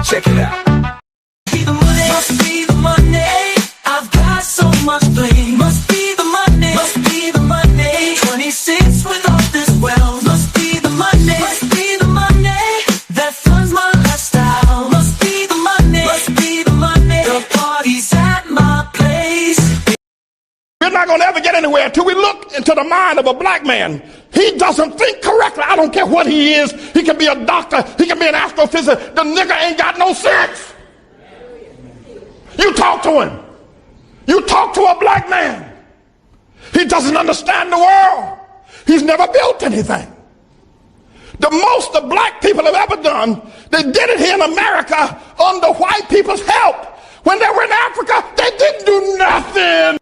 Check it out. Must be the money. I've got so much bling. Must be the money. Must be the money. 26 with all this wealth. Must be the money. Must be the money that funds my lifestyle. Must be the money. Must be the money. The party's at my place. We're not going to ever get anywhere until we look into the mind of a black man. He doesn't think correctly. I don't care what he is. He can be a doctor. He can be an astrophysicist. The nigga ain't got no sense. You talk to him. You talk to a black man. He doesn't understand the world. He's never built anything. The most the black people have ever done, they did it here in America under white people's help. When they were in Africa, they didn't do nothing.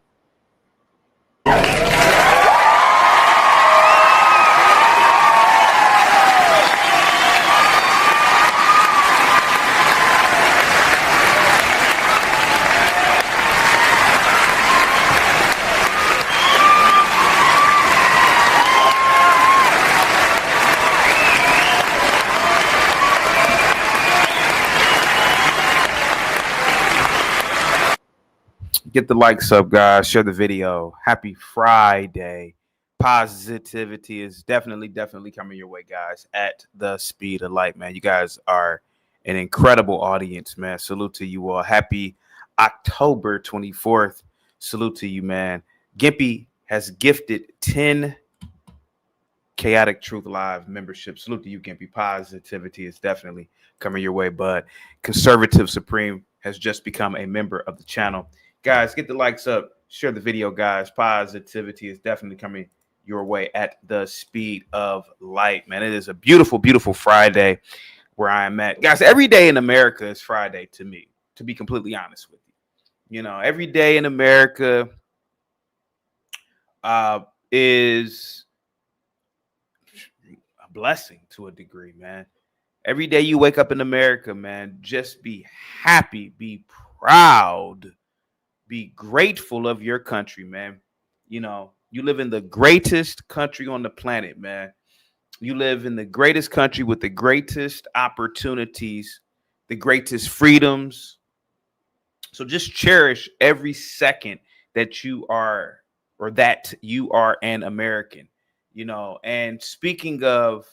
Get the likes up, guys. Share the video. Happy Friday. Positivity is definitely coming your way, guys, at the speed of light, man. You guys are an incredible audience, man. Salute to you all. Happy October 24th. Salute to you, man. Gimpy has gifted 10 Chaotic Truth Live membership. Salute to you, Gimpy. Positivity is definitely coming your way, but Conservative Supreme has just become a member of the channel. Guys, get the likes up, share the video, guys. Positivity is definitely coming your way at the speed of light, man. It is a beautiful, beautiful Friday where I am at. Guys, every day in America is Friday to me, to be completely honest with you. You know, every day in America is a blessing to a degree, man. Every day you wake up in America, man, just be happy, be proud. Be grateful of your country, man. You know, you live in the greatest country on the planet, man. You live in the greatest country with the greatest opportunities, the greatest freedoms. So just cherish every second that you are an American, you know. And speaking of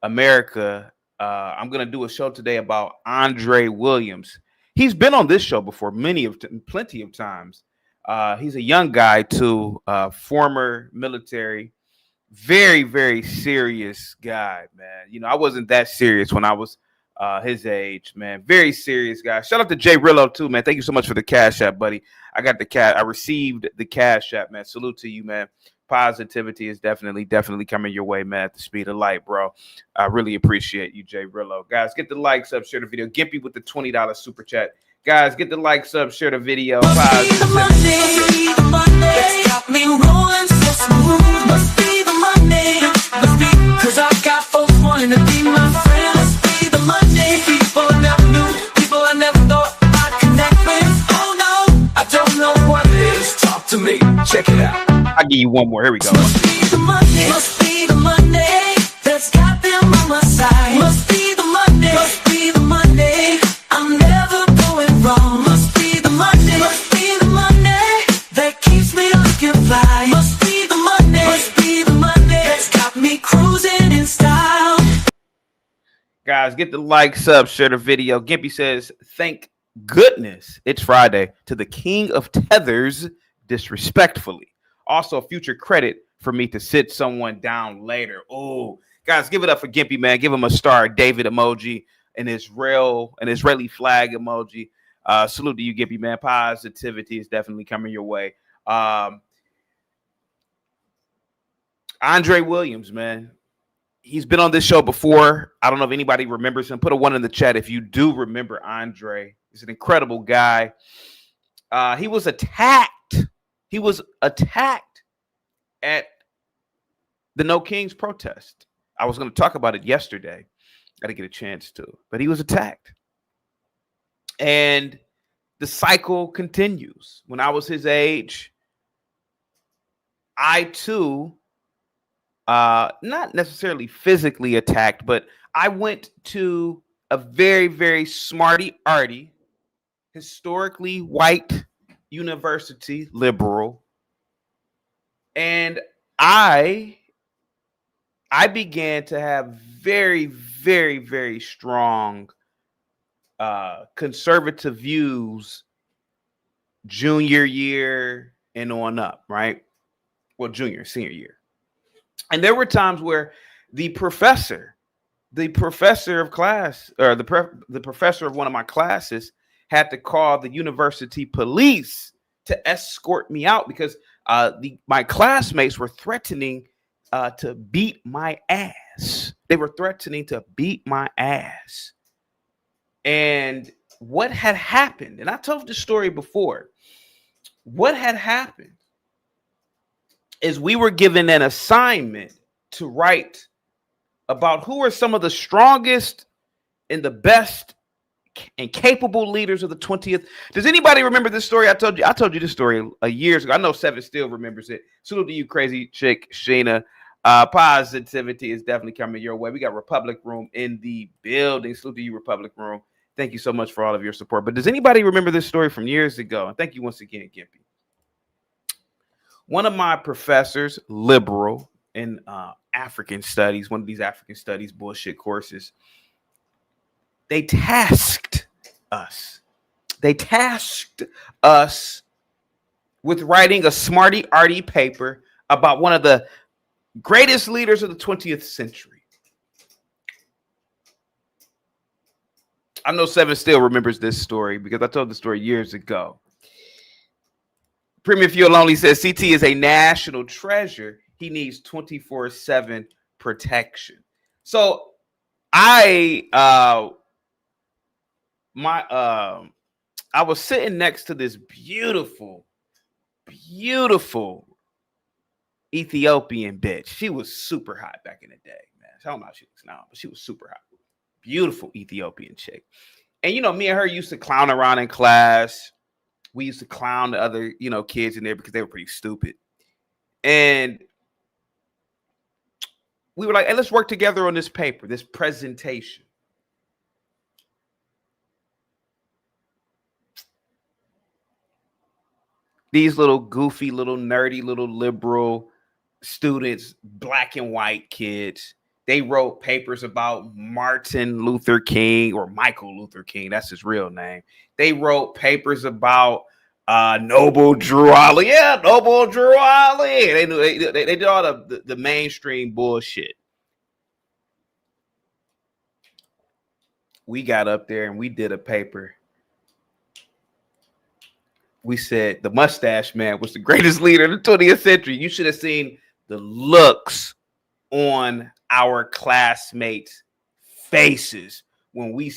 America, I'm going to do a show today about Andre Williams. He's been on this show before plenty of times. He's a young guy too, former military, very, very serious guy, man. You know, I wasn't that serious when I was his age, man. Very serious guy. Shout out to Jay Rillo too, man. Thank you so much for the Cash App, buddy. I received the Cash App, man. Salute to you, man. Positivity is definitely coming your way, man, at the speed of light, bro. I really appreciate you, Jay Rillo. Guys, get the likes up, share the video. Gimpy with the $20 super chat. Guys, get the likes up, share the video. Must be the money that's got me rolling so smooth. Must be the money, must be, 'cause I got folks wanting to be my friend. Must be the money, people I never knew, people I never thought I'd connect with. Oh no, I don't know what it is. Talk to me, check it out. I'll give you one more. Here we go. Must be the money that's got them on my side. Must be the money, I'm never going wrong. Must be the money that keeps me looking fly. Must be the money that's got me cruising in style. Guys, get the likes up, share the video. Gimpy says, thank goodness it's Friday to the king of tethers disrespectfully. Also, future credit for me to sit someone down later. Oh, guys, give it up for Gimpy, man. Give him a star, David emoji, an Israeli flag emoji. Salute to you, Gimpy, man. Positivity is definitely coming your way. Andre Williams, man. He's been on this show before. I don't know if anybody remembers him. Put a 1 in the chat if you do remember Andre. He's an incredible guy. He was attacked. He was attacked at the No Kings protest. I was going to talk about it yesterday. I didn't get a chance to, but he was attacked. And the cycle continues. When I was his age, I too, not necessarily physically attacked, but I went to a very, very smarty arty, historically white university liberal. And I began to have very, very, very strong conservative views junior year and on up, right? Well, senior year. And there were times where the professor of class, or the professor of one of my classes, had to call the university police to escort me out because my classmates were threatening to beat my ass. They were threatening to beat my ass. And what had happened, and I told this story before, what had happened is we were given an assignment to write about who are some of the strongest and the best and capable leaders of the 20th. Does anybody remember this story? I told you this story years ago. I know Seven still remembers it. Salute to you, crazy chick, Sheena. Positivity is definitely coming your way. We got Republic Room in the building. Salute to you, Republic Room. Thank you so much for all of your support. But does anybody remember this story from years ago? And thank you once again, Gimpy. One of my professors, liberal in African studies, one of these African studies bullshit courses, they tasked us with writing a smarty arty paper about one of the greatest leaders of the 20th century. I know Seven still remembers this story because I told the story years ago. Premier Fuel Only says CT is a national treasure. He needs 24/7 protection. So I was sitting next to this beautiful Ethiopian bitch. She was super hot back in the day, man. I don't know how she looks now, but she was super hot. Beautiful Ethiopian chick. And, you know, me and her used to clown around in class. We used to clown the other, kids in there because they were pretty stupid. And we were like, hey, let's work together on this paper, this presentation. These little goofy, little nerdy, little liberal students, black and white kids, they wrote papers about Martin Luther King, or Michael Luther King. That's his real name. They wrote papers about Noble Drew Ali. Yeah, Noble Drew Ali. They did all the mainstream bullshit. We got up there and we did a paper. We said the mustache man was the greatest leader of the 20th century. You should have seen the looks on our classmates' faces when we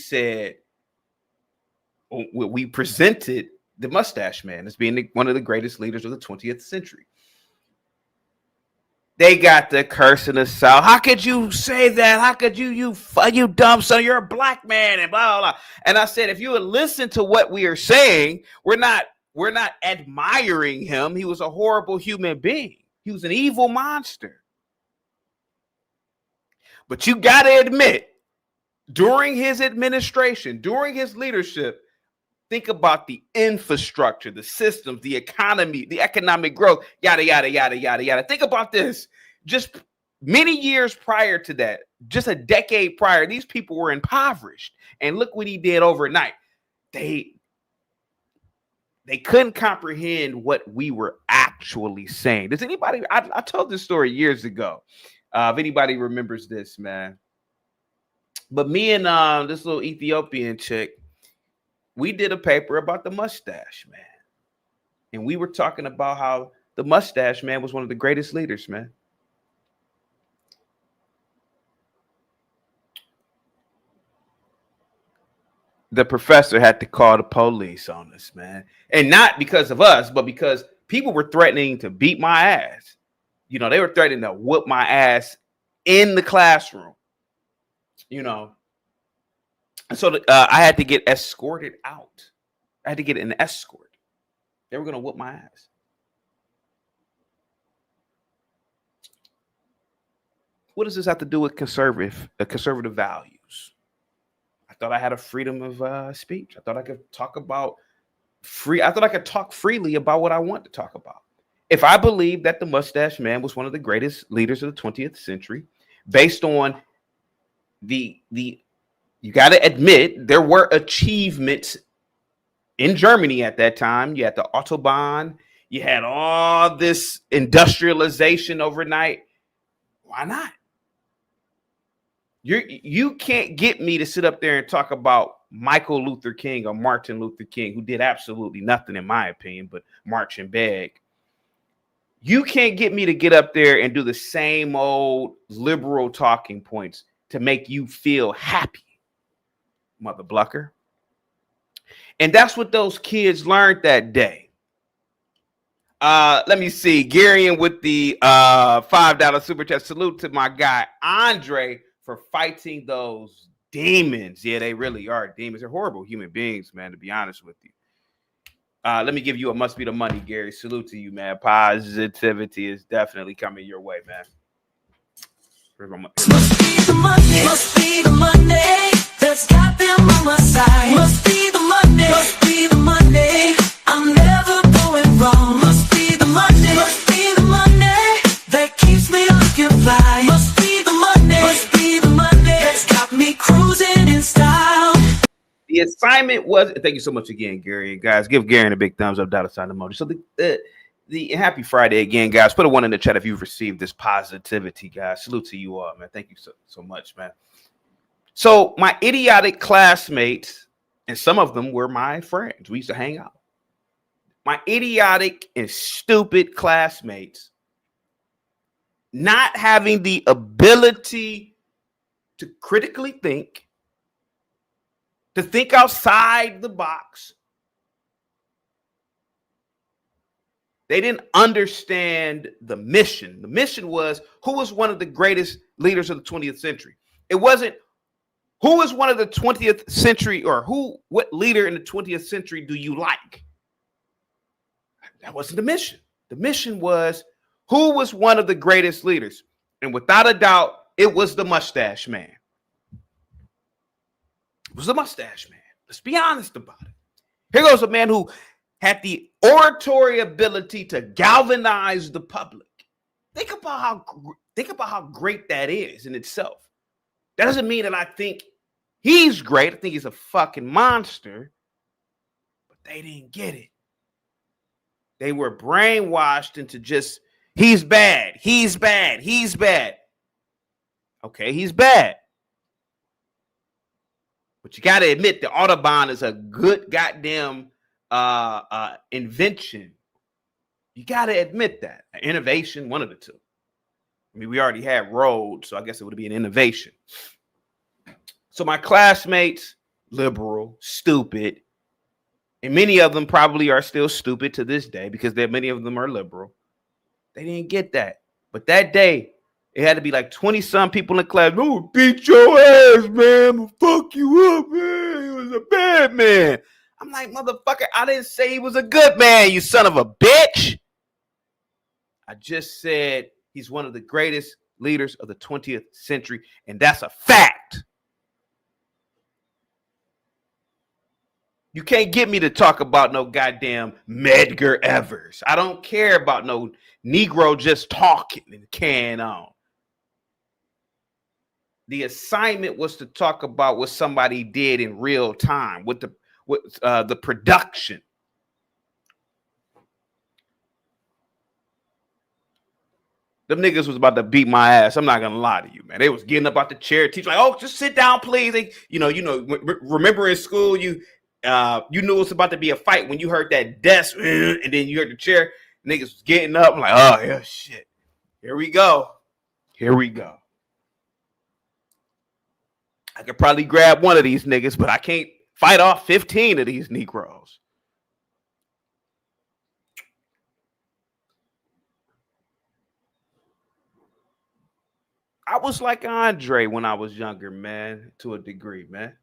presented the mustache man as being one of the greatest leaders of the 20th century. They got the cursing us out. How could you say that? How could you dumb son? You're a black man and blah, blah, blah. And I said, if you would listen to what we are saying, we're not admiring him. He was a horrible human being. He was an evil monster. But you got to admit, during his administration, during his leadership, think about the infrastructure, the systems, the economy, the economic growth, yada, yada, yada, yada, yada. Think about this. Just many years prior to that, just a decade prior, these people were impoverished. And look what he did overnight. They couldn't comprehend what we were actually saying. Does anybody, I told this story years ago. If anybody remembers this, man. But me and this little Ethiopian chick, we did a paper about the mustache man. And we were talking about how the mustache man was one of the greatest leaders, man. The professor had to call the police on us, man. And not because of us, but because people were threatening to beat my ass. They were threatening to whoop my ass in the classroom, And so I had to get escorted out. I had to get an escort. They were going to whoop my ass. What does this have to do with conservative values? I thought I had a freedom of speech. I thought I could talk about I thought I could talk freely about what I want to talk about. If I believe that the mustache man was one of the greatest leaders of the 20th century, based on you got to admit there were achievements in Germany at that time. You had the Autobahn, you had all this industrialization overnight. Why not? You can't get me to sit up there and talk about Michael Luther King or Martin Luther King, who did absolutely nothing, in my opinion, but march and beg. You can't get me to get up there and do the same old liberal talking points to make you feel happy, mother blucker. And that's what those kids learned that day. Let me see. Garion with the $5 super chat. Salute to my guy, Andre, for fighting those demons. Yeah, they really are demons. They're horrible human beings, man, to be honest with you. Let me give you a must be the money, Gary. Salute to you, man. Positivity is definitely coming your way, man. Must be the money. Must be the money that's got them on my side. Must be the money. Must be the money. I'm never going wrong. Must be the money. Must be the money that keeps me looking fly. Must be the money. Must be the money that's got me cruising in style. The assignment was, thank you so much again, Gary. Guys, give Gary a big thumbs up, $ emoji. So the happy Friday again, guys. Put a 1 in the chat if you've received this positivity, guys. Salute to you all, man. Thank you so much, man. So my idiotic classmates, and some of them were my friends. We used to hang out. My idiotic and stupid classmates not having the ability to critically think, to think outside the box. They didn't understand the mission. The mission was, who was one of the greatest leaders of the 20th century? It wasn't who was one of the 20th century, or what leader in the 20th century do you like? That wasn't the mission. The mission was, who was one of the greatest leaders? And without a doubt, it was the mustache man. It was the mustache man. Let's be honest about it. Here goes a man who had the oratory ability to galvanize the public. Think about how great that is in itself. That doesn't mean that I think he's great. I think he's a fucking monster. But they didn't get it. They were brainwashed into just, he's bad, he's bad, he's bad. Okay, he's bad. But you got to admit the Autobahn is a good goddamn invention. You got to admit that. Innovation, one of the two. I mean, we already had roads, so I guess it would be an innovation. So my classmates, liberal, stupid, and many of them probably are still stupid to this day because many of them are liberal. They didn't get that. But that day, it had to be like 20-some people in class. Oh, beat your ass, man. I'll fuck you up, man. He was a bad man. I'm like, motherfucker, I didn't say he was a good man, you son of a bitch. I just said he's one of the greatest leaders of the 20th century, and that's a fact. You can't get me to talk about no goddamn Medgar Evers. I don't care about no Negro just talking and carrying on. The assignment was to talk about what somebody did in real time with the production. Them niggas was about to beat my ass. I'm not gonna lie to you, man. They was getting up out the chair, teach like, oh, just sit down, please. They, remember in school, you knew it was about to be a fight when you heard that desk and then you heard the chair. Niggas was getting up. I'm like, oh yeah, shit. Here we go. Here we go. I could probably grab one of these niggas, but I can't fight off 15 of these Negroes. I was like Andre when I was younger, man, to a degree, man.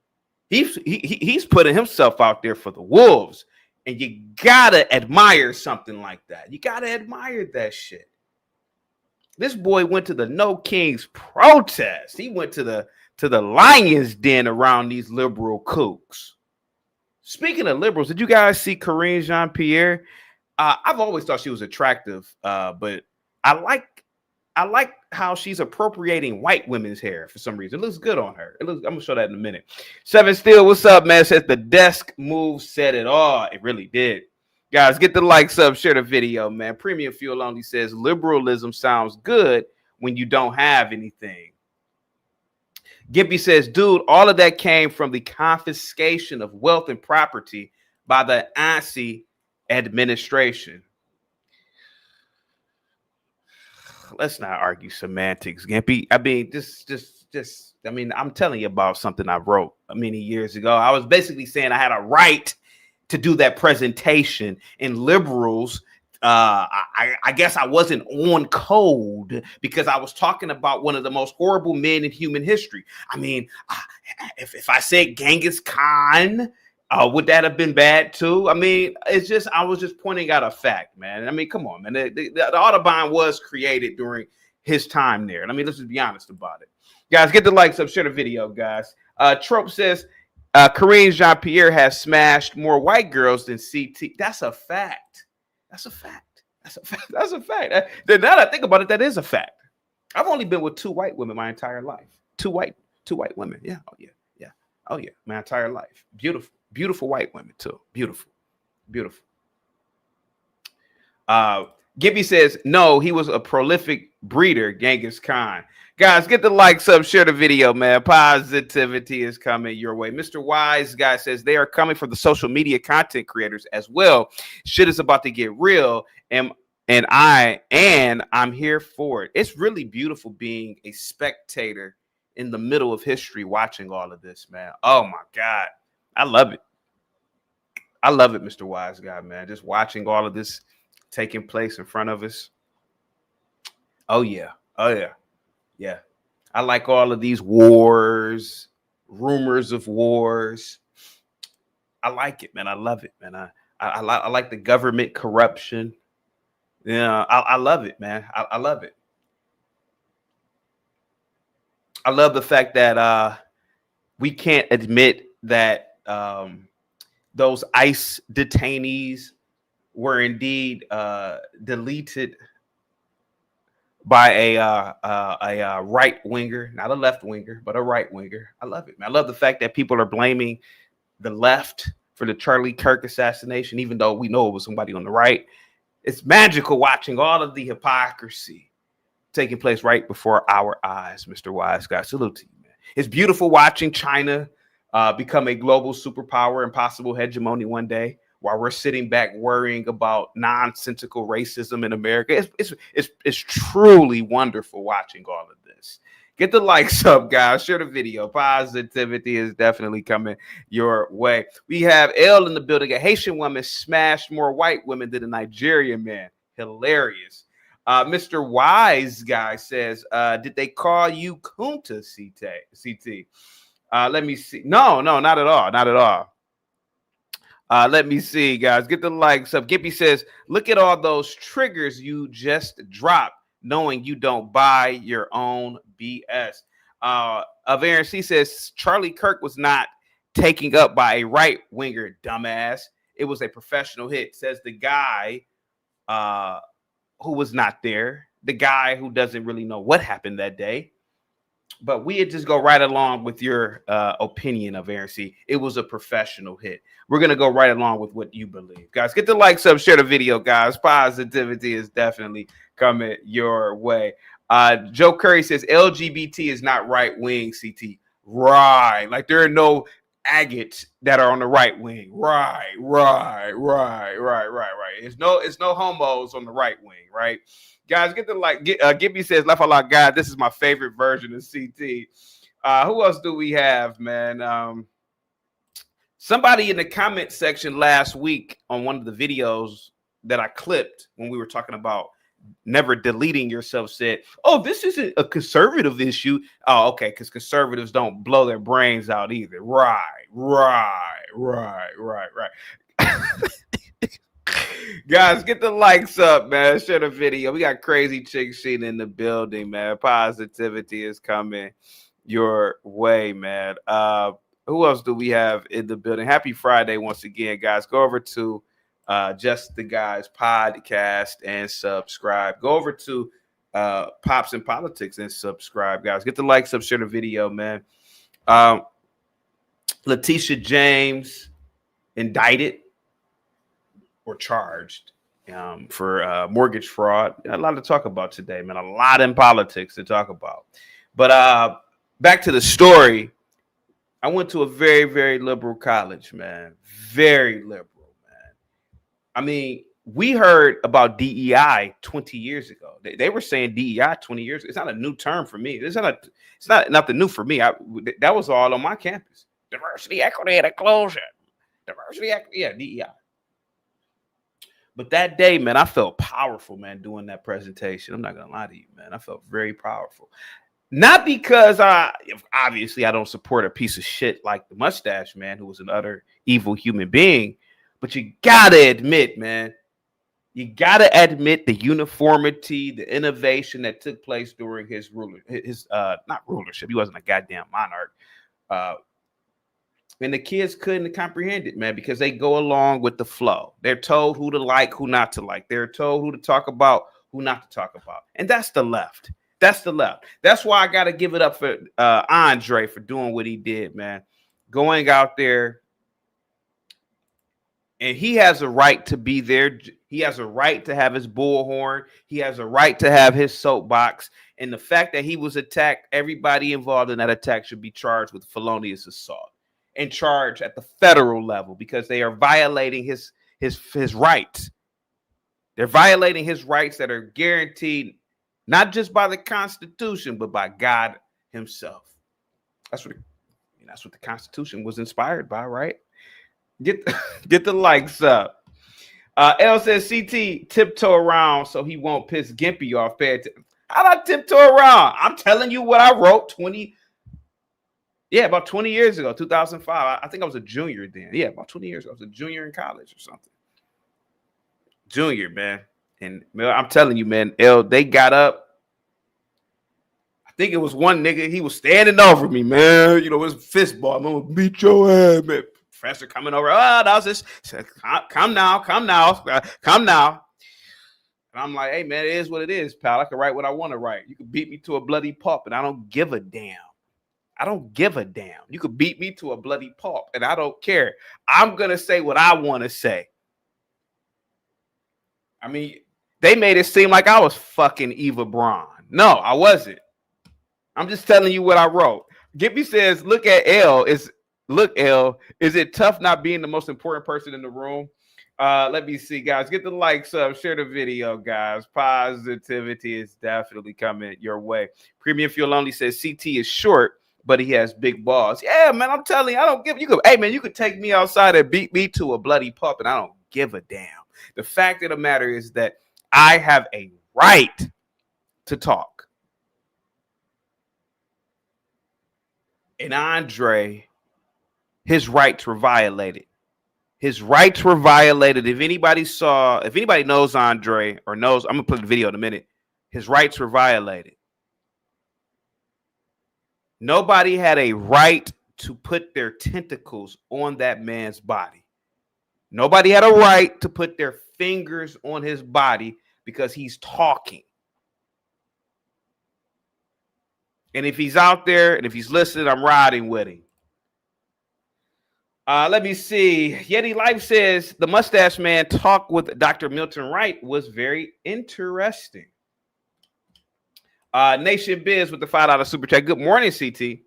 He's putting himself out there for the wolves, and you gotta admire something like that. You gotta admire that shit. This boy went to the No Kings protest. He went to the to the lion's den around these liberal kooks. Speaking of liberals, did you guys see Karine Jean-Pierre? I've always thought she was attractive, but I like how she's appropriating white women's hair for some reason. It looks good on her. I'm gonna show that in a minute. Seven Steel, what's up, man? Says the desk move said it all. It really did. Guys, get the likes up, share the video, man. Premium Fuel Only says liberalism sounds good when you don't have anything. Gibby says, dude, all of that came from the confiscation of wealth and property by the ANTIFA administration. Let's not argue semantics, Gimpy. I mean, I'm telling you about something I wrote many years ago. I was basically saying I had a right to do that presentation, and liberals, I guess I wasn't on code because I was talking about one of the most horrible men in human history. I mean, if I said Genghis Khan, would that have been bad too? I mean, I was just pointing out a fact, man. I mean, come on, man. The Audubon was created during his time there. I mean, let's just be honest about it. Guys, get the likes up, share the video, guys. Trope says, Karine Jean-Pierre has smashed more white girls than CT. That's a fact. That's a fact. That's a fact. That's a fact. Now that I think about it, that is a fact. I've only been with 2 white women my entire life. Two white women. Yeah. Oh yeah. Yeah. Oh yeah. My entire life. Beautiful white women too. Beautiful. Gibby says, no, he was a prolific breeder, Genghis Khan. Guys, get the likes up, share the video, man. Positivity is coming your way. Mr. Wise guy says they are coming for the social media content creators as well. Shit is about to get real, and I'm here for it. It's really beautiful being a spectator in the middle of history watching all of this, man. Oh my God. I love it. I love it, Mr. Wise guy, man. Just watching all of this taking place in front of us. Oh yeah. Yeah. I like all of these wars, rumors of wars. I like it, man. I love it, man. I like the government corruption. Yeah, I love it, man. I love it. I love the fact that we can't admit that those ICE detainees were indeed deleted by a right winger, not a left winger, but a right winger. I love it, man. I love the fact that people are blaming the left for the Charlie Kirk assassination, even though we know it was somebody on the right. It's magical watching all of the hypocrisy taking place right before our eyes, Mr. Wise guy. Salute to you, man. It's beautiful watching China become a global superpower and possible hegemony one day, while we're sitting back worrying about nonsensical racism in America. It's truly wonderful watching all of this. Get the likes up, guys. Share the video. Positivity is definitely coming your way. We have L in the building. A Haitian woman smashed more white women than a Nigerian man. Hilarious. Mr. Wise guy says, did they call you Kunta, CT? Let me see. No, not at all. Not at all. Let me see, guys. Get the likes up. Gippy says, look at all those triggers you just dropped, knowing you don't buy your own BS. Aaron C says, Charlie Kirk was not taken up by a right winger, dumbass. It was a professional hit, says the guy who was not there, the guy who doesn't really know what happened that day. But we just go right along with your opinion of Aaron C. It was a professional hit. We're going to go right along with what you believe. Guys, get the likes up, share the video, guys. Positivity is definitely coming your way. Joe Curry says, LGBT is not right wing, CT. Right. Like there are no agates that are on the right wing. Right. It's no homos on the right wing, right? Guys, get the like. Gibby says, "Left a lot, God. This is my favorite version of CT." Who else do we have, man? Somebody in the comment section last week on one of the videos that I clipped when we were talking about never deleting yourself said, "Oh, this isn't a conservative issue." Oh, okay, because conservatives don't blow their brains out either. Right. Guys, get the likes up, man. Share the video. We got crazy chick sheen in the building, man. Positivity is coming your way, man. Who else do we have in the building? Happy Friday once again, guys. Go over to Just the Guys podcast and subscribe. Go over to Pops and Politics and subscribe, guys. Get the like, sub, share the video, man. Letitia James indicted or charged for mortgage fraud. A lot to talk about today, man. A lot in politics to talk about. But back to the story. I went to a very, very liberal college, man. Very liberal, man. I mean, we heard about DEI 20 years ago. They were saying DEI 20 years ago. It's not a new term for me. It's not nothing new for me. That was all on my campus. Diversity, equity, and inclusion. Diversity, equity, yeah, DEI. But that day, man, I felt powerful, man, doing that presentation. I'm not going to lie to you, man. I felt very powerful. Not because obviously I don't support a piece of shit like the mustache man, who was an utter evil human being. But you got to admit, man, you got to admit the uniformity, the innovation that took place during his not rulership. He wasn't a goddamn monarch. And the kids couldn't comprehend it, man, because they go along with the flow. They're told who to like, who not to like. They're told who to talk about, who not to talk about. And that's the left. That's the left. That's why I got to give it up for Andre for doing what he did, man. Going out there. And he has a right to be there. He has a right to have his bullhorn. He has a right to have his soapbox. And the fact that he was attacked, everybody involved in that attack should be charged with felonious assault and charged at the federal level, because they are violating his rights. They're violating his rights that are guaranteed not just by the Constitution, but by God himself. That's what the Constitution was inspired by, right? Get the likes up. L says CT tiptoe around so he won't piss Gimpy off. How do I tiptoe around? I'm telling you what I wrote about 20 years ago, 2005. I think I was a junior then. Yeah, about 20 years ago. I was a junior in college or something. Junior, man. And man, I'm telling you, man, they got up. I think it was one nigga. He was standing over me, man. You know, it was fist ball. I'm gonna beat your ass, man. Professor coming over. Oh, that was this. Said, come now. And I'm like, hey, man, it is what it is, pal. I can write what I want to write. You can beat me to a bloody pulp, and I don't give a damn. I don't give a damn. You could beat me to a bloody pulp, and I don't care. I'm going to say what I want to say. I mean, they made it seem like I was fucking Eva Braun. No, I wasn't. I'm just telling you what I wrote. Gippy says, look, L, is it tough not being the most important person in the room? Let me see, guys. Get the likes up. Share the video, guys. Positivity is definitely coming your way. Premium Fuel Only says CT is short, but he has big balls. Yeah, man, I'm telling you, I don't give you. Hey, man, you could take me outside and beat me to a bloody pup, and I don't give a damn. The fact of the matter is that I have a right to talk. And Andre, his rights were violated. His rights were violated. If anybody knows Andre or knows, I'm going to play the video in a minute. His rights were violated. Nobody had a right to put their tentacles on that man's body. Nobody had a right to put their fingers on his body because he's talking. And if he's out there and if he's listening, I'm riding with him. Let me see. Yeti Life says the mustache man talk with Dr. Milton Wright was very interesting. Nation Biz with the $5 super chat. Good morning, CT.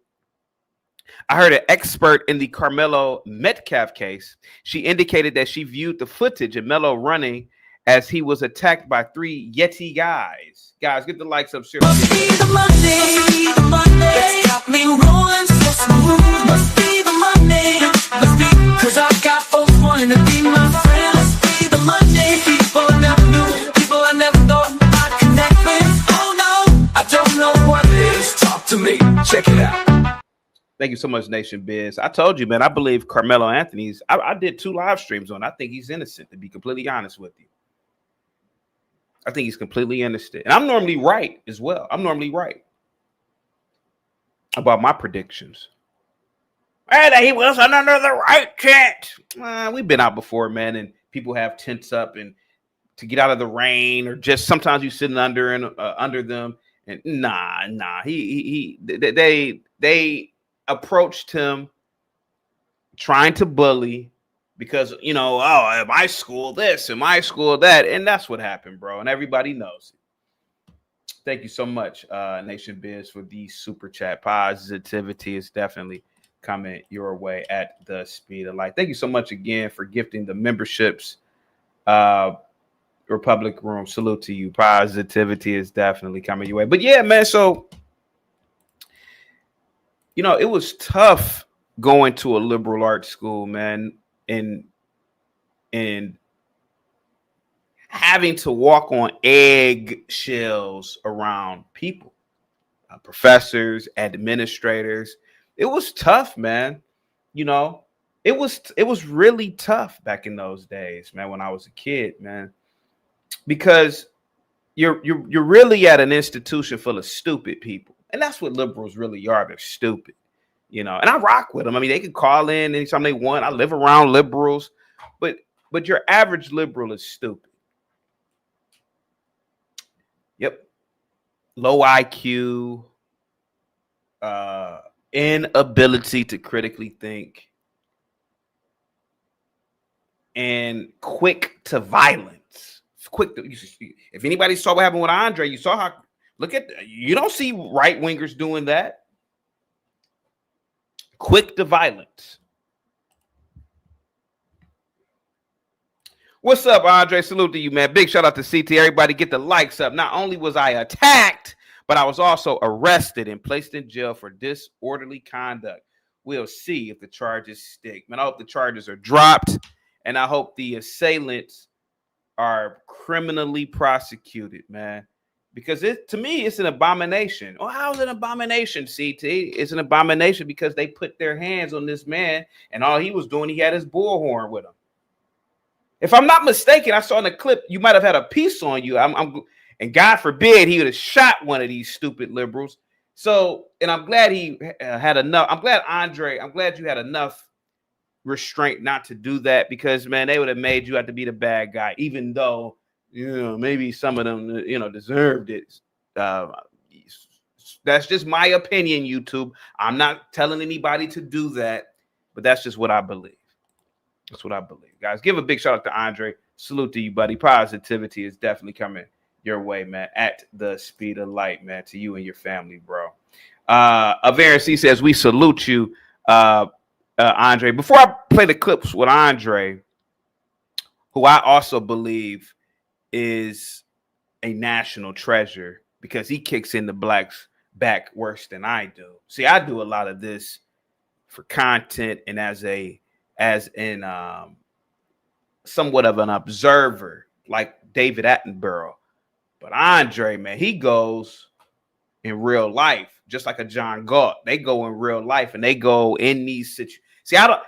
I heard an expert in the Carmelo Metcalf case. She indicated that she viewed the footage of Melo running as he was attacked by 3 Yeti guys. Guys, get the likes up. Share. Must be the money, the money that's got me rolling so smooth. Must be the money, must be, 'cause I got folks wanting to be my friend. Must be the money, people I never knew, people I never thought I'd connect with. Oh no, I don't know what it is. Talk to me, check it out. Thank you so much, Nation Biz. I told you, man, I believe Carmelo Anthony's. I did 2 live streams on. I think he's innocent, to be completely honest with you. I think he's completely innocent. And I'm normally right as well. I'm normally right. about my predictions. And he wasn't under the right tent. We've been out before, man, and people have tents up and to get out of the rain, or just sometimes you sitting under and under them. And they approached him trying to bully because, you know, oh, at my school this, in my school that, and that's what happened, bro. And everybody knows it. Thank you so much, Nation Biz, for the super chat. Positivity is definitely coming your way at the speed of light. Thank you so much again for gifting the memberships. Republic Room, salute to you. Positivity is definitely coming your way. But yeah, man, so, you know, it was tough going to a liberal arts school, man, and having to walk on eggshells around people, professors, administrators. It was tough, man. You know, it was really tough back in those days, man, when I was a kid, man, because you're really at an institution full of stupid people. And that's what liberals really are. They're stupid, you know, and I rock with them. I mean, they can call in anytime they want. I live around liberals, but your average liberal is stupid. Yep. Low IQ, inability to critically think, and quick to violence. If anybody saw what happened with Andre, you saw how, you don't see right wingers doing that. Quick to violence. What's up, Andre? Salute to you, man. Big shout out to CT. Everybody get the likes up. Not only was I attacked, but I was also arrested and placed in jail for disorderly conduct. We'll see if the charges stick. Man, I hope the charges are dropped, and I hope the assailants are criminally prosecuted, man. Because to me, it's an abomination. Oh, how's it an abomination, CT? It's an abomination because they put their hands on this man, and all he was doing, he had his bullhorn with him. If I'm not mistaken, I saw in the clip, you might have had a piece on you. And God forbid he would have shot one of these stupid liberals. So, and I'm glad he had enough. I'm glad you had enough restraint not to do that, because, man, they would have made you out to be the bad guy, even though, you know, maybe some of them, you know, deserved it. That's just my opinion, YouTube. I'm not telling anybody to do that, but that's just what I believe. That's what I believe, guys. Give a big shout out to Andre. Salute to you, buddy. Positivity is definitely coming your way, man. At the speed of light, man. To you and your family, bro. Avaris, he says, we salute you, Andre. Before I play the clips with Andre, who I also believe is a national treasure because he kicks in the blacks back worse than I do. See, I do a lot of this for content and as somewhat of an observer, like David Attenborough. But Andre, man, he goes in real life, just like a John Galt. They go in real life and they go in these situations.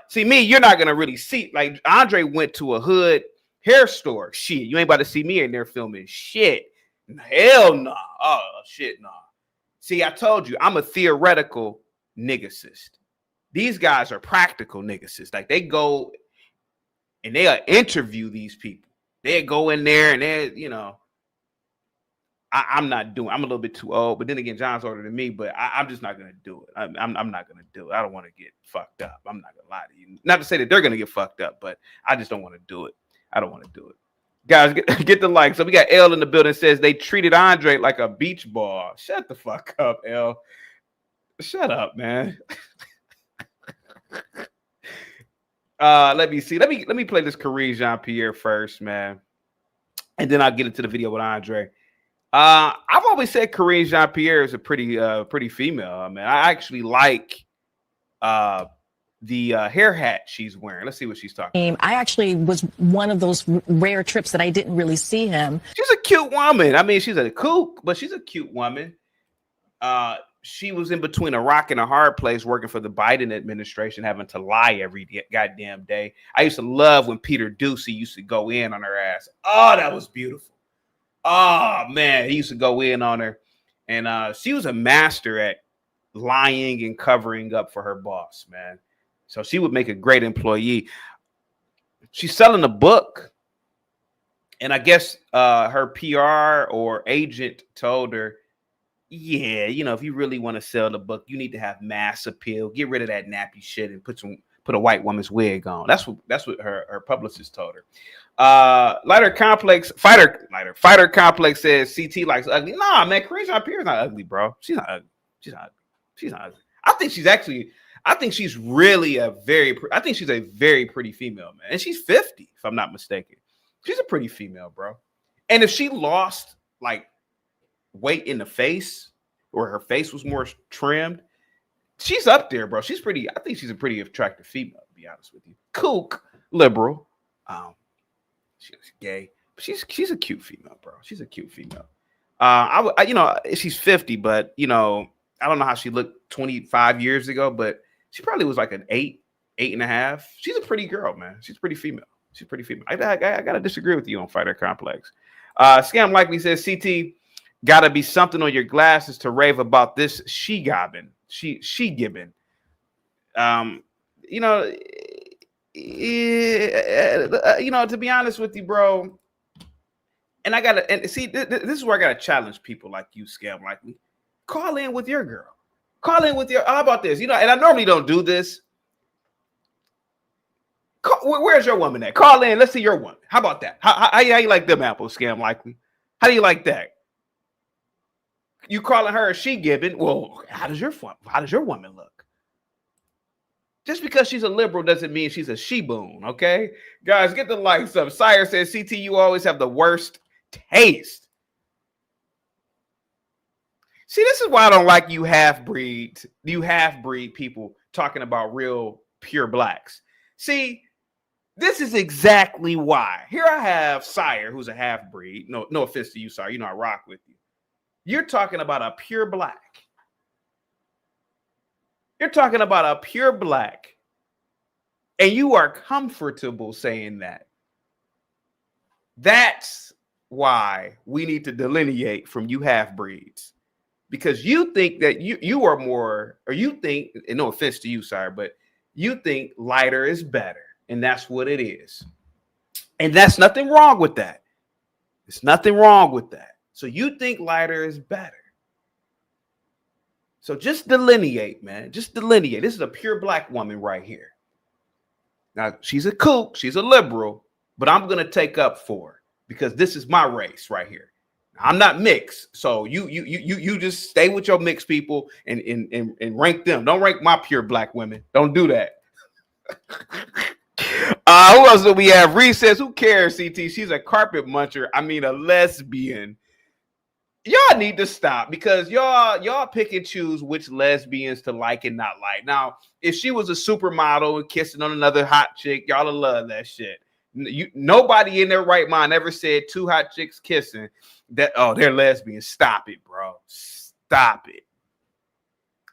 See, me, you're not gonna really see. Like, Andre went to a hood hair store. Shit, you ain't about to see me in there filming shit. Hell no. Oh shit, no. See, I told you, I'm a theoretical niggercist. These guys are practical niggercists. Like, they go and they'll interview these people. They'll go in there and they, you know, I'm a little bit too old, but then again, John's older than me, but I'm just not going to do it. I'm not going to do it. I don't want to get fucked up. I'm not going to lie to you. Not to say that they're going to get fucked up, but I just don't want to do it. I don't want to do it. Guys, get the like. So we got L in the building, says they treated Andre like a beach ball. Shut the fuck up, L. Shut up, man. Let me see. Let me play this Karine Jean-Pierre first, man, and then I'll get into the video with Andre. I've always said Karine Jean-Pierre is a pretty female. Man, I actually like the hair hat she's wearing. Let's see what she's talking about. I actually was one of those rare trips that I didn't really see him. She's a cute woman. I mean, she's a kook, but she's a cute woman. She was in between a rock and a hard place working for the Biden administration, having to lie every goddamn day. I used to love when Peter Doocy used to go in on her ass. Oh, that was beautiful. Oh, man, he used to go in on her. And she was a master at lying and covering up for her boss, man. So she would make a great employee. She's selling a book. And I guess her PR or agent told her, yeah, you know, if you really want to sell the book, you need to have mass appeal. Get rid of that nappy shit and put a white woman's wig on. That's what her publicist told her. Fighter Complex says CT likes ugly. Nah, man, Karina Pierre's not ugly, bro. She's not ugly. She's not ugly. I think she's a very pretty female, man. And she's 50, if I'm not mistaken. She's a pretty female, bro. And if she lost like weight in the face, or her face was more trimmed, she's up there, bro. She's pretty. I think she's a pretty attractive female, to be honest with you. Kook, liberal. She's gay, but she's a cute female, bro. She's a cute female. She's 50, but you know, I don't know how she looked 25 years ago, but she probably was like an 8.5. She's a pretty girl, man. She's pretty female. She's pretty female. I gotta disagree with you on Fighter Complex. Scam Likely says CT gotta be something on your glasses to rave about this she-gibbon. She-gibbon. To be honest with you, bro, and this is where I gotta challenge people like you, Scam Likely. Call in with your girl. How about this? And I normally don't do this. Where's your woman at? Call in. Let's see your woman. How about that? How you like them apples, Scam Likely? How do you like that? You calling her a she-gibbon? Well, how does your woman look? Just because she's a liberal doesn't mean she's a she-boon, okay? Guys, get the likes up. Sire says, CT, you always have the worst taste. See, this is why I don't like you half-breed people talking about real pure blacks. See, this is exactly why. Here I have Sire, who's a half-breed. No offense to you, Sire. You know I rock with you. You're talking about a pure black. You're talking about a pure black. And you are comfortable saying that. That's why we need to delineate from you half-breeds. Because you think that you are more, or you think, and no offense to you, Sire, but you think lighter is better. And that's what it is. And that's nothing wrong with that. There's nothing wrong with that. So you think lighter is better. So just delineate, man. Just delineate. This is a pure black woman right here. Now, she's a kook. She's a liberal. But I'm going to take up for her because this is my race right here. I'm not mixed. So you just stay with your mixed people and rank them. Don't rank my pure black women. Don't do that. Who else do we have? Reese says, who cares, CT? She's a carpet muncher. I mean, a lesbian. Y'all need to stop because y'all pick and choose which lesbians to like and not like. Now, if she was a supermodel and kissing on another hot chick, y'all will love that shit. Nobody in their right mind ever said two hot chicks kissing that, oh, they're lesbians. Stop it, bro. Stop it.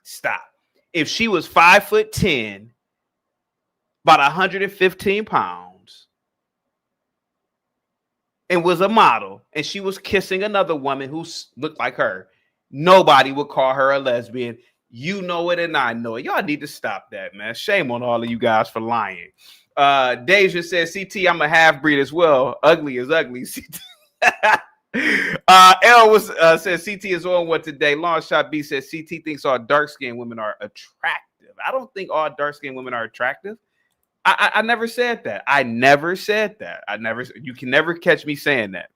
Stop. If she was 5'10", about 115 pounds, and was a model, and she was kissing another woman who looked like her, nobody would call her a lesbian. You know it, and I know it. Y'all need to stop that, man. Shame on all of you guys for lying. Deja says, CT, I'm a half-breed as well. Ugly is ugly. CT. L says, CT is on one today. Long Shot B says, CT thinks all dark-skinned women are attractive. I don't think all dark-skinned women are attractive. I never said that. You can never catch me saying that.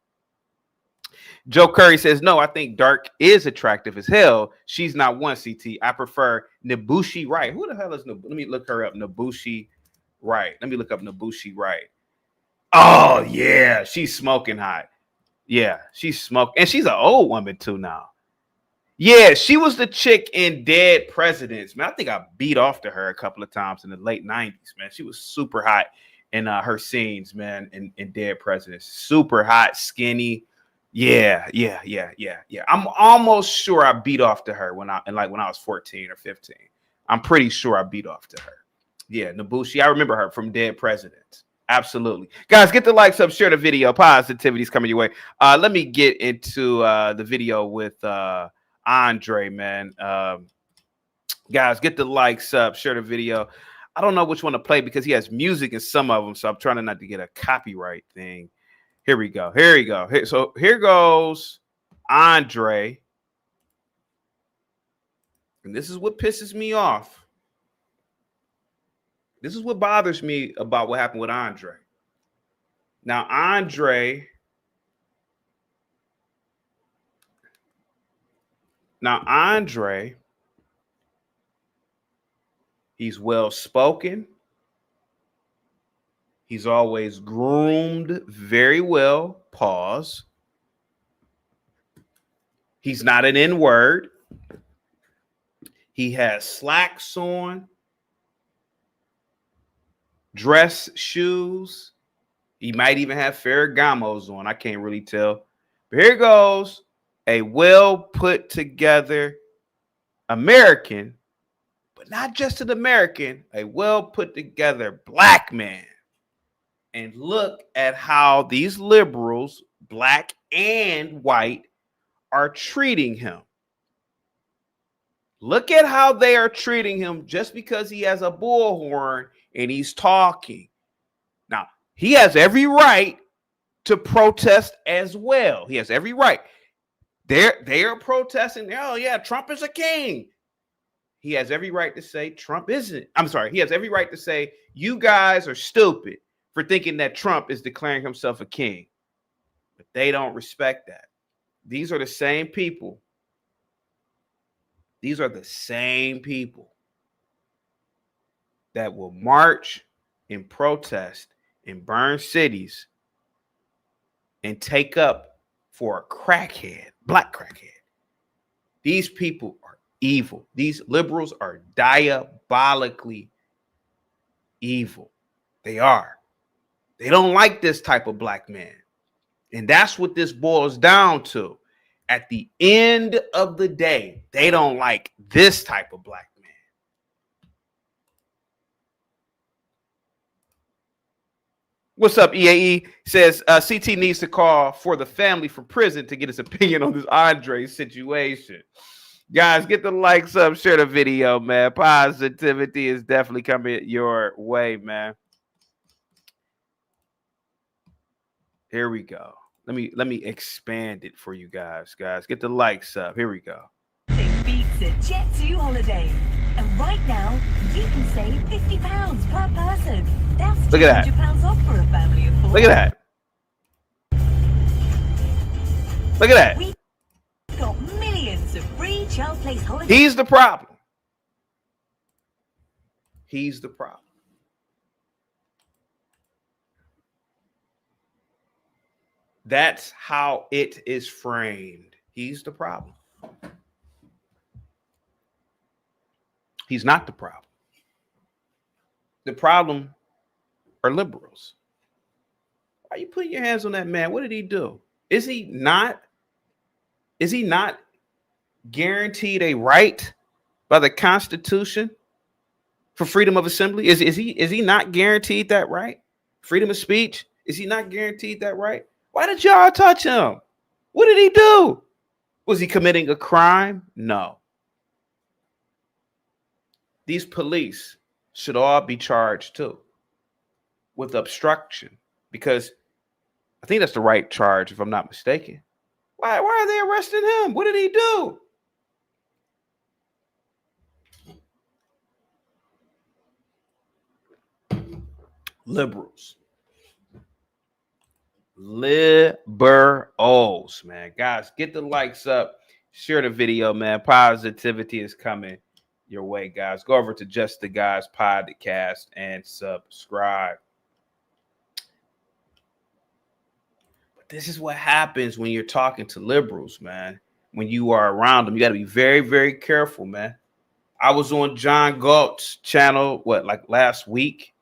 Joe Curry says, no, I think dark is attractive as hell. She's not one, CT. I prefer Nabushi Wright. Who the hell is Nabushi? Let me look her up. Nabushi Wright. Let me look up Nabushi Wright. Oh, yeah. She's smoking hot. Yeah, she's smoking. And she's an old woman, too, now. Yeah, she was the chick in Dead Presidents, man. I think I beat off to her a couple of times in the late 90s, man. She was super hot in her scenes, man, in Dead Presidents. Super hot, skinny. Yeah. I'm almost sure I beat off to her when I was 14 or 15. I'm pretty sure I beat off to her. Yeah, Nabushi. I remember her from Dead Presidents. Absolutely. Guys, get the likes up, share the video. Positivity's coming your way. Let me get into the video with Andre, man. Guys, get the likes up, share the video. I don't know which one to play because he has music in some of them, so I'm trying not to get a copyright thing. Here we go. Here we go. So here goes Andre. And this is what pisses me off. This is what bothers me about what happened with Andre. Now, Andre. He's well-spoken. He's always groomed very well. Pause. He's not an N-word. He has slacks on, dress shoes. He might even have Ferragamos on. I can't really tell. But here goes a well put together American, but not just an American, a well put together black man. And look at how these liberals, black and white, are treating him. Look at how they are treating him just because he has a bullhorn and he's talking. Now, he has every right to protest as well. He has every right. They are protesting. Oh, yeah, Trump is a king. He has every right to say Trump isn't. I'm sorry. He has every right to say you guys are stupid for thinking that Trump is declaring himself a king. But they don't respect that. These are the same people. These are the same people that will march and protest and burn cities and take up for a crackhead, black crackhead. These people are evil. These liberals are diabolically evil. They are. They don't like this type of black man. And that's what this boils down to. At the end of the day, they don't like this type of black man. What's up, EAE? Says CT needs to call for the family from prison to get his opinion on this Andre situation. Guys, get the likes up, share the video, man. Positivity is definitely coming your way, man. Here we go. Let me expand it for you guys. Guys, get the likes up. Here we go. It beats a Jet2 holiday. And right now, you can save £50 per person. That's Look at that. £200 off for a family of 4. Look at that. Look at that. We've got millions of free child place holidays. He's the problem. He's the problem. That's how it is framed. He's the problem. He's not the problem. The problem are liberals. Why are you putting your hands on that man? What did he do? Is he not guaranteed a right by the Constitution for freedom of assembly? Is he not guaranteed that right? Freedom of speech? Is he not guaranteed that right? Why did y'all touch him? What did he do? Was he committing a crime? No. These police should all be charged too with obstruction, because I think that's the right charge if I'm not mistaken. Why are they arresting him? What did he do? Liberals. Liberals, man. Guys, get the likes up. Share the video, man. Positivity is coming your way, guys. Go over to Just the Guys podcast and subscribe. But this is what happens when you're talking to liberals, man. When you are around them, you got to be very, very careful, man. I was on John Galt's channel, like last week,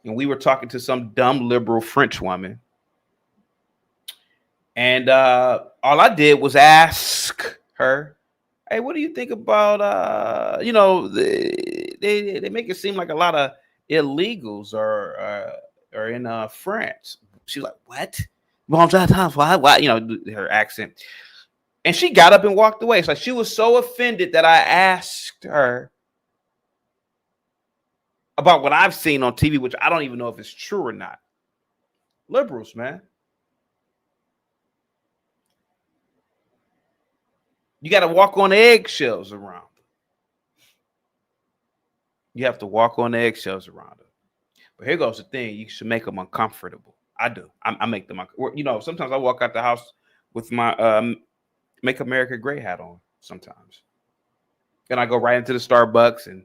and we were talking to some dumb liberal French woman. And all I did was ask her, hey, what do you think about, they make it seem like a lot of illegals are in France. She's like, what? Why? Her accent. And she got up and walked away. It's like she was so offended that I asked her about what I've seen on TV, which I don't even know if it's true or not. Liberals, man. You got to walk on eggshells around them. You have to walk on eggshells around them. But here goes the thing. You should make them uncomfortable. I do. I make them, you know, sometimes I walk out the house with my Make America Great hat on sometimes. And I go right into the Starbucks, and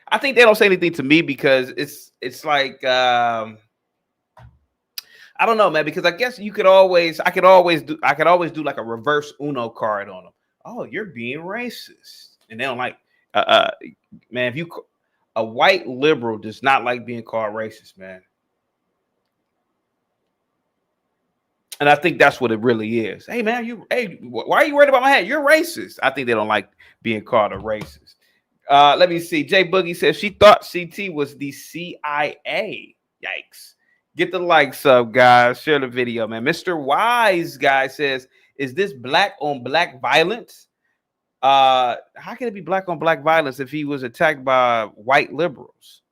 I think they don't say anything to me because it's like I don't know, man, because I guess I could always do like a reverse Uno card on them. Oh, you're being racist. And they don't like man, if a white liberal does not like being called racist, man. And I think that's what it really is. Hey, man, why are you worried about my hat? You're racist. I think they don't like being called a racist. Let me see. Jay Boogie says she thought CT was the CIA. Yikes. Get the likes up, guys. Share the video, man. Mr. Wise guy says, is this black on black violence? How can it be black on black violence if he was attacked by white liberals?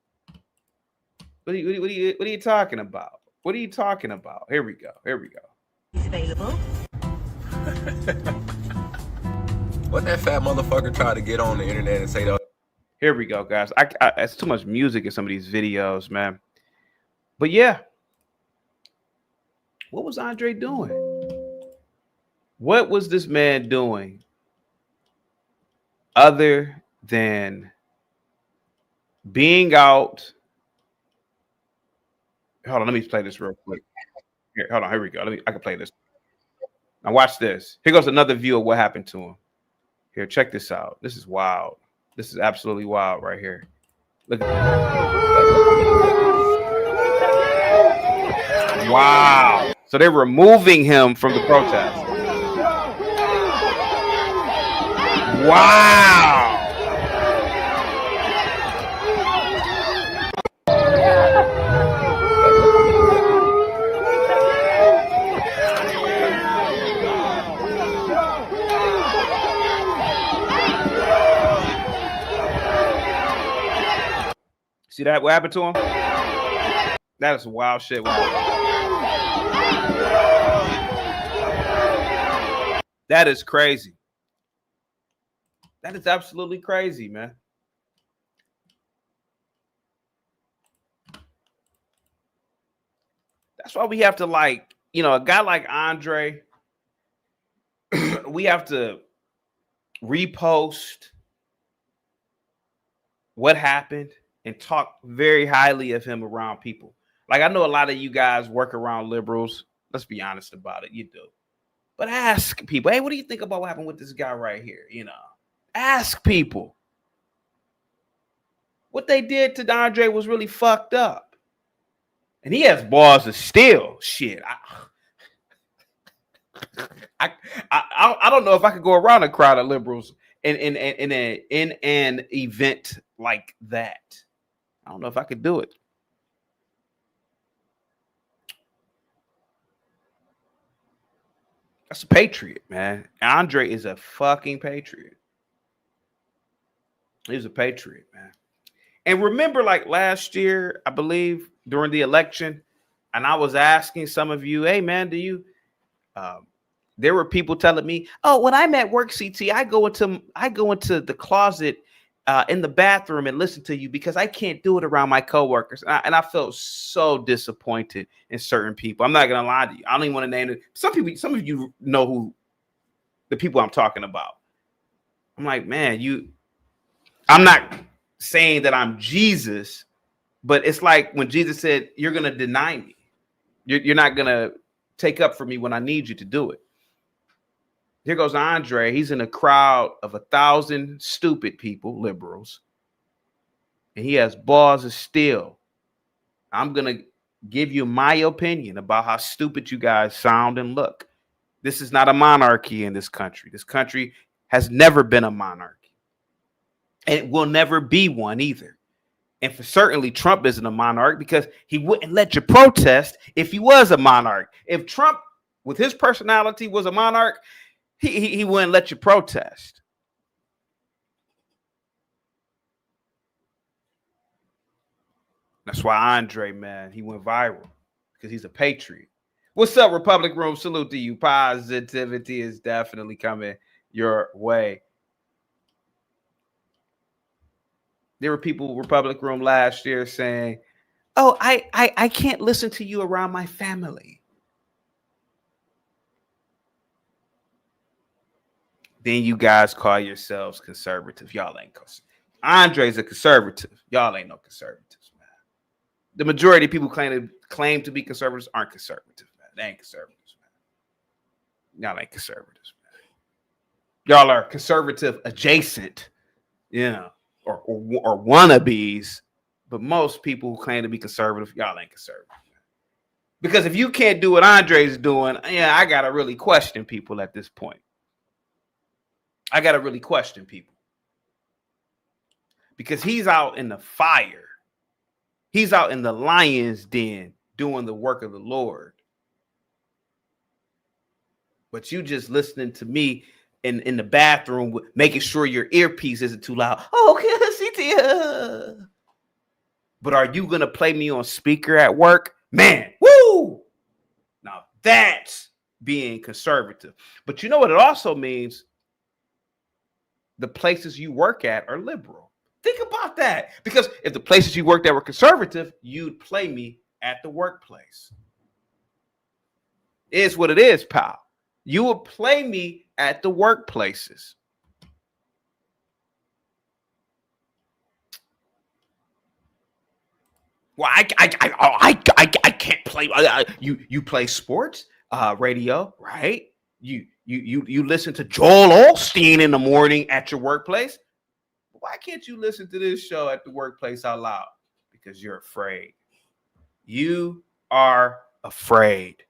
What are you talking about? What are you talking about? Here we go. Is available. What that fat motherfucker tried to get on the internet and say that? Here we go, guys. It's too much music in some of these videos, man. But yeah, what was Andre doing? What was this man doing other than being out? Hold on, let me play this real quick. Here, hold on. Here we go. I can play this. Now watch this. Here goes another view of what happened to him. Here, check this out. This is wild. This is absolutely wild right here. Look at that. Wow. So they're removing him from the protest. Wow. See that? What happened to him? That is some wild shit. That is crazy. That is absolutely crazy, man. That's why we have to, like, you know, a guy like Andre, we have to repost what happened and talk very highly of him around people. Like, I know a lot of you guys work around liberals. Let's be honest about it. You do. But ask people, hey, what do you think about what happened with this guy right here? You know, ask people. What they did to Andre was really fucked up. And he has balls of steel. Shit. I don't know if I could go around a crowd of liberals in an event like that. I don't know if I could do it. That's a patriot, man. Andre is a fucking patriot. He's a patriot, man. And remember, like last year, I believe, during the election, and I was asking some of you, hey, man, do you there were people telling me, oh, when I'm at work, CT, I go into the closet in the bathroom and listen to you because I can't do it around my coworkers. And I felt so disappointed in certain people. I'm not gonna lie to you. I don't even want to name it. Some of you know who the people I'm talking about. I'm like, man, I'm not saying that I'm Jesus, but it's like when Jesus said, you're gonna deny me. You're not gonna take up for me when I need you to do it. Here goes Andre. He's in a crowd of 1,000 stupid people, liberals, and he has balls of steel. I'm going to give you my opinion about how stupid you guys sound and look. This is not a monarchy in this country. This country has never been a monarchy, and it will never be one either. And for certainly, Trump isn't a monarch because he wouldn't let you protest if he was a monarch. If Trump, with his personality, was a monarch, he wouldn't let you protest. That's why Andre, man, he went viral because he's a patriot. What's up, Republic Room? Salute to you. Positivity is definitely coming your way. There were people Republic Room last year saying, "Oh, I can't listen to you around my family." Then you guys call yourselves conservative. Y'all ain't conservative. Andre's a conservative. Y'all ain't no conservatives, man. The majority of people claim to be conservatives aren't conservative, man. They ain't conservatives, man. Y'all ain't conservatives, man. Y'all are conservative adjacent, you know, or wannabes. But most people who claim to be conservative, y'all ain't conservative. Man. Because if you can't do what Andre's doing, yeah, I gotta really question people at this point. I got to really question people because he's out in the fire. He's out in the lion's den doing the work of the Lord. But you just listening to me in the bathroom, making sure your earpiece isn't too loud. Oh, okay, CT. But are you going to play me on speaker at work? Man, woo! Now that's being conservative. But you know what it also means? The places you work at are liberal. Think about that. Because if the places you worked at were conservative, you'd play me at the workplace. It is what it is, pal. You would play me at the workplaces. Well, I can't play. You play sports, radio, right? You listen to Joel Osteen in the morning at your workplace. Why can't you listen to this show at the workplace out loud? Because you're afraid. You are afraid.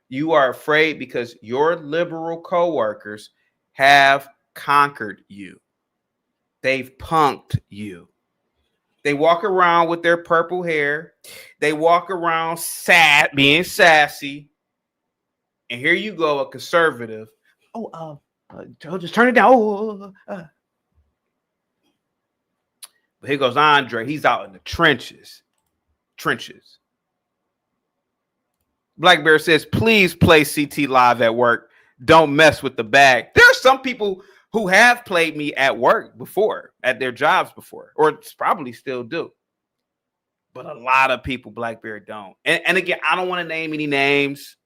You are afraid because your liberal coworkers have conquered you. They've punked you. They walk around with their purple hair. They walk around being sassy. And here you go, a conservative. Just turn it down. But here goes Andre. He's out in the trenches. Black Bear says, please play CT live at work. Don't mess with the bag. There are some people who have played me at work before, at their jobs before, or probably still do. But a lot of people, Black Bear, don't. And again, I don't want to name any names.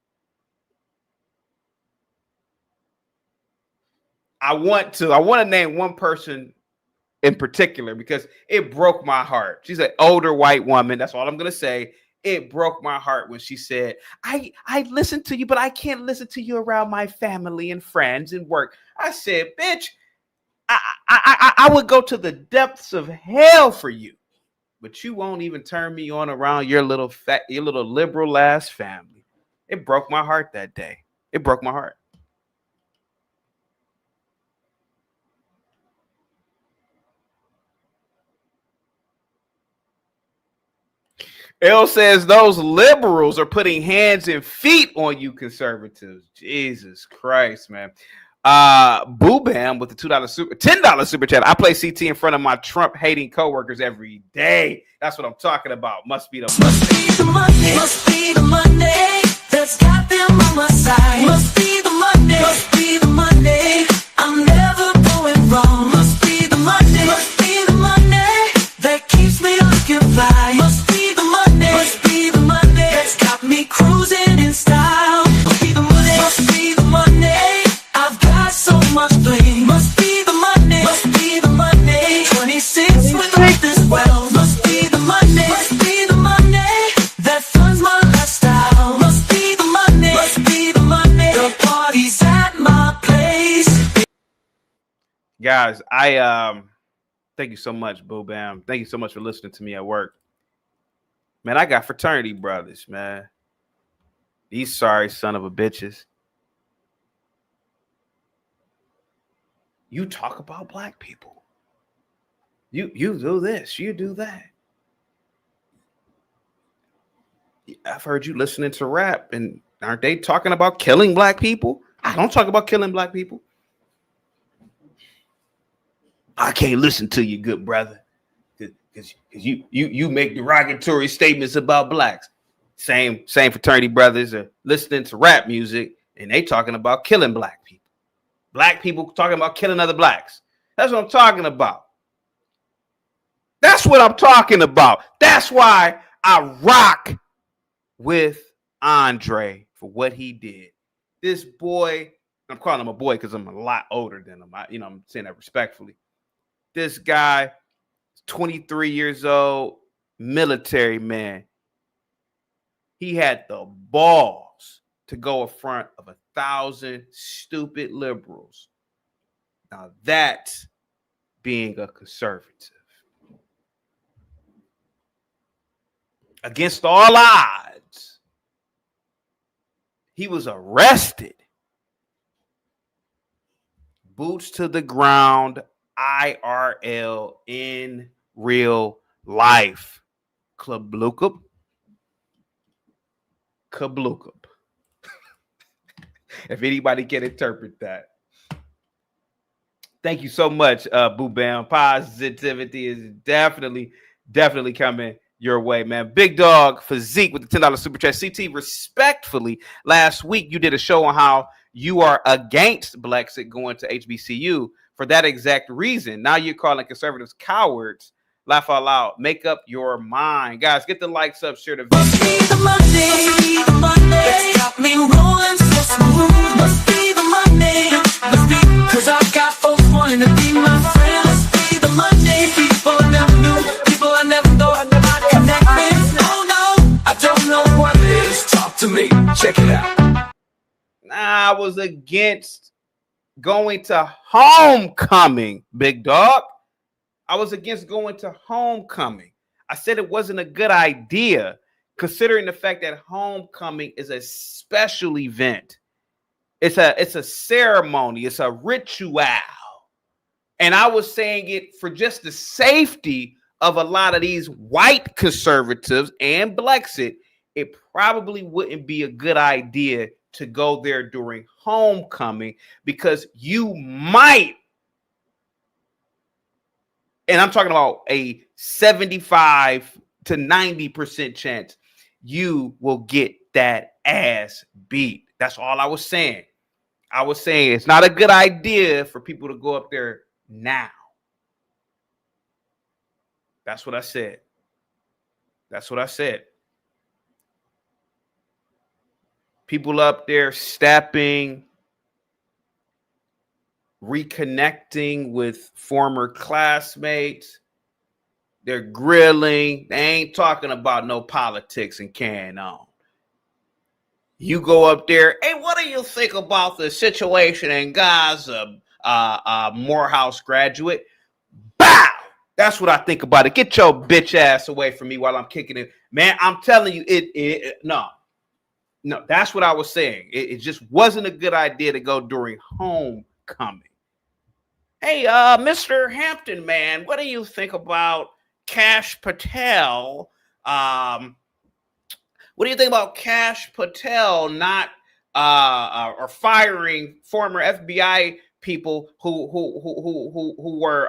I want to name one person in particular because it broke my heart. She's an older white woman. That's all I'm going to say. It broke my heart when she said, I listen to you, but I can't listen to you around my family and friends and work. I said, bitch, I would go to the depths of hell for you, but you won't even turn me on around your little liberal ass family. It broke my heart that day. It broke my heart. L says those liberals are putting hands and feet on you conservatives. Jesus Christ, man. Boo Bam with the $10 super chat. I play CT in front of my Trump hating coworkers every day. That's what I'm talking about. Must be the Monday. Must be the Monday that's got them on my side. Must be the Monday. Must be the Monday. I'm never going wrong. Must be the Monday. Must be the Monday that keeps me looking fly. Must be the Monday. Must be the Monday that's got me cruising in style. Must be the Monday. Must be the Monday. I've got so much bling. Must be the Monday. Must be the Monday. 26 with all this wealth. Must be the Monday. Must be the Monday that funds my lifestyle. Must be the Monday. Must be the Monday. The party's at my place. Guys, I thank you so much, Boo Bam. Thank you so much for listening to me at work. Man, I got fraternity brothers, man. These sorry son of a bitches. You talk about black people. You do this, you do that. I've heard you listening to rap, and aren't they talking about killing black people? I don't talk about killing black people. I can't listen to you, good brother, because you make derogatory statements about blacks. Same fraternity brothers are listening to rap music and they talking about killing black people. Black people talking about killing other blacks. That's what I'm talking about. That's what I'm talking about. That's why I rock with Andre for what he did. This boy, I'm calling him a boy because I'm a lot older than him. I'm saying that respectfully. This guy, 23 years old, military man. He had the balls to go in front of 1,000 stupid liberals. Now that's being a conservative. Against all odds, he was arrested. Boots to the ground, IRL in real life. Kablookab. If anybody can interpret that. Thank you so much, Boo Bam. Positivity is definitely coming your way, man. Big Dog Physique with the $10 super chat. CT, respectfully, last week you did a show on how you are against Blexit going to HBCU for that exact reason. Now you're calling conservatives cowards. Laugh out loud. Make up your mind. Guys, get the likes up, share the video. Must be the money that's got me rolling so smooth. Must be the money, must be, cause I've got folks wanting to be my friend. Must be the money, people I never knew, people I never thought I'd connect with. Oh no, I don't know what it is. Talk to me, check it out. I was against going to homecoming, Big Dog. I was against going to homecoming. I said it wasn't a good idea, considering the fact that homecoming is a special event. It's a ceremony. It's a ritual. And I was saying it for just the safety of a lot of these white conservatives and Blexit. It probably wouldn't be a good idea to go there during homecoming because you might, and I'm talking about a 75 to 90% chance you will get that ass beat. That's all I was saying. I was saying it's not a good idea for people to go up there now. That's what I said. That's what I said. People up there stepping, reconnecting with former classmates. They're grilling. They ain't talking about no politics and carrying on. You go up there, hey, what do you think about the situation in Gaza, Morehouse graduate? Bow! That's what I think about it. Get your bitch ass away from me while I'm kicking it. Man, I'm telling you, no, that's what I was saying. It just wasn't a good idea to go during homecoming. Hey, Mr. Hampton, man, what do you think about Kash Patel? What do you think about Kash Patel not or firing former FBI people who were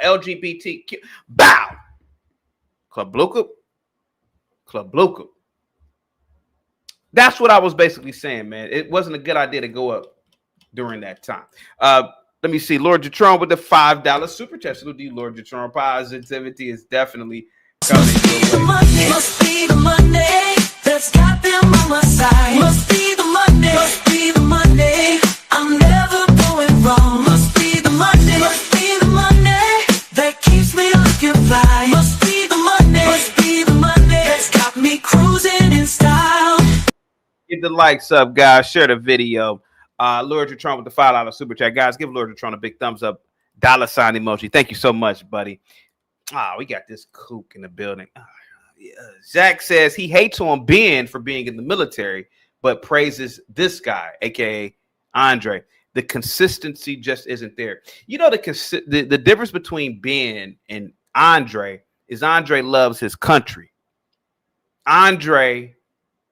LGBTQ? Bow. Club Bluka. That's what I was basically saying, man. It wasn't a good idea to go up during that time. Let me see. Lord Jatron with the $5 super chat. Salute to you, Lord Jatron. Positivity is definitely coming your way. Must be the money that's got them on my side. Must be the money, must be the money. I'm never going wrong. Must be the money, must be the money that keeps me looking fly. Must be the money, must be the money that's got me cruising in style. Get the likes up, guys. Share the video. Lord Jatron with the $5 super chat. Guys, give Lord Jatron a big thumbs up. $ sign emoji. Thank you so much, buddy. We got this kook in the building. Zach says he hates on Ben for being in the military, but praises this guy, aka Andre. The consistency just isn't there. You know, the difference between Ben and Andre is Andre loves his country. Andre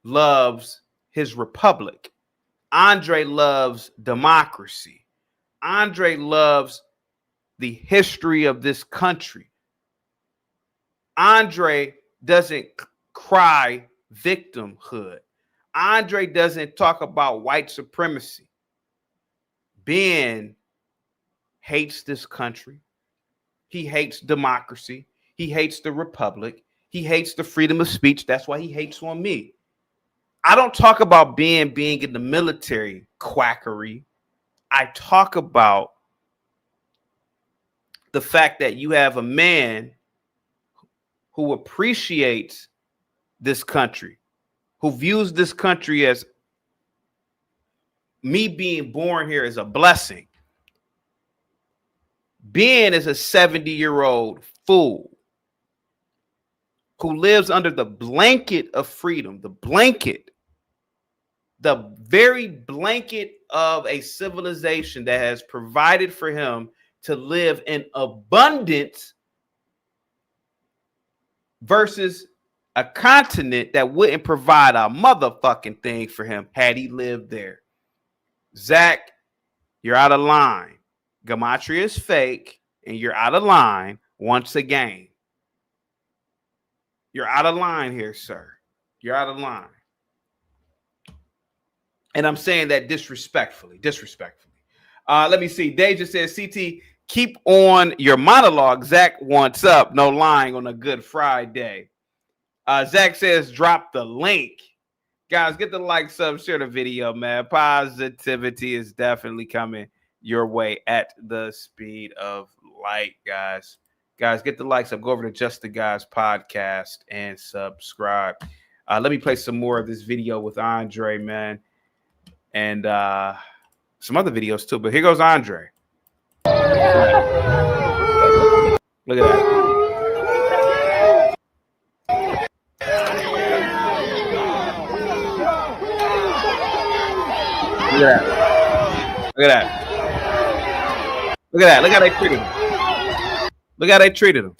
loves his republic. Andre loves democracy. Andre loves the history of this country. Andre doesn't cry victimhood. Andre doesn't talk about white supremacy. Ben hates this country. He hates democracy. He hates the republic. He hates the freedom of speech. That's why he hates on me. I don't talk about Ben being in the military quackery. I talk about the fact that you have a man who appreciates this country, who views this country as me being born here as a blessing. Ben is a 70-year-old fool who lives under the blanket of freedom, the very blanket of a civilization that has provided for him to live in abundance versus a continent that wouldn't provide a motherfucking thing for him had he lived there. Zach, you're out of line. Gematria is fake, and you're out of line once again. You're out of line here, sir. You're out of line. And I'm saying that disrespectfully. Let me see. Dave just says, CT, keep on your monologue. Zach wants up. No lying on a Good Friday. Zach says, drop the link. Guys, get the like, sub, share the video, man. Positivity is definitely coming your way at the speed of light, guys. Guys, get the likes up. Go over to Just the Guys podcast and subscribe. Let me play some more of this video with Andre, man. And some other videos too. But here goes Andre. Look at that. Look at that. Look at that. Look at that. Look how they treated him. Look how they treated him.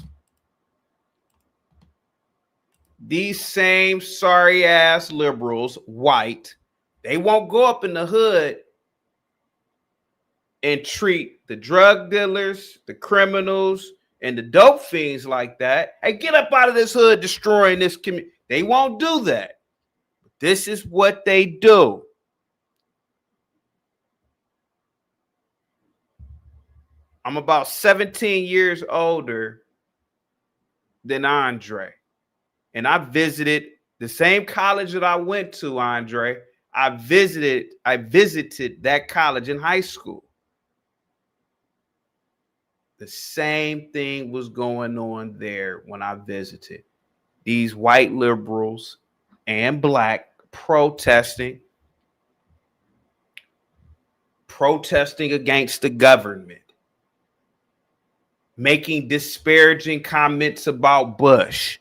These same sorry ass liberals, white, they won't go up in the hood and treat the drug dealers, the criminals, and the dope fiends like that. Hey, get up out of this hood destroying this community. They won't do that. This is what they do. I'm about 17 years older than Andre. And I visited the same college that I went to, Andre. I visited that college in high school. The same thing was going on there when I visited. These white liberals and black protesting against the government, making disparaging comments about Bush,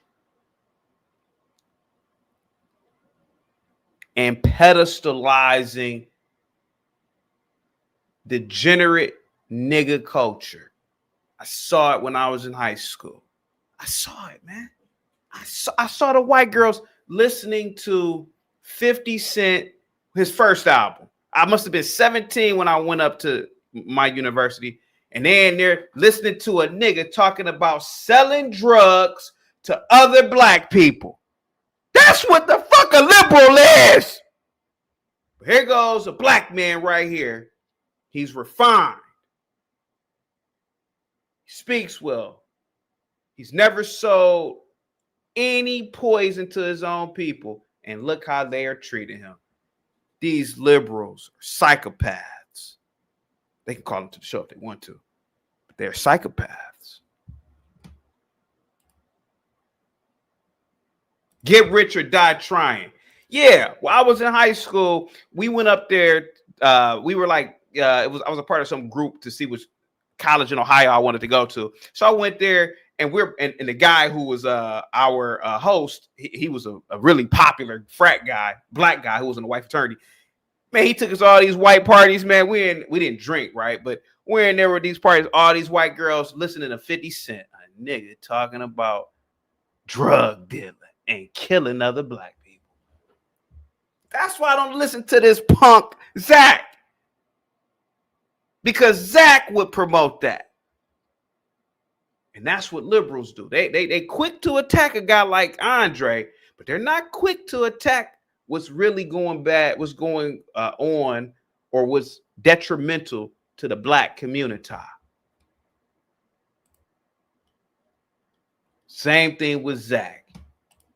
and pedestalizing degenerate nigga culture. I saw it when I was in high school. I saw it, man. I saw the white girls listening to 50 Cent, his first album. I must have been 17 when I went up to my university. And then they're listening to a nigga talking about selling drugs to other black people. That's what the fuck a liberal is. But here goes a black man right here. He's refined. He speaks well. He's never sold any poison to his own people. And look how they are treating him. These liberals are psychopaths. They can call them to the show if they want to. But they're psychopaths. Get rich or die trying. Yeah, while I was in high school, we went up there. We were like, I was a part of some group to see which college in Ohio I wanted to go to. So I went there, and the guy who was our host, he was a really popular frat guy, black guy who was in the white fraternity. Man, he took us all these white parties, man. We didn't drink, right? But we're in there with these parties, all these white girls listening to 50 Cent, a nigga talking about drug dealing and killing other black people. That's why I don't listen to this punk Zach. Because Zach would promote that. And that's what liberals do. They quick to attack a guy like Andre, but they're not quick to attack what's really going bad, what's going on, or what's detrimental to the black community. Same thing with Zach.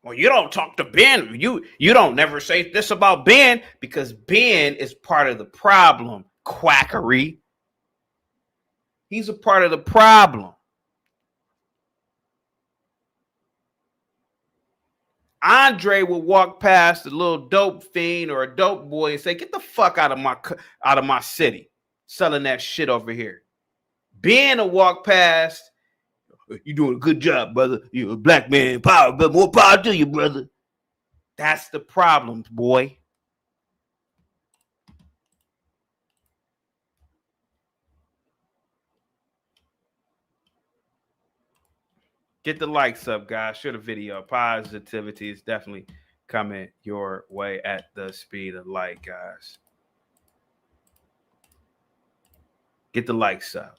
Well, you don't talk to Ben. You don't never say this about Ben because Ben is part of the problem. Quackery. He's a part of the problem. Andre will walk past a little dope fiend or a dope boy and say, "Get the fuck out of my city, selling that shit over here." Ben will walk past. "You doing a good job, brother. You're a black man. Power, but more power to you, brother." That's the problem, boy. Get the likes up, guys. Share the video. Positivity is definitely coming your way at the speed of light, guys. Get the likes up.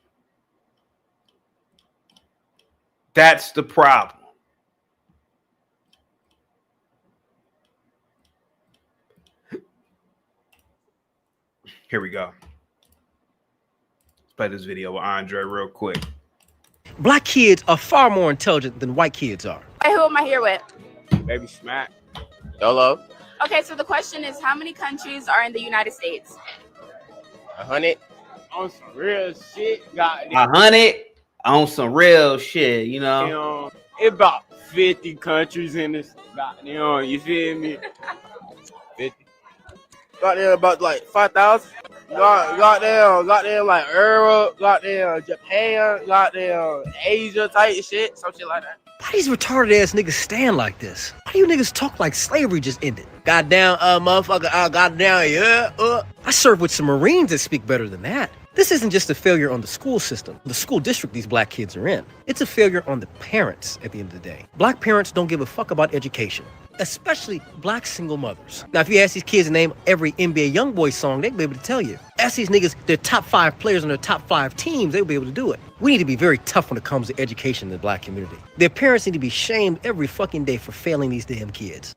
That's the problem. Here we go. Let's play this video with Andre real quick. Black kids are far more intelligent than white kids are. Hey, who am I here with? Baby Smack. Hello. Okay, so the question is, how many countries are in the United States? 100. On some real shit. Got 100 on some real shit, you know. It about 50 countries in this. Goddamn, you feel me? 50. Got there about like 5,000. Got there like Europe, got there Japan, got there Asia type shit, some shit like that. Why these retarded ass niggas stand like this? Why do you niggas talk like slavery just ended? Goddamn, motherfucker, goddamn, yeah, I serve with some Marines that speak better than that. This isn't just a failure on the school system, the school district these black kids are in. It's a failure on the parents at the end of the day. Black parents don't give a fuck about education, especially black single mothers. Now, if you ask these kids to name every NBA YoungBoy song, they'd be able to tell you. Ask these niggas their top 5 players on their top 5 teams, they'll be able to do it. We need to be very tough when it comes to education in the black community. Their parents need to be shamed every fucking day for failing these damn kids.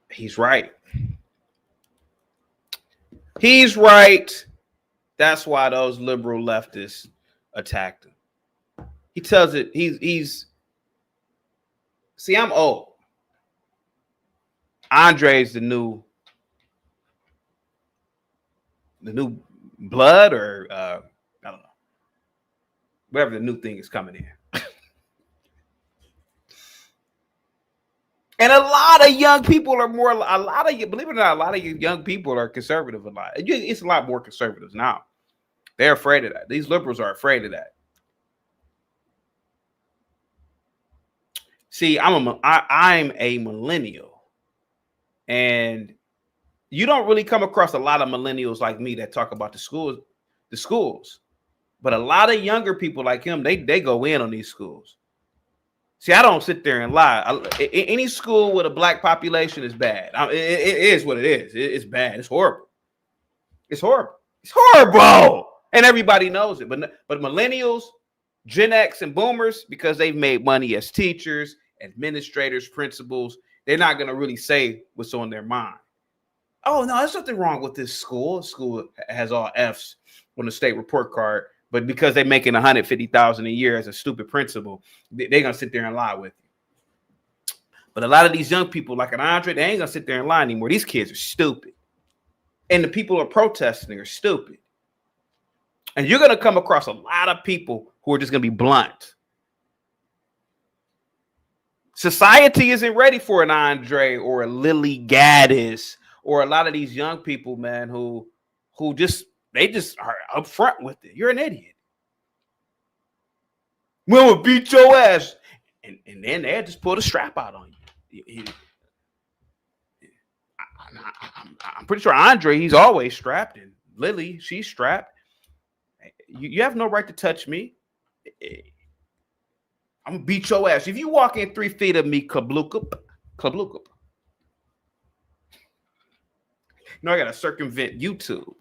He's right. He's right. That's why those liberal leftists attacked him. He tells it. He's. See, I'm old. Andre's the new blood, or I don't know, whatever the new thing is coming in. And a lot of young people are more. Believe it or not, a lot of young people are conservative. It's a lot more conservatives now. They're afraid of that. These liberals are afraid of that. See, I'm a millennial, and you don't really come across a lot of millennials like me that talk about the schools. But a lot of younger people like him, they go in on these schools. See, I don't sit there and lie. Any school with a black population is bad. It is what it is. It's bad. It's horrible. It's horrible. It's horrible. And everybody knows it. But millennials, Gen X, and boomers, because they've made money as teachers, administrators, principals, they're not going to really say what's on their mind. Oh, no, there's nothing wrong with this school. School has all F's on the state report card. But because they're making $150,000 a year as a stupid principal, they're going to sit there and lie with you. But a lot of these young people, like an Andre, they ain't going to sit there and lie anymore. These kids are stupid. And the people who are protesting are stupid. And you're going to come across a lot of people who are just going to be blunt. Society isn't ready for an Andre or a Lily Gaddis or a lot of these young people, man, who just... They just are upfront with it. You're an idiot. We'll beat your ass. And then they just pull the strap out on you. I'm pretty sure Andre, he's always strapped. And Lily, she's strapped. You have no right to touch me. I'm going to beat your ass. If you walk in 3 feet of me, kabluka. You know, I got to circumvent YouTube.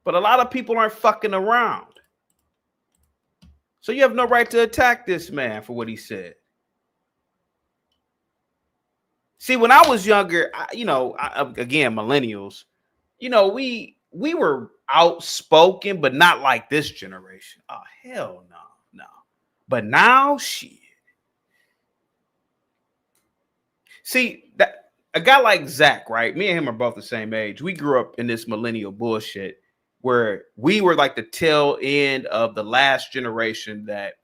But a lot of people aren't fucking around. So you have no right to attack this man for what he said. See, when I was younger, again, millennials, we were outspoken, but not like this generation. Oh, hell no. But now, shit. See, that a guy like Zach, right? Me and him are both the same age. We grew up in this millennial bullshit where we were like the tail end of the last generation that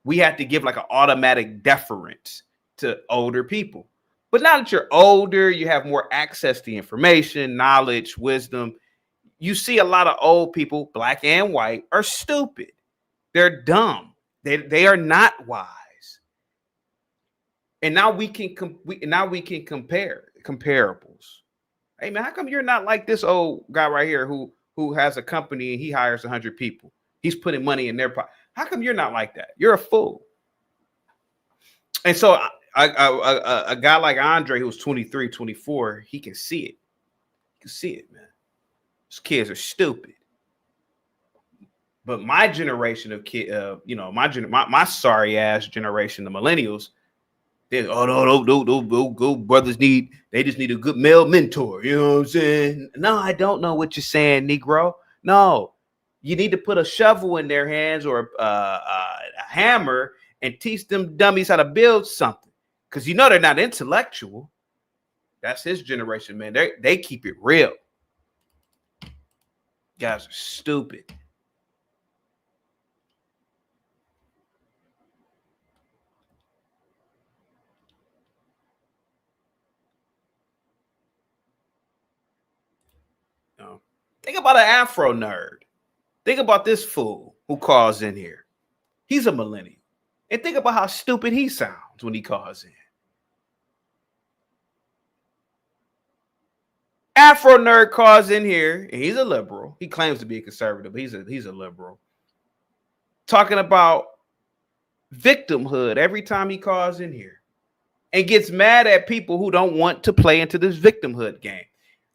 we had to give like an automatic deference to older people. But now that you're older, you have more access to information, knowledge, wisdom. You see a lot of old people, black and white, are stupid. They're dumb. They are not wise. And now we can compare comparables. Hey man, how come you're not like this old guy right here who has a company and he hires 100 people? He's putting money in their pocket. How come you're not like that? You're a fool. And so a guy like Andre, who's 23, 24, he can see it. He can see it, man. These kids are stupid. But my generation of kids, my sorry ass generation, the millennials, they those brothers just need a good male mentor. You know what I'm saying? No, I don't know what you're saying, Negro. No, you need to put a shovel in their hands or a hammer and teach them dummies how to build something. Because they're not intellectual. That's his generation, man. They keep it real. Guys are stupid. Think about an Afro nerd. Think about this fool who calls in here. He's a millennial. And think about how stupid he sounds when he calls in. Afro nerd calls in here, and he's a liberal. He claims to be a conservative, but he's a liberal. Talking about victimhood every time he calls in here. And gets mad at people who don't want to play into this victimhood game.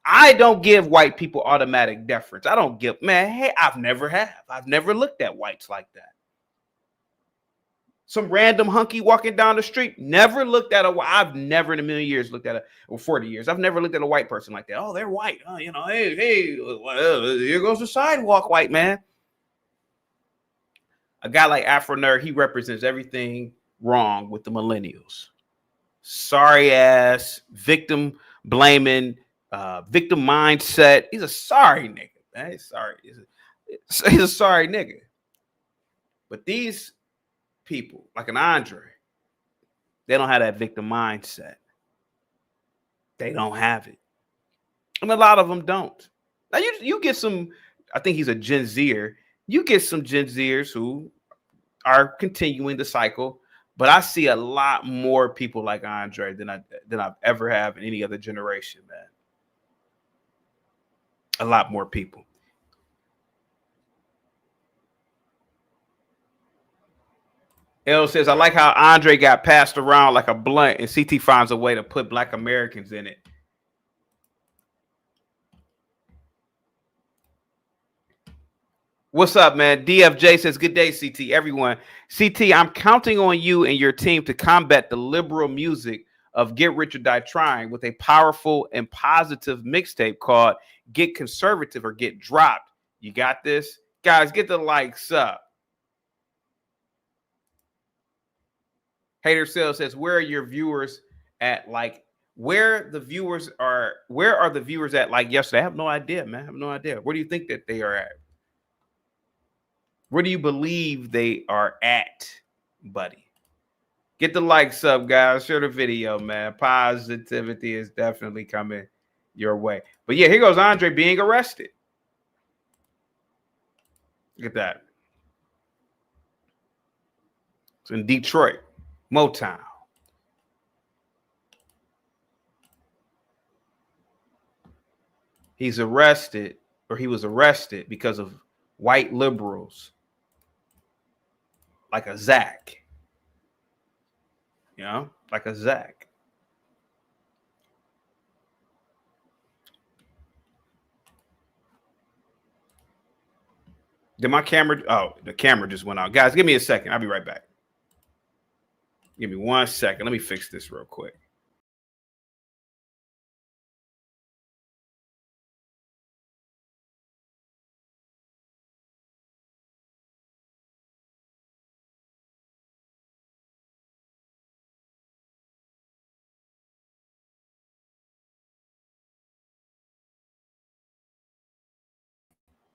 I don't give white people automatic deference. I don't give, man, hey, I've never looked at whites like that. Some random hunky walking down the street, never looked at I've never in a million years looked at or 40 years, I've never looked at a white person like that. Oh, they're white. Oh, hey, here goes the sidewalk white man. A guy like Afro Nerd, he represents everything wrong with the millennials. Sorry ass, victim blaming, victim mindset. He's a sorry nigga, man. He's sorry. He's a sorry nigga. But these people, like an Andre, they don't have that victim mindset. They don't have it. And a lot of them don't. Now you get some, I think he's a Gen Zer. You get some Gen Zers who are continuing the cycle, but I see a lot more people like Andre than I've ever have in any other generation, man. A lot more people. L says, I like how Andre got passed around like a blunt and CT finds a way to put Black Americans in it. What's up, man? DFJ says, good day, CT. Everyone. CT, I'm counting on you and your team to combat the liberal music of Get Rich or Die Trying with a powerful and positive mixtape called Get Conservative or Get Dropped. You got this? Guys, get the likes up. Hater Sales says, where are your viewers at? Like, where are the viewers at like yesterday? I have no idea, man. I have no idea. Where do you think that they are at? Where do you believe they are at, buddy? Get the likes up, guys. Share the video, man. Positivity is definitely coming your way. But yeah, here goes Andre being arrested. Look at that. It's in Detroit, Motown. He was arrested because of white liberals like a Zach. Like a Zach. Did my camera? Oh, the camera just went out. Guys, give me a second. I'll be right back. Give me 1 second. Let me fix this real quick.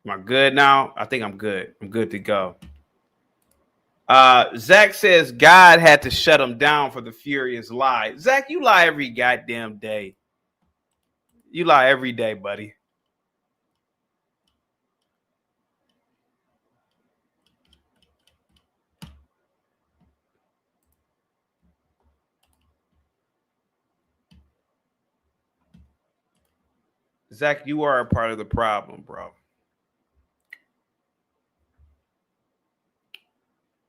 Am I good now? I think I'm good. I'm good to go. Zach says God had to shut him down for the furious lie. Zach, you lie every goddamn day. You lie every day, buddy. Zach, you are a part of the problem, bro.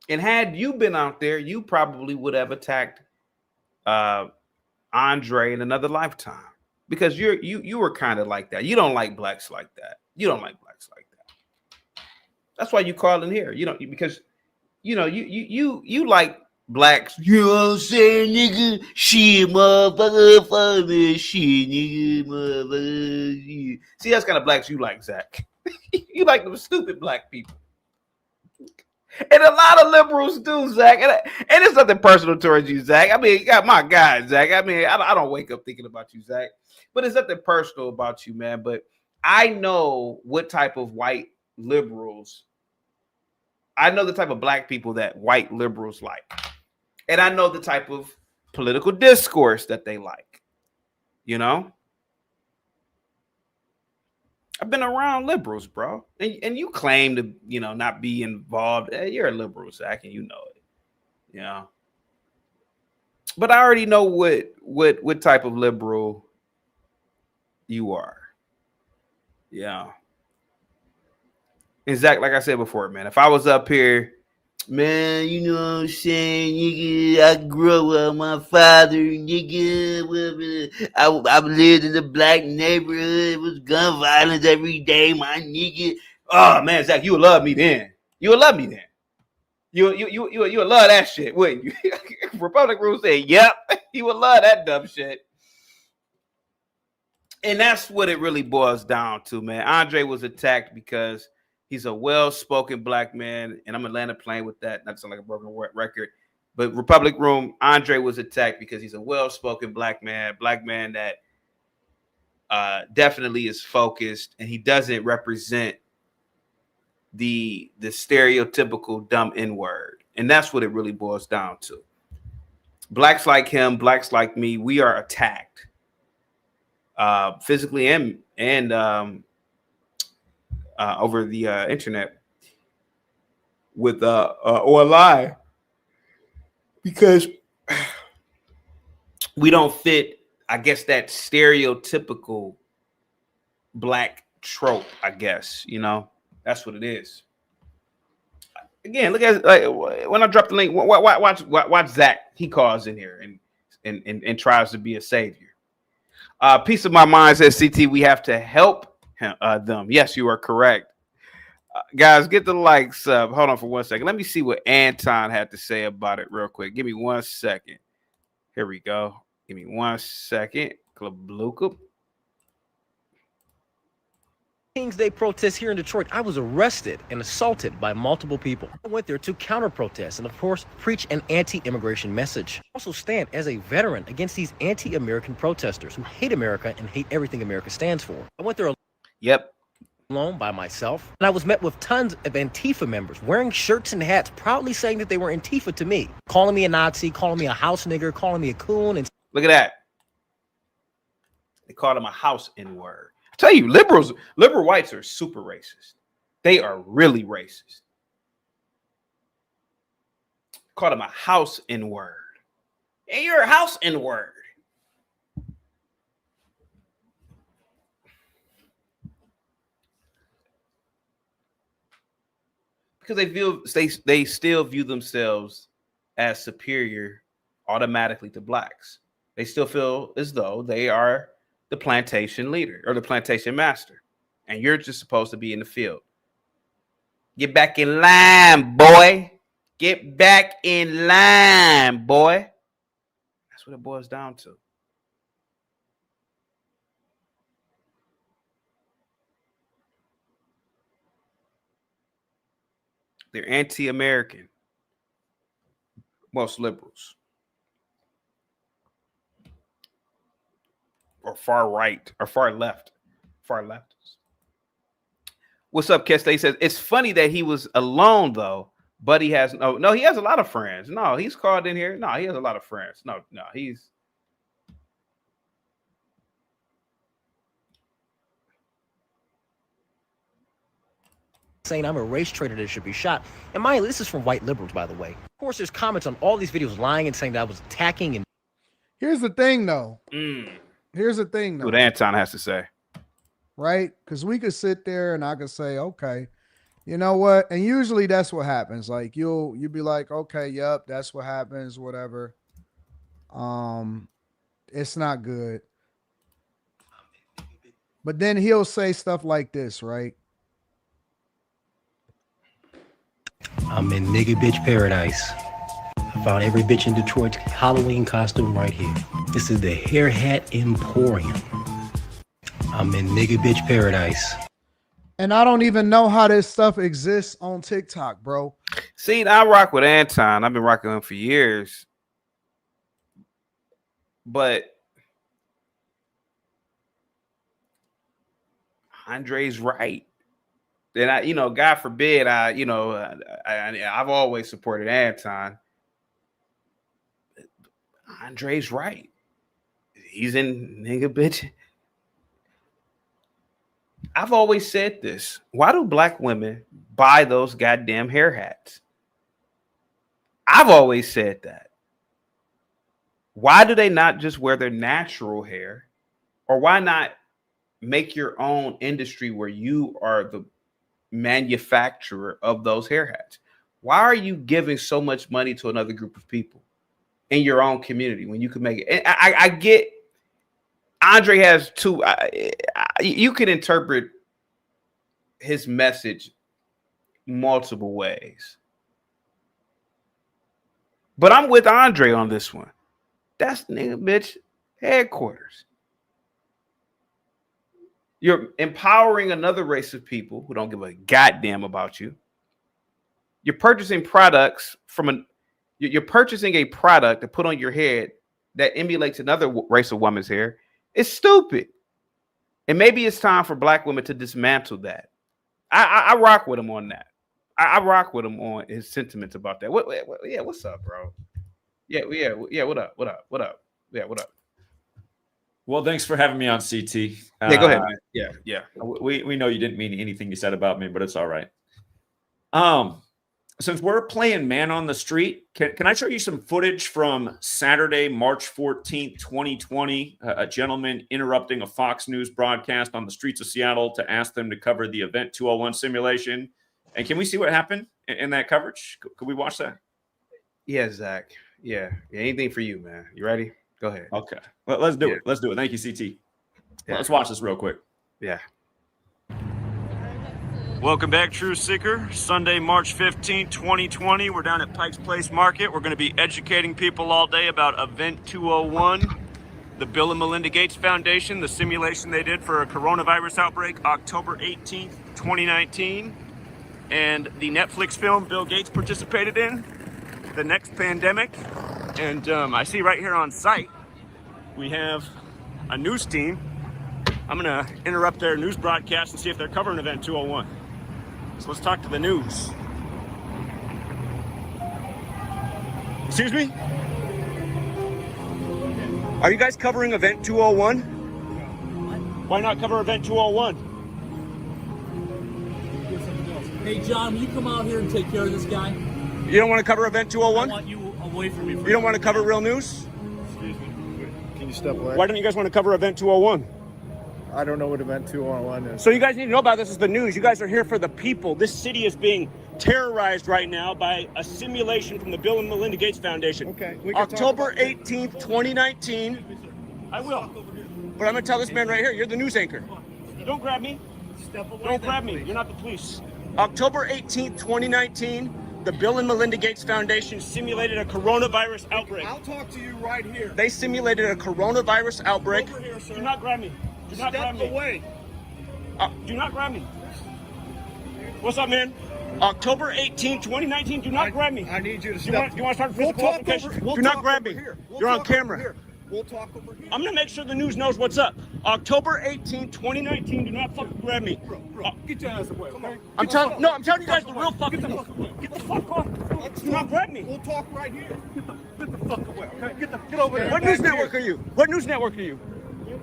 And had you been out there, you probably would have attacked Andre in another lifetime, because you were kind of like that. You don't like blacks like that. You don't like blacks like that. That's why you call in here. You don't, because you know you like blacks. You know what I'm saying, nigga? Shit, motherfucker, fuck me, shit, nigga, motherfucker. Shit. See, that's kind of blacks you like, Zach. You like them stupid black people. And a lot of liberals do, Zach. And it's nothing personal towards you, Zach. I mean, you got my guy, Zach. I mean, I don't wake up thinking about you, Zach. But it's nothing personal about you, man. But I know what type of white liberals, I know the type of black people that white liberals like. And I know the type of political discourse that they like. You know? I've been around liberals, bro. And you claim to, not be involved. You're a liberal, Zach, and you know it. You know. But I already know what type of liberal you are. Yeah. And Zach, like I said before, man, if I was up here, man, you know what I'm saying, nigga, I grew up with my father, nigga. I lived in a black neighborhood. It was gun violence every day, my nigga. Oh, man, Zach, you would love me then. You would love me then. You would love that shit, wouldn't you? Republic Rule said, yep, you would love that dumb shit. And that's what it really boils down to, man. Andre was attacked because he's a well-spoken black man, and I'm gonna land a plane with that. Not to sound like a broken record, but Republic Room, Andre was attacked because he's a well-spoken black man that definitely is focused, and he doesn't represent the stereotypical dumb N-word, and that's what it really boils down to. Blacks like him, blacks like me, we are attacked physically and over the internet with or a lie, because we don't fit, I guess, that stereotypical black trope. I guess that's what it is. Again, look at when I drop the link. Watch Zach. He calls in here and tries to be a savior. Piece of my mind says, CT, we have to help them. Yes, you are correct. Guys, get the likes up. Hold on for 1 second. Let me see what Anton had to say about it real quick. Give me 1 second. Here we go. Give me 1 second. King's Day protest here in Detroit, I was arrested and assaulted by multiple people. I went there to counter-protest and, of course, preach an anti-immigration message. I also stand as a veteran against these anti-American protesters who hate America and hate everything America stands for. I went there alone by myself, and I was met with tons of Antifa members wearing shirts and hats, proudly saying that they were Antifa to me, calling me a Nazi, calling me a house nigger, calling me a coon. And look at that. They called him a house N-word. I tell you, liberal whites are super racist. They are really racist. Called him a house N-word. Hey, you're a house N-word. Because they still view themselves as superior automatically to blacks. They still feel as though they are the plantation leader or the plantation master, and you're just supposed to be in the field. Get back in line, boy. Get back in line, boy. That's what it boils down to. They're anti-American. Most liberals. Or far right. Or far left. Far leftists. What's up, Keste says, it's funny that he was alone, though. But he has no, he has a lot of friends. No, he's called in here. No, he has a lot of friends. No, he's saying I'm a race traitor that should be shot. And mind you, this is from white liberals, by the way. Of course, there's comments on all these videos lying and saying that I was attacking and Here's the thing, though. Here's the thing, though. what Anton has to say. Right? Because we could sit there and I could say, okay, you know what? And usually that's what happens. Like you'll be like, okay, yep, that's what happens, whatever. It's not good. But then he'll say stuff like this, right? I'm in nigga bitch paradise. I found every bitch in Detroit's Halloween costume right here. This is the Hair Hat Emporium. I'm in nigga bitch paradise. And I don't even know how this stuff exists on TikTok, bro. See, I rock with Anton. I've been rocking him for years. But Andre's right. And God forbid, I've always supported Anton. Andre's right. He's in nigga bitch. I've always said this. Why do black women buy those goddamn hair hats? I've always said that. Why do they not just wear their natural hair? Or why not make your own industry where you are the manufacturer of those hair hats? Why are you giving so much money to another group of people in your own community when you could make it? And I get Andre has two. You can interpret his message multiple ways. But I'm with Andre on this one. That's nigga bitch headquarters. You're empowering another race of people who don't give a goddamn about you. You're purchasing products you're purchasing a product to put on your head that emulates another race of woman's hair. It's stupid. And maybe it's time for black women to dismantle that. I rock with him on that. I rock with him on his sentiments about that. What's up, bro? Yeah. What up? Yeah, what up? Well, thanks for having me on CT. Yeah, go ahead, man. Yeah. We know you didn't mean anything you said about me, but it's all right. Since we're playing man on the street, can I show you some footage from Saturday, March 14th, 2020? A gentleman interrupting a Fox News broadcast on the streets of Seattle to ask them to cover the Event 201 simulation. And can we see what happened in that coverage? Could we watch that? Yeah, Zach. Yeah. Anything for you, man. You ready? Go ahead. Okay. Well, let's do it. Let's do it. Thank you, CT. Yeah. Let's watch this real quick. Yeah. Welcome back, Truth Seeker. Sunday, March 15, 2020. We're down at Pike's Place Market. We're going to be educating people all day about Event 201, the Bill and Melinda Gates Foundation, the simulation they did for a coronavirus outbreak October 18th, 2019, and the Netflix film Bill Gates participated in, The Next Pandemic. And I see right here on site, we have a news team. I'm going to interrupt their news broadcast and see if they're covering Event 201. So let's talk to the news. Excuse me? Are you guys covering Event 201? Why not cover Event 201? Hey, John, will you come out here and take care of this guy? You don't want to cover Event 201? I want you away from me. You don't want to cover real news? Excuse me. Can you step away? Why don't you guys want to cover Event 201? I don't know what Event 201 is. So you guys need to know about this. Is the news. You guys are here for the people. This city is being terrorized right now by a simulation from the Bill and Melinda Gates Foundation. Okay. October 18th, 2019. I will. But I'm going to tell this man right here, you're the news anchor. Don't grab me. Step away. Don't grab me. You're not the police. October 18th, 2019, the Bill and Melinda Gates Foundation simulated a coronavirus outbreak. I'll talk to you right here. They simulated a coronavirus outbreak. Over here, sir. Do not grab me. Do not grab me. Step away. Do not grab me. What's up, man? October 18th, 2019, do not grab me. I need you to You step. want to start a We'll physical talk altercation? over. We'll Do not talk grab over me. here. We'll You're on talk over camera. here. We'll talk over here. I'm going to make sure the news knows what's up. October 18th, 2019, do not fucking grab me. Bro, get your ass away, okay? I'm telling you guys the real fucking news. Get the fuck off. Do not grab me. We'll talk right here. Get the fuck away, okay? Get over there. What news network are you? What news network are you?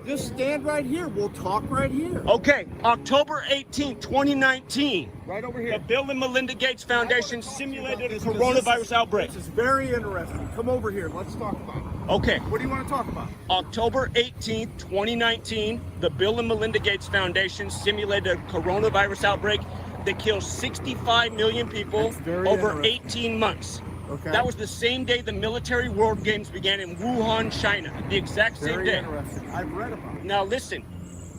Just stand right here. We'll talk right here. Okay, October 18th, 2019. Right over The here. Bill and Melinda Gates Foundation simulated a coronavirus outbreak. This is very interesting. Come over here. Let's talk about it. Okay. What do you want to talk about? October 18th, 2019, the Bill and Melinda Gates Foundation simulated a coronavirus outbreak that kills 65 million people over 18 months. Okay. That was the same day the military World Games began in Wuhan, China. The exact same Very day. interesting. I've read about it. Now listen,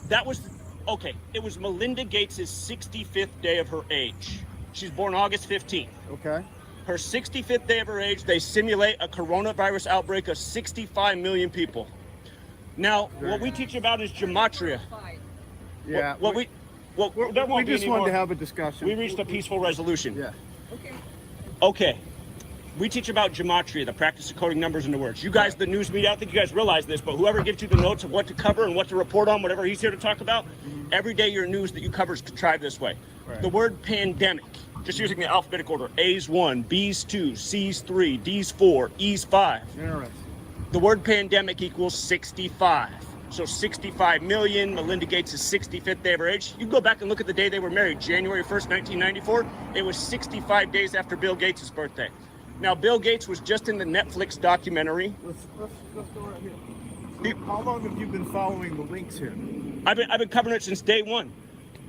that was, okay, it was Melinda Gates' 65th day of her age. She's born August 15th. Okay. Her 65th day of her age, they simulate a coronavirus outbreak of 65 million people. Now, what we teach about is gematria. Yeah. We just wanted to have a discussion. We reached a peaceful resolution. Yeah. Okay. We teach about gematria, the practice of coding numbers into words. You guys, the news media, I don't think you guys realize this, but whoever gives you the notes of what to cover and what to report on, whatever he's here to talk about, every day your news that you cover is contrived this way. Right. The word pandemic, just using the alphabetic order, A's 1, B's 2, C's 3, D's 4, E's 5. Interesting. The word pandemic equals 65. So 65 million, Melinda Gates' 65th day of her age. You can go back and look at the day they were married, January 1st, 1994. It was 65 days after Bill Gates' birthday. Now, Bill Gates was just in the Netflix documentary. Let's go right here. How long have you been following the links here? I've been covering it since day one.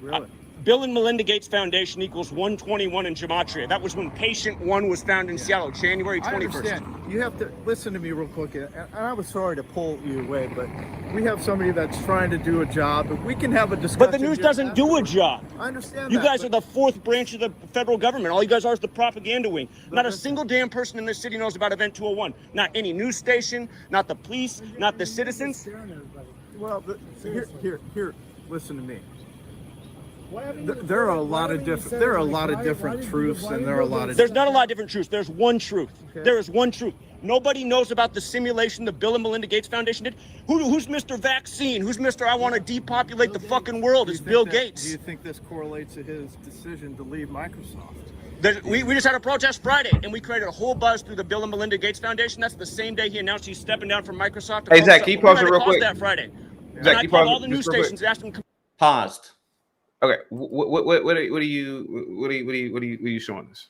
Really? Bill and Melinda Gates Foundation equals 121 in gematria. That was when patient 1 was found in Seattle, January 21st. I understand. You have to listen to me real quick. And I was sorry to pull you away, but we have somebody that's trying to do a job. But we can have a discussion. But the news doesn't do a job. I understand You that, guys are the fourth branch of the federal government. All you guys are is the propaganda wing. Not a single damn person in this city knows about Event 201. Not any news station, not the police, not the citizens. Well, here. Listen to me. There are a lot of different truths, and there are a lot of. There's not a lot of different truths. There's one truth. Okay. There is one truth. Nobody knows about the simulation the Bill and Melinda Gates Foundation did. Who's Mr. Vaccine? Who's Mr. I want to depopulate the fucking world? It's Bill Gates. Do you think this correlates to his decision to leave Microsoft? We just had a protest Friday, and we created a whole buzz through the Bill and Melinda Gates Foundation. That's the same day he announced he's stepping down from Microsoft. Hey, Zach, can you pause it real quick? That Friday. Zach, And I called all the news stations and asked them. Paused. Okay, what are you showing us?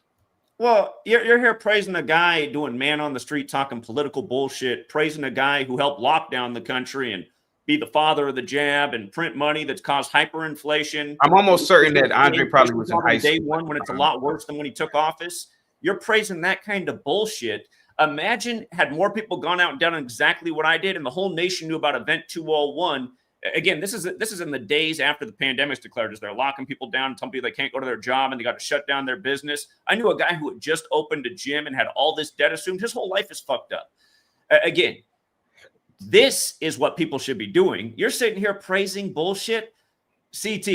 Well, you're here praising a guy doing man on the street talking political bullshit, praising a guy who helped lock down the country and be the father of the jab and print money that's caused hyperinflation. I'm almost certain that Andre probably was in high school. Day one when it's a lot worse than when he took office. You're praising that kind of bullshit. Imagine had more people gone out and done exactly what I did and the whole nation knew about Event 201. Again, this is in the days after the pandemic's declared as they're locking people down, telling people they can't go to their job and they got to shut down their business. I knew a guy who had just opened a gym and had all this debt assumed. His whole life is fucked up. Again, this is what people should be doing. You're sitting here praising bullshit. CT,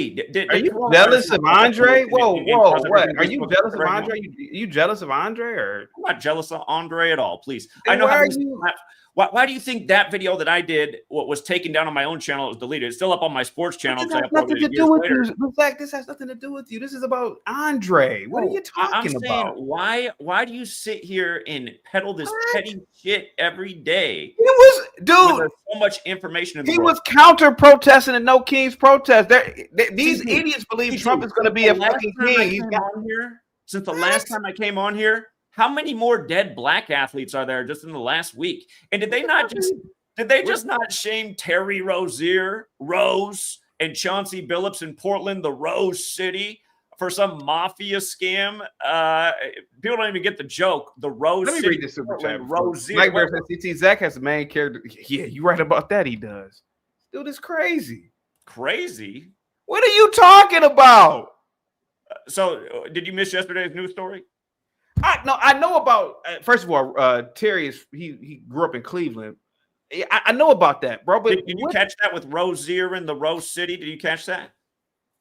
are you jealous of Andre? Whoa, what? Are you jealous of Andre? You jealous of Andre, or I'm not jealous of Andre at all? Please, then I know. Why do you think that video that I did, what was taken down on my own channel, it was deleted? It's still up on my sports channel. This has nothing to do with you. In fact, this has nothing to do with you. This is about Andre. What are you talking about? Why do you sit here and peddle this petty shit every day? It was, dude. There's so much information in the He world. was counter protesting and no King's protest. These idiots believe Trump is going to be a fucking king. Since the last time I came on here, how many more dead black athletes are there just in the last week? And did they just not shame Terry Rozier, Rose, and Chauncey Billups in Portland, the Rose City, for some mafia scam? People don't even get the joke. The Rose Let me City, read this super chat. Rozier. Mike Bear says, CT Zach has a main character. Yeah, you right about that. He does. Dude, it's crazy. Crazy? What are you talking about? So, did you miss yesterday's news story? I know about. First of all, Terry he grew up in Cleveland. I know about that, bro. But Did you catch that with Rozier in the Rose City? Did you catch that?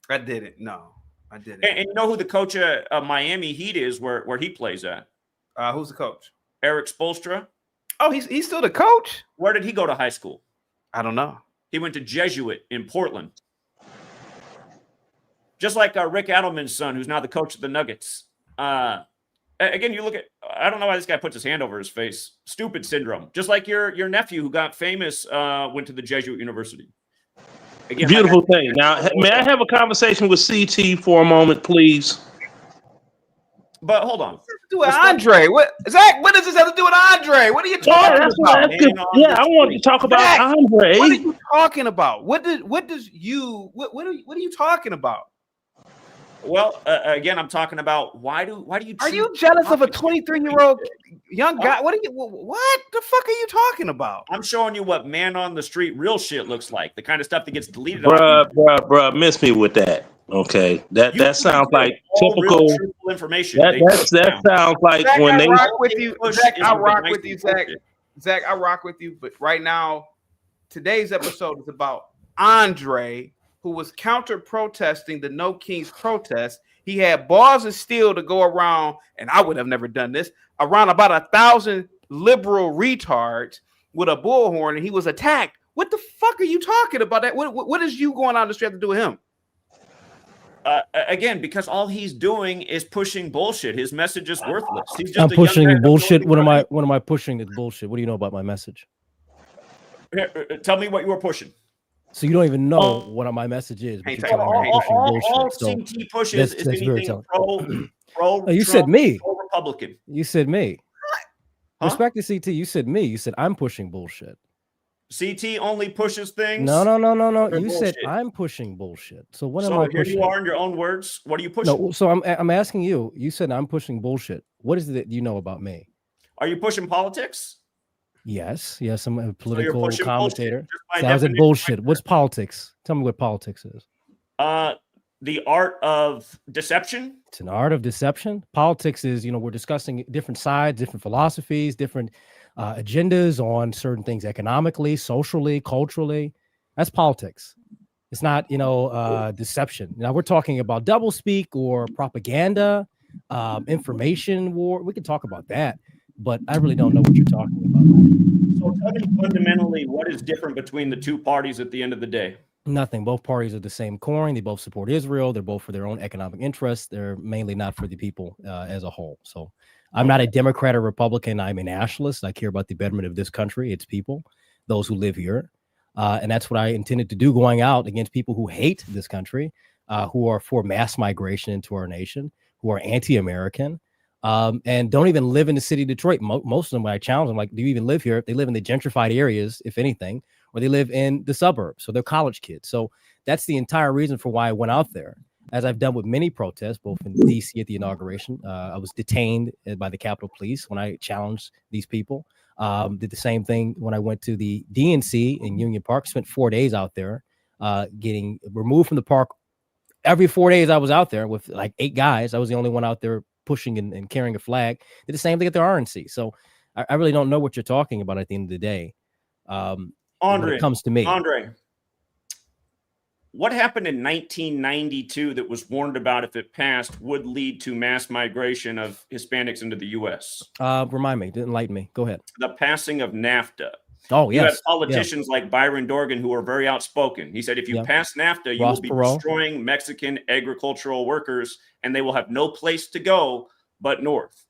I didn't. No, I didn't. And you know who the coach of Miami Heat is, where he plays at? Who's the coach? Eric Spoelstra. Oh, he's still the coach. Where did he go to high school? I don't know. He went to Jesuit in Portland. Just like Rick Adelman's son, who's now the coach of the Nuggets. Again, you look at, I don't know why this guy puts his hand over his face. Stupid syndrome. Just like your nephew who got famous went to the Jesuit University. Again, beautiful thing. Now, may I have a conversation with CT for a moment, please? But hold on. Do with Andre? What, Zach? What does this have to do with Andre? What are you talking about? Yeah, I want to talk about Zach, Andre. What are you talking about? What are you talking about? Well, again, I'm talking about why do you? Are you jealous of a 23-year-old young guy? What the fuck are you talking about? I'm showing you what man on the street real shit looks like. The kind of stuff that gets deleted. Bruh, miss me with that. Okay, that sounds like typical information. That sounds like Zach, when they rock with you. Zach, I rock with you, Zach. Zach, I rock with you. But right now, today's episode is about Andre, who was counter-protesting the No Kings protest. He had balls of steel to go around, and I would have never done this, around about 1,000 liberal retards with a bullhorn, and he was attacked. What the fuck are you talking about? That what is you going on the street to do with him? Again, because all he's doing is pushing bullshit. His message is worthless. He's just I'm pushing bullshit. What am I pushing? That's bullshit. What do you know about my message? Here, tell me what you were pushing. So you don't even know what my message is. But you're telling me I'm pushing bullshit. CT pushes is anything pro. You said me. Pro Republican. You said me. Huh? Respect to CT. You said me. You said I'm pushing bullshit. CT only pushes things. No. You bullshit. said I'm pushing bullshit. So what am I here pushing? You are in your own words. What are you pushing? No. So I'm asking you. You said I'm pushing bullshit. What is it that you know about me? Are you pushing politics? Yes, I'm a political so commentator. So I was in bullshit. What's politics? Tell me what politics is. The art of deception. It's an art of deception. Politics is, we're discussing different sides, different philosophies, different agendas on certain things economically, socially, culturally. That's politics. It's not, deception. Now we're talking about doublespeak or propaganda, information war. We can talk about that, but I really don't know what you're talking about. So tell me fundamentally what is different between the two parties at the end of the day. Nothing. Both parties are the same coin. They both support Israel. They're both for their own economic interests. They're mainly not for the people as a whole. So I'm not a Democrat or Republican. I'm a nationalist. I care about the betterment of this country, its people, those who live here. And that's what I intended to do, going out against people who hate this country, who are for mass migration into our nation, who are anti-American, and don't even live in the city of Detroit. Most of them, when I challenge them, like, do you even live here? They live in the gentrified areas, if anything, or they live in the suburbs. So they're college kids. So that's the entire reason for why I went out there, as I've done with many protests, both in DC at the inauguration. I was detained by the Capitol Police when I challenged these people. Did the same thing when I went to the DNC in Union Park. Spent 4 days out there, getting removed from the park. Every 4 days I was out there with like 8 guys. I was the only one out there pushing and carrying a flag. Did the same thing at the RNC. So I really don't know what you're talking about at the end of the day. Andre, when it comes to me. Andre, what happened in 1992 that was warned about, if it passed, would lead to mass migration of Hispanics into the U.S.? Remind me, enlighten me. Go ahead. The passing of NAFTA. Oh, yes. You have politicians like Byron Dorgan who are very outspoken. He said, if you pass NAFTA, you will be destroying Mexican agricultural workers, and they will have no place to go but north.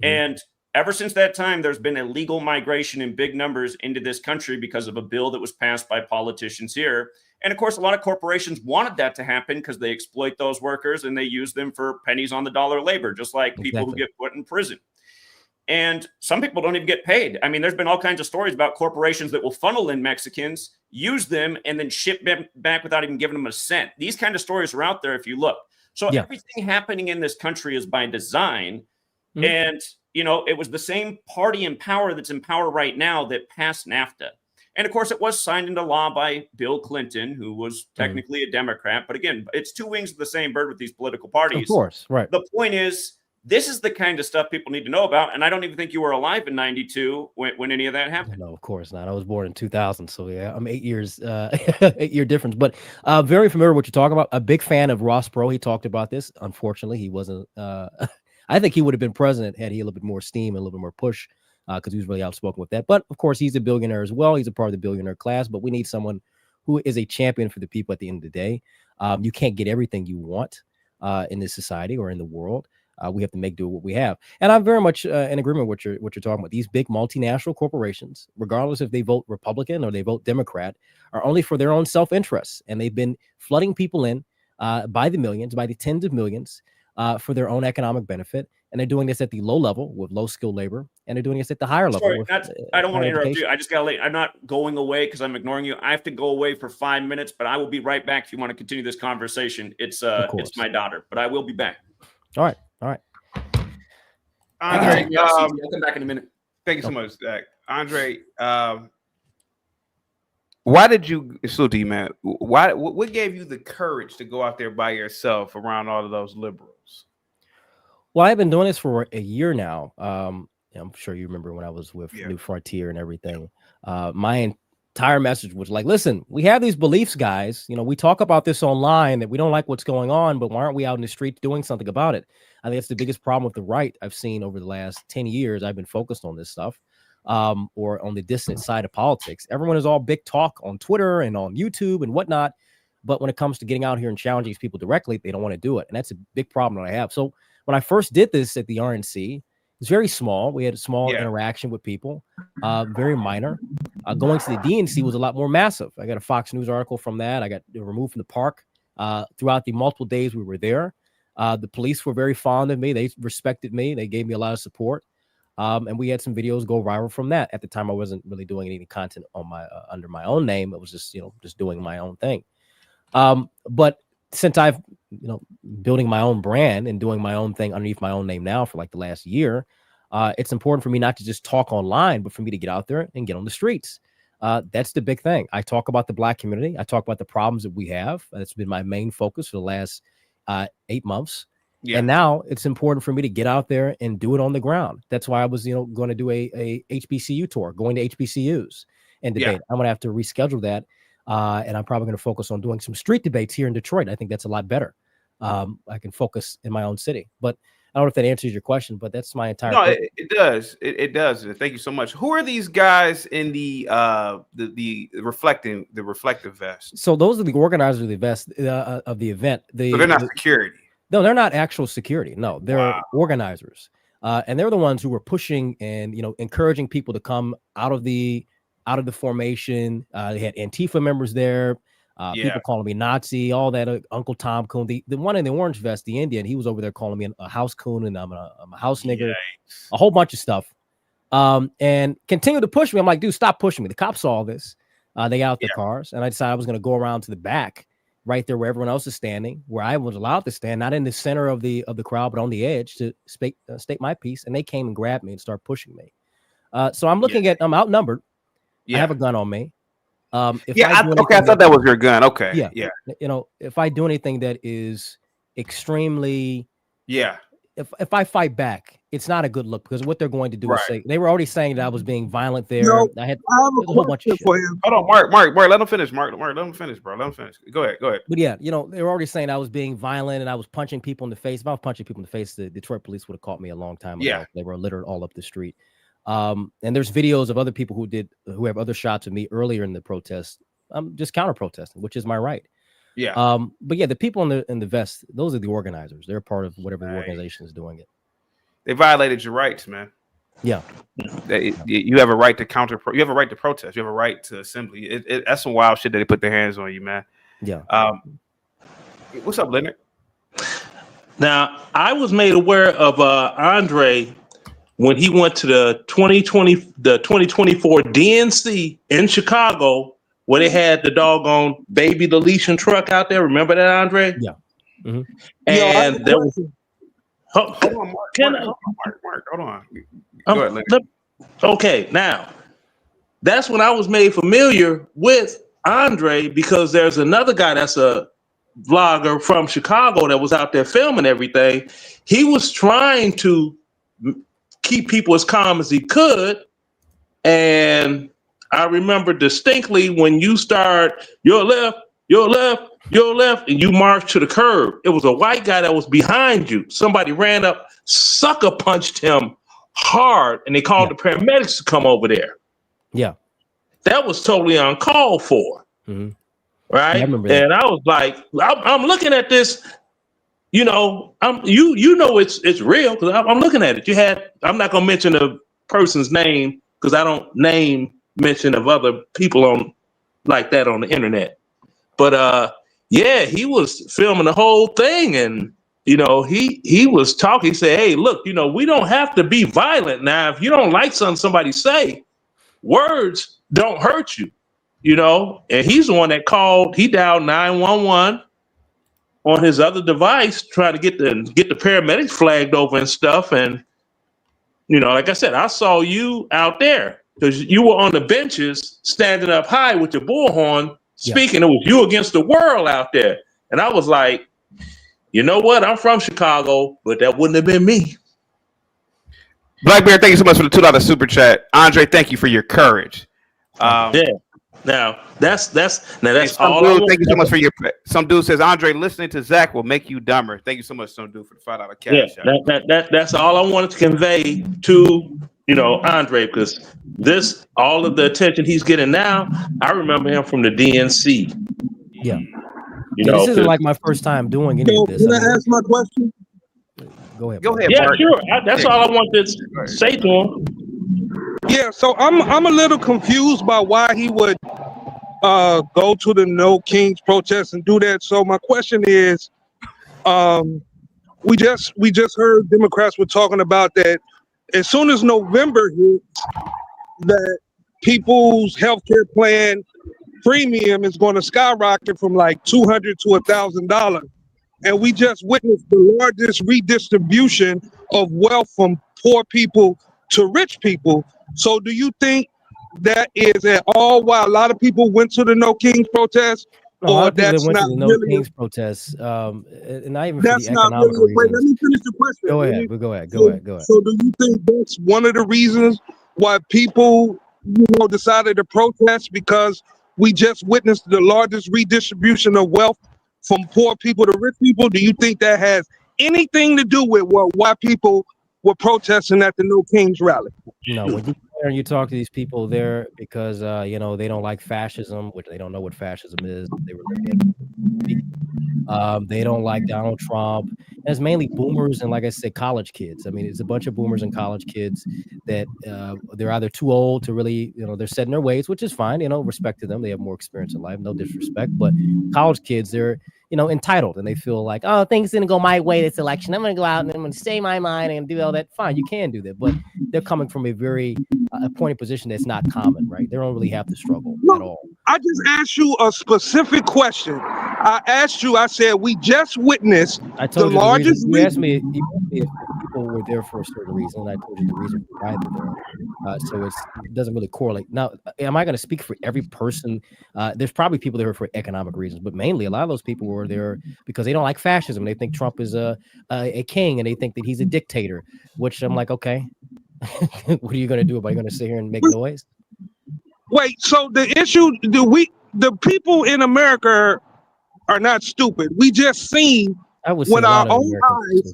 And ever since that time, there's been illegal migration in big numbers into this country because of a bill that was passed by politicians here. And of course, a lot of corporations wanted that to happen because they exploit those workers and they use them for pennies on the dollar labor, just like people who get put in prison. And some people don't even get paid. I mean, there's been all kinds of stories about corporations that will funnel in Mexicans, use them, and then ship them back without even giving them a cent. These kind of stories are out there if you look. So everything happening in this country is by design. And, it was the same party in power that's in power right now that passed NAFTA. And of course, it was signed into law by Bill Clinton, who was technically a Democrat. But again, it's two wings of the same bird with these political parties. Of course, right. The point is, this is the kind of stuff people need to know about. And I don't even think you were alive in 92 when any of that happened. No, of course not. I was born in 2000. So yeah, I'm 8 years, 8-year difference. But very familiar with what you're talking about. A big fan of Ross Perot. He talked about this. Unfortunately, he wasn't. I think he would have been president had he a little bit more steam and a little bit more push, because he was really outspoken with that. But of course, he's a billionaire as well. He's a part of the billionaire class. But we need someone who is a champion for the people at the end of the day. You can't get everything you want in this society or in the world. We have to make do what we have. And I'm very much in agreement with what you're talking about. These big multinational corporations, regardless if they vote Republican or they vote Democrat, are only for their own self-interest. And they've been flooding people in by the millions, by the tens of millions, for their own economic benefit. And they're doing this at the low level with low skilled labor. And they're doing this at the higher level. Sorry, With, I don't want to interrupt you. I just got to let I'm not going away because I'm ignoring you. I have to go away for 5 minutes, but I will be right back if you want to continue this conversation. It's my daughter, but I will be back. All right. All right. Andre, I'll come back in a minute. Thank you so much, Zach. Andre, why did you, salute you, man? What gave you the courage to go out there by yourself around all of those liberals? Well, I've been doing this for a year now. I'm sure you remember when I was with New Frontier and everything. My entire message was like, listen, we have these beliefs, guys. You know, we talk about this online that we don't like what's going on, but why aren't we out in the street doing something about it? I think that's the biggest problem with the right I've seen over the last 10 years. I've been focused on this stuff, or on the distant side of politics. Everyone is all big talk on Twitter and on YouTube and whatnot. But when it comes to getting out here and challenging these people directly, they don't want to do it. And that's a big problem that I have. So when I first did this at the RNC, it's very small. We had a small interaction with people, very minor. Going to the DNC was a lot more massive. I got a Fox News article from that. I got removed from the park throughout the multiple days we were there. The police were very fond of me. They respected me. They gave me a lot of support. And we had some videos go viral from that. At the time, I wasn't really doing any content on my under my own name. It was just, just doing my own thing. But since I've, building my own brand and doing my own thing underneath my own name now for like the last year, it's important for me not to just talk online, but for me to get out there and get on the streets. That's the big thing. I talk about the Black community. I talk about the problems that we have. That's been my main focus for the last 8 months. Yeah. And now it's important for me to get out there and do it on the ground. That's why I was, going to do a HBCU tour, going to HBCUs and debate. I'm going to have to reschedule that. And I'm probably going to focus on doing some street debates here in Detroit. I think that's a lot better. I can focus in my own city. But I don't know if that answers your question, but that's my entire. No, it does. It does. Thank you so much. Who are these guys in the reflective vest? So those are the organizers of the vest of the event. So they're not security. No, they're not actual security. No, they're organizers, and they're the ones who were pushing and encouraging people to come out of the formation. They had Antifa members there. People calling me Nazi, all that. Uncle Tom Coon, the one in the orange vest, the Indian, he was over there calling me a house coon and I'm a house nigger, a whole bunch of stuff. And continue to push me. I'm like, dude, stop pushing me. The cops saw this. They got out their cars, and I decided I was going to go around to the back, right there where everyone else is standing, where I was allowed to stand, not in the center of the crowd, but on the edge to state my piece. And they came and grabbed me and started pushing me. So I'm looking at, I'm outnumbered. I have a gun on me. I thought that was your gun. Okay. Yeah. If I do anything that is extremely, if I fight back, it's not a good look, because what they're going to do is say, they were already saying that I was being violent there. No, I had a whole bunch of shit. Hold on, Mark, let him finish. Mark, let him finish, bro. Let him finish. Go ahead. But they were already saying I was being violent and I was punching people in the face. If I was punching people in the face, the Detroit police would have caught me a long time ago. They were littered all up the street. And there's videos of other people who have other shots of me earlier in the protest. I'm just counter protesting, which is my right. But the people in the vest, those are the organizers. They're part of whatever the organization is doing it. They violated your rights, man. You have a right to you have a right to protest. You have a right to assembly. That's some wild shit that they put their hands on you, man. What's up, Leonard? Now, I was made aware of Andre when he went to the 2024 DNC in Chicago, where they had the doggone baby Deletion truck out there. Remember that, Andre? Yeah. Mm-hmm. And there was. Hold on, Mark. Hold on. Go ahead, okay, now that's when I was made familiar with Andre, because there's another guy that's a vlogger from Chicago that was out there filming everything. He was trying to keep people as calm as he could. And I remember distinctly when you start your left, your left, your left, and you march to the curb. It was a white guy that was behind you. Somebody ran up, sucker punched him hard, and they called the paramedics to come over there. Yeah. That was totally uncalled for. Mm-hmm. Right. Yeah, I remember that. And I was like, I'm looking at this, you know, it's real because I'm looking at it. I'm not going to mention a person's name because I don't mention of other people on like that on the internet. But yeah, he was filming the whole thing, and you know, he was talking. He said, "Hey, look, you know, we don't have to be violent now. If you don't like something somebody say, words don't hurt you, you know." And he's the one that called. He dialed 911 on his other device, trying to get the paramedics flagged over and stuff. And you know, like I said, I saw you out there because you were on the benches, standing up high with your bullhorn, speaking. It was you against the world out there, and I was like, you know what? I'm from Chicago, but that wouldn't have been me. Black Bear, thank you so much for the $2 super chat. Andre, thank you for your courage. Yeah. Now that's all. Thank you so much for your. Some dude says, Andre, listening to Zach will make you dumber. Thank you so much, some dude, for the $5 cash. Yeah, that's all I wanted to convey to, you know, Andre, because all of the attention he's getting now, I remember him from the DNC. Yeah. You know, this isn't like my first time doing any of this. Can I ask my question? Go ahead. Yeah, Bart. sure. That's all I wanted to say to him. Yeah, so I'm a little confused by why he would go to the No Kings protest and do that. So my question is, we just heard Democrats were talking about that as soon as November hits, that people's healthcare plan premium is going to skyrocket from like $200 to $1,000, and we just witnessed the largest redistribution of wealth from poor people to rich people. So do you think that is at all why a lot of people went to the No Kings protest? No, Or that's went not to the No really Kings protests, and not even that's for the not economic really wait, let reasons. me finish the question. Go Let ahead. me- Go ahead. Go ahead. So do you think that's one of the reasons why people, you know, decided to protest, because we just witnessed the largest redistribution of wealth from poor people to rich people? Do you think that has anything to do with why people were protesting at the No Kings rally? No, when you there and you talk to these people there, because you know, they don't like fascism, which they don't know what fascism is. They were they don't like Donald Trump. And it's mainly boomers and, like I said, college kids. I mean, it's a bunch of boomers and college kids that they're either too old to really, you know, they're set in their ways, which is fine, you know, respect to them. They have more experience in life, no disrespect. But college kids, they're, you know, entitled, and they feel like, oh, things didn't go my way this election. I'm going to go out and I'm going to say my mind and do all that. Fine, you can do that. But they're coming from a very appointed position that's not common, right? They don't really have to struggle at all. I just asked you a specific question. I asked you, I said, we just witnessed I told the you largest. you asked me if people were there for a certain reason, and I told you the reason why they're there. So it doesn't really correlate. Now, am I going to speak for every person? There's probably people there for economic reasons, but mainly a lot of those people were there because they don't like fascism. They think Trump is a king, and they think that he's a dictator, which I'm like, okay, what are you going to do about it? Are you going to sit here and make noise? Wait, so the issue, the people in America are not stupid. We just seen with our own eyes.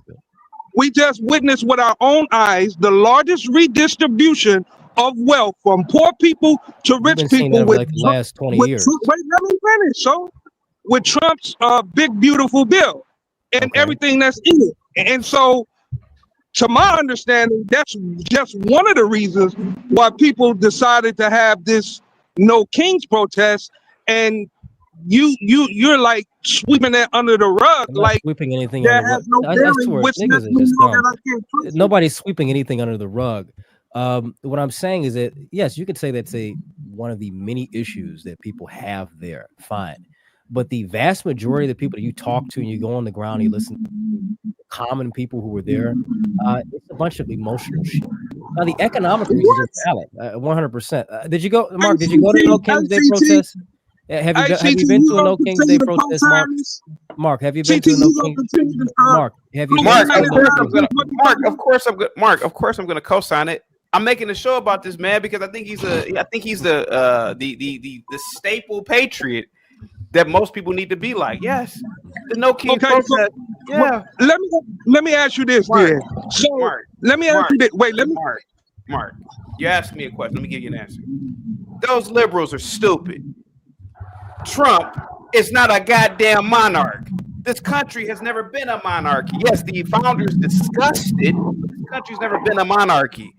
We just witnessed with our own eyes the largest redistribution of wealth from poor people to rich people. With like the last 20 years. Wait, let me finish. So, with Trump's big beautiful bill and everything that's in it, and so, to my understanding, that's just one of the reasons why people decided to have this No Kings protest. And you're like sweeping that under the rug, like sweeping anything that under has the rug. no bearing with Niggas are nothing just dumb. that I can't trust. Nobody's sweeping anything under the rug. What I'm saying is that, yes, you could say that's one of the many issues that people have there. Fine. But the vast majority of the people that you talk to and you go on the ground, you listen to common people who were there, it's a bunch of emotional shit. Now, the economic reasons are valid, 100%. Did you go, Mark? Did you go to No King's Day protest? Have you been to a No King's Day protest, Mark? Mark, have you been to a No King's Day? Mark, have you been to a No King's Day? Mark, of course I'm gonna co-sign it. I'm making a show about this man because I think he's the staple patriot that most people need to be like. Yes, the No King's protest. So, yeah. Let me ask you this, then. So let me ask you this. Wait, let me. Mark, you asked me a question. Let me give you an answer. Those liberals are stupid. Trump is not a goddamn monarch. This country has never been a monarchy. Yes, the founders discussed it. This country's never been a monarchy.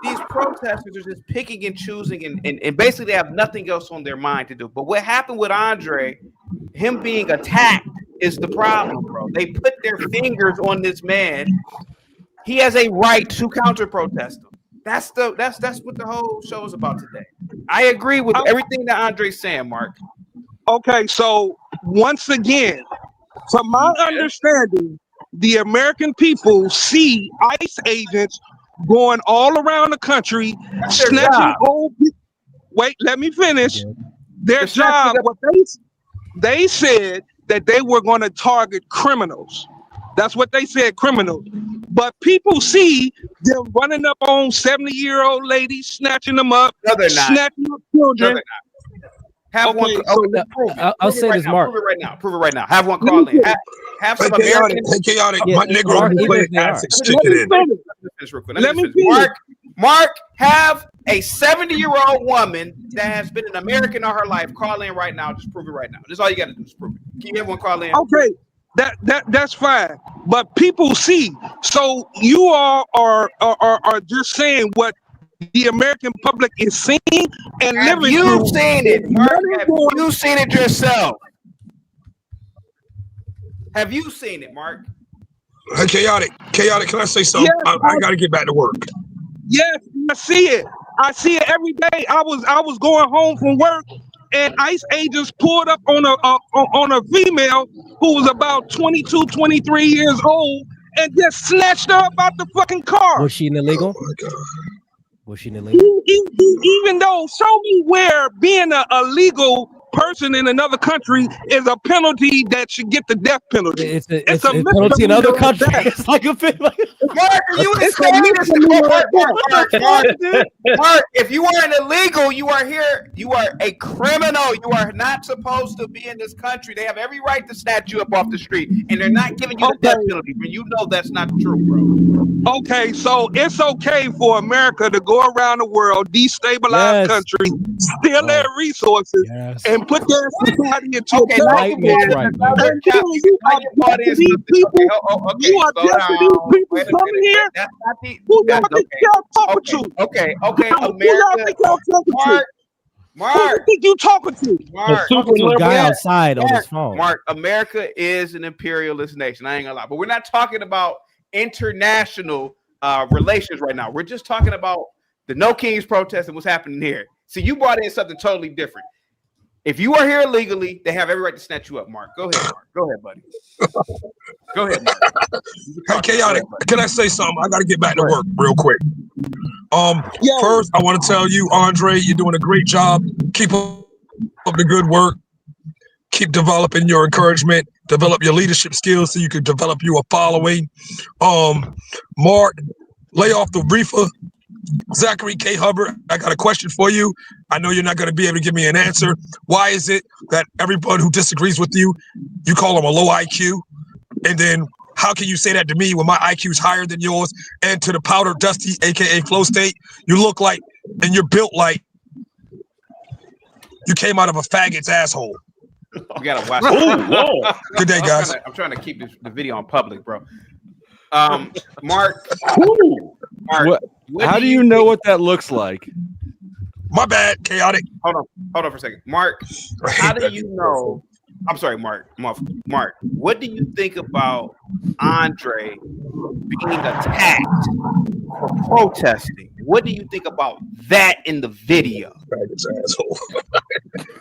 These protesters are just picking and choosing and basically have nothing else on their mind to do. But what happened with Andre, him being attacked, is the problem, bro. They put their fingers on this man. He has a right to counter protest them. That's what the whole show is about today. I agree with everything that Andre's saying, Mark. Okay, so once again, from my understanding, the American people see ICE agents going all around the country, snatching old people. Wait, let me finish. Their job, what they said that they were going to target criminals. That's what they said, criminals. But people see them running up on 70-year-old ladies, snatching them up, snatching up children. Have one. I'll say this, Mark. Prove it right now. Have one call in. Have some American. Chaotic. My Negro play acid. Stick it in. Let me finish. Mark, have a 70-year-old woman that has been an American all her life call in right now. Just prove it right now. That's all you got to do. Just prove it. Can you have one call in? Okay, that's fine. But people see. So you all are just saying what the American public is seeing and have living. You seen it, Mark? Have you seen it yourself? Have you seen it, Mark? Hey, chaotic. Can I say something? Yes, I got to get back to work. Yes, I see it. I see it every day. I was going home from work, and ICE agents pulled up on a female who was about 22, 23 years old, and just snatched her up out the fucking car. Was she an illegal? Oh my God. Was she an illegal? Even though, show me where being a legal person in another country is a penalty that should get the death penalty. It's a penalty in other countries. It's like a bit like Mark, are you Mark, if you are an illegal, you are here. You are a criminal. You are not supposed to be in this country. They have every right to snatch you up off the street, and they're not giving you the death penalty. But you know that's not true, bro. Okay, so it's okay for America to go around the world, destabilize country, steal their resources, and put their society into a Mark, who you think you talking to? Guy outside on his phone. Mark, America is an imperialist nation. I ain't gonna lie, but we're not talking about international relations right now. We're just talking about the No King's protest and what's happening here. See, you brought in something totally different. If you are here illegally, they have every right to snatch you up, Mark. Go ahead, Mark. Go ahead, buddy. Go ahead, Mark. Hey, chaotic. Can I say something? I got to get back to work real quick. First, I want to tell you, Andre, you're doing a great job. Keep up the good work. Keep developing your encouragement. Develop your leadership skills so you can develop your following. Mark, lay off the reefer. Zachary K. Hubbard, I got a question for you. I know you're not going to be able to give me an answer. Why is it that everyone who disagrees with you, you call them a low IQ? And then how can you say that to me when my IQ is higher than yours? And to the powder dusty, aka flow state, you look like and you're built like you came out of a faggot's asshole. We gotta watch. Whoa. Good day, guys. I'm trying to keep the video on public, bro. Mark. How do you know what that looks like? My bad, chaotic. Hold on for a second, Mark. How do you know? I'm sorry, Mark. Mark, what do you think about Andre being attacked for protesting? What do you think about that in the video? Asshole.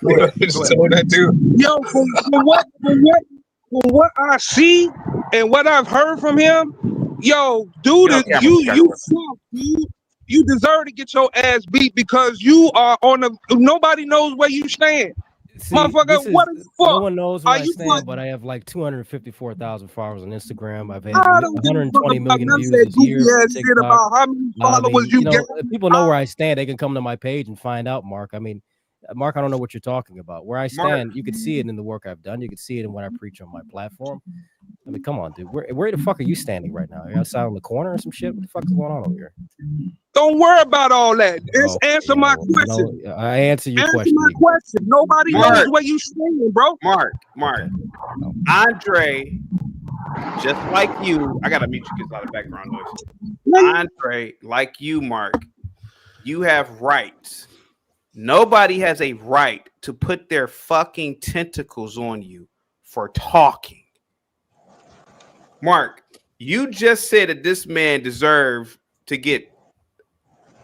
That dude. Yo, from what I see and what I've heard from him, yo, dude, you you deserve to get your ass beat because you are on the. Nobody knows where you stand. See, Motherfucker, what is fuck? no one knows where Are I you stand, fucking? but I have like 254,000 followers on Instagram. I've had I don't give a fuck 120 about million none of views that this year goofy for ass shit TikTok. about how many I followers mean, you you know, get. if people know where I stand, they can come to my page and find out, Mark. I mean, Mark, I don't know what you're talking about. Where I stand, you can see it in the work I've done. You can see it in what I preach on my platform. I mean, come on, dude. Where the fuck are you standing right now? Are you outside on the corner or some shit? What the fuck is going on over here? Don't worry about all that. Just Okay, answer my well, question. I answer your Answer question. my question. Nobody knows Mark. where you stand, bro. Mark, Andre, just like you, I gotta mute you because a lot of background noise. Andre, like you, Mark, you have rights. Nobody has a right to put their fucking tentacles on you for talking. Mark, you just said that this man deserved to get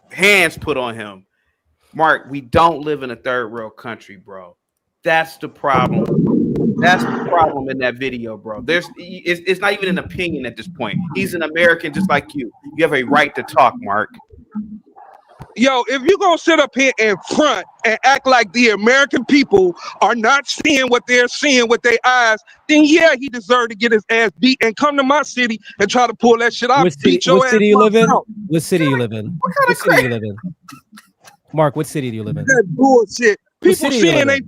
hands put on him. Mark, we don't live in a third world country, bro. That's the problem. That's the problem in that video, bro. It's not even an opinion at this point. He's an American just like you. You have a right to talk, Mark. Yo, if you're gonna sit up here in front and act like the American people are not seeing what they're seeing with their eyes, then yeah, he deserved to get his ass beat and come to my city and try to pull that shit out. What city you live in? What city you live in? What city you live in? Mark, what city do you live in? That bullshit. People saying they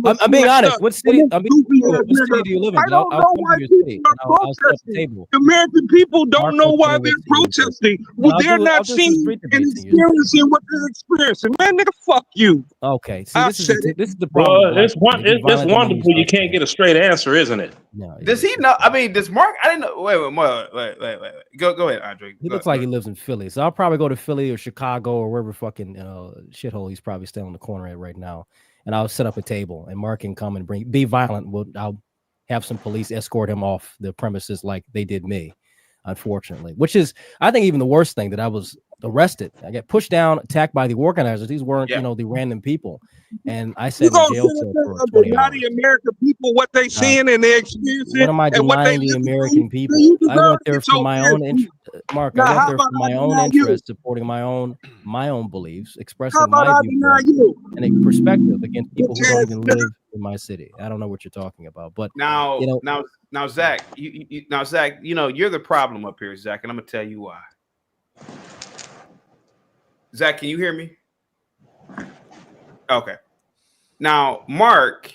I'm being honest. What city? What city do you live in? I don't know why people are protesting. American people don't know why they're protesting. Well, they're not seeing and experiencing what they're experiencing. Man, nigga, fuck you. Okay, see, this is the problem. Well, it's wonderful you can't get a straight answer, isn't it? No, does he know? I mean, does Mark? I didn't know. Wait. Go ahead, Andre. He looks like he lives in Philly, so I'll probably go to Philly or Chicago or wherever fucking shithole he's probably still on the corner at right now, and I'll set up a table and Mark can come and be violent. I'll have some police escort him off the premises like they did me, unfortunately. Which is, I think, even the worst thing, that I was arrested. I got pushed down, attacked by the organizers. These weren't, the random people. And I said in jail for 20 hours. The American people, what they seeing and they experiencing. What am I denying the American people? I went there for my own interest, Mark. I went there for my own interest, supporting my own beliefs, expressing my viewpoint and a perspective against people who don't even live in my city. I don't know what you're talking about, but now, Zach, Zach, you're the problem up here, Zach, and I'm gonna tell you why. Zach, can you hear me? Okay. Now, Mark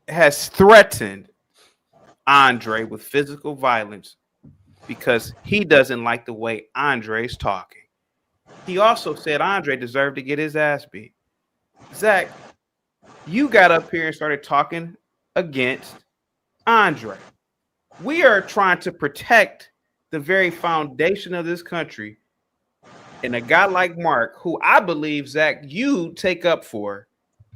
has threatened Andre with physical violence because he doesn't like the way Andre's talking. He also said Andre deserved to get his ass beat. Zach, you got up here and started talking against Andre. We are trying to protect the very foundation of this country. And a guy like Mark, who I believe, Zach, you take up for,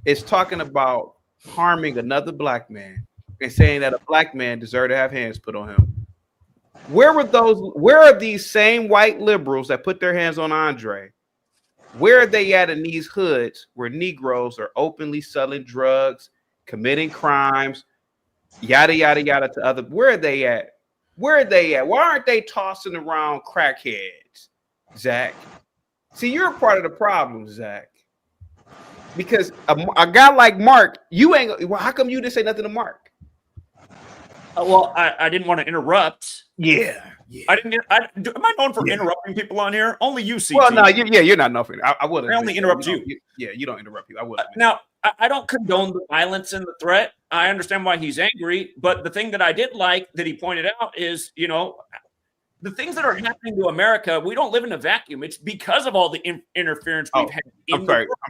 is talking about harming another black man and saying that a black man deserves to have hands put on him. Where are these same white liberals that put their hands on Andre? Where are they at in these hoods where Negroes are openly selling drugs, committing crimes, yada, yada, yada to other? Where are they at? Where are they at? Why aren't they tossing around crackheads, Zach? See, you're a part of the problem, Zach. Because a guy like Mark, you ain't. Well, how come you didn't say nothing to Mark? Well, I didn't want to interrupt. Yeah. I didn't. Am I known for interrupting people on here? Only you, CT. Well, no, you're not known for it. I would. I only interrupt you. You don't interrupt you. I would. Now, I don't condone the violence and the threat. I understand why he's angry, but the thing that I did like that he pointed out is, the things that are happening to America, we don't live in a vacuum. It's because of all the interference we've had. I'm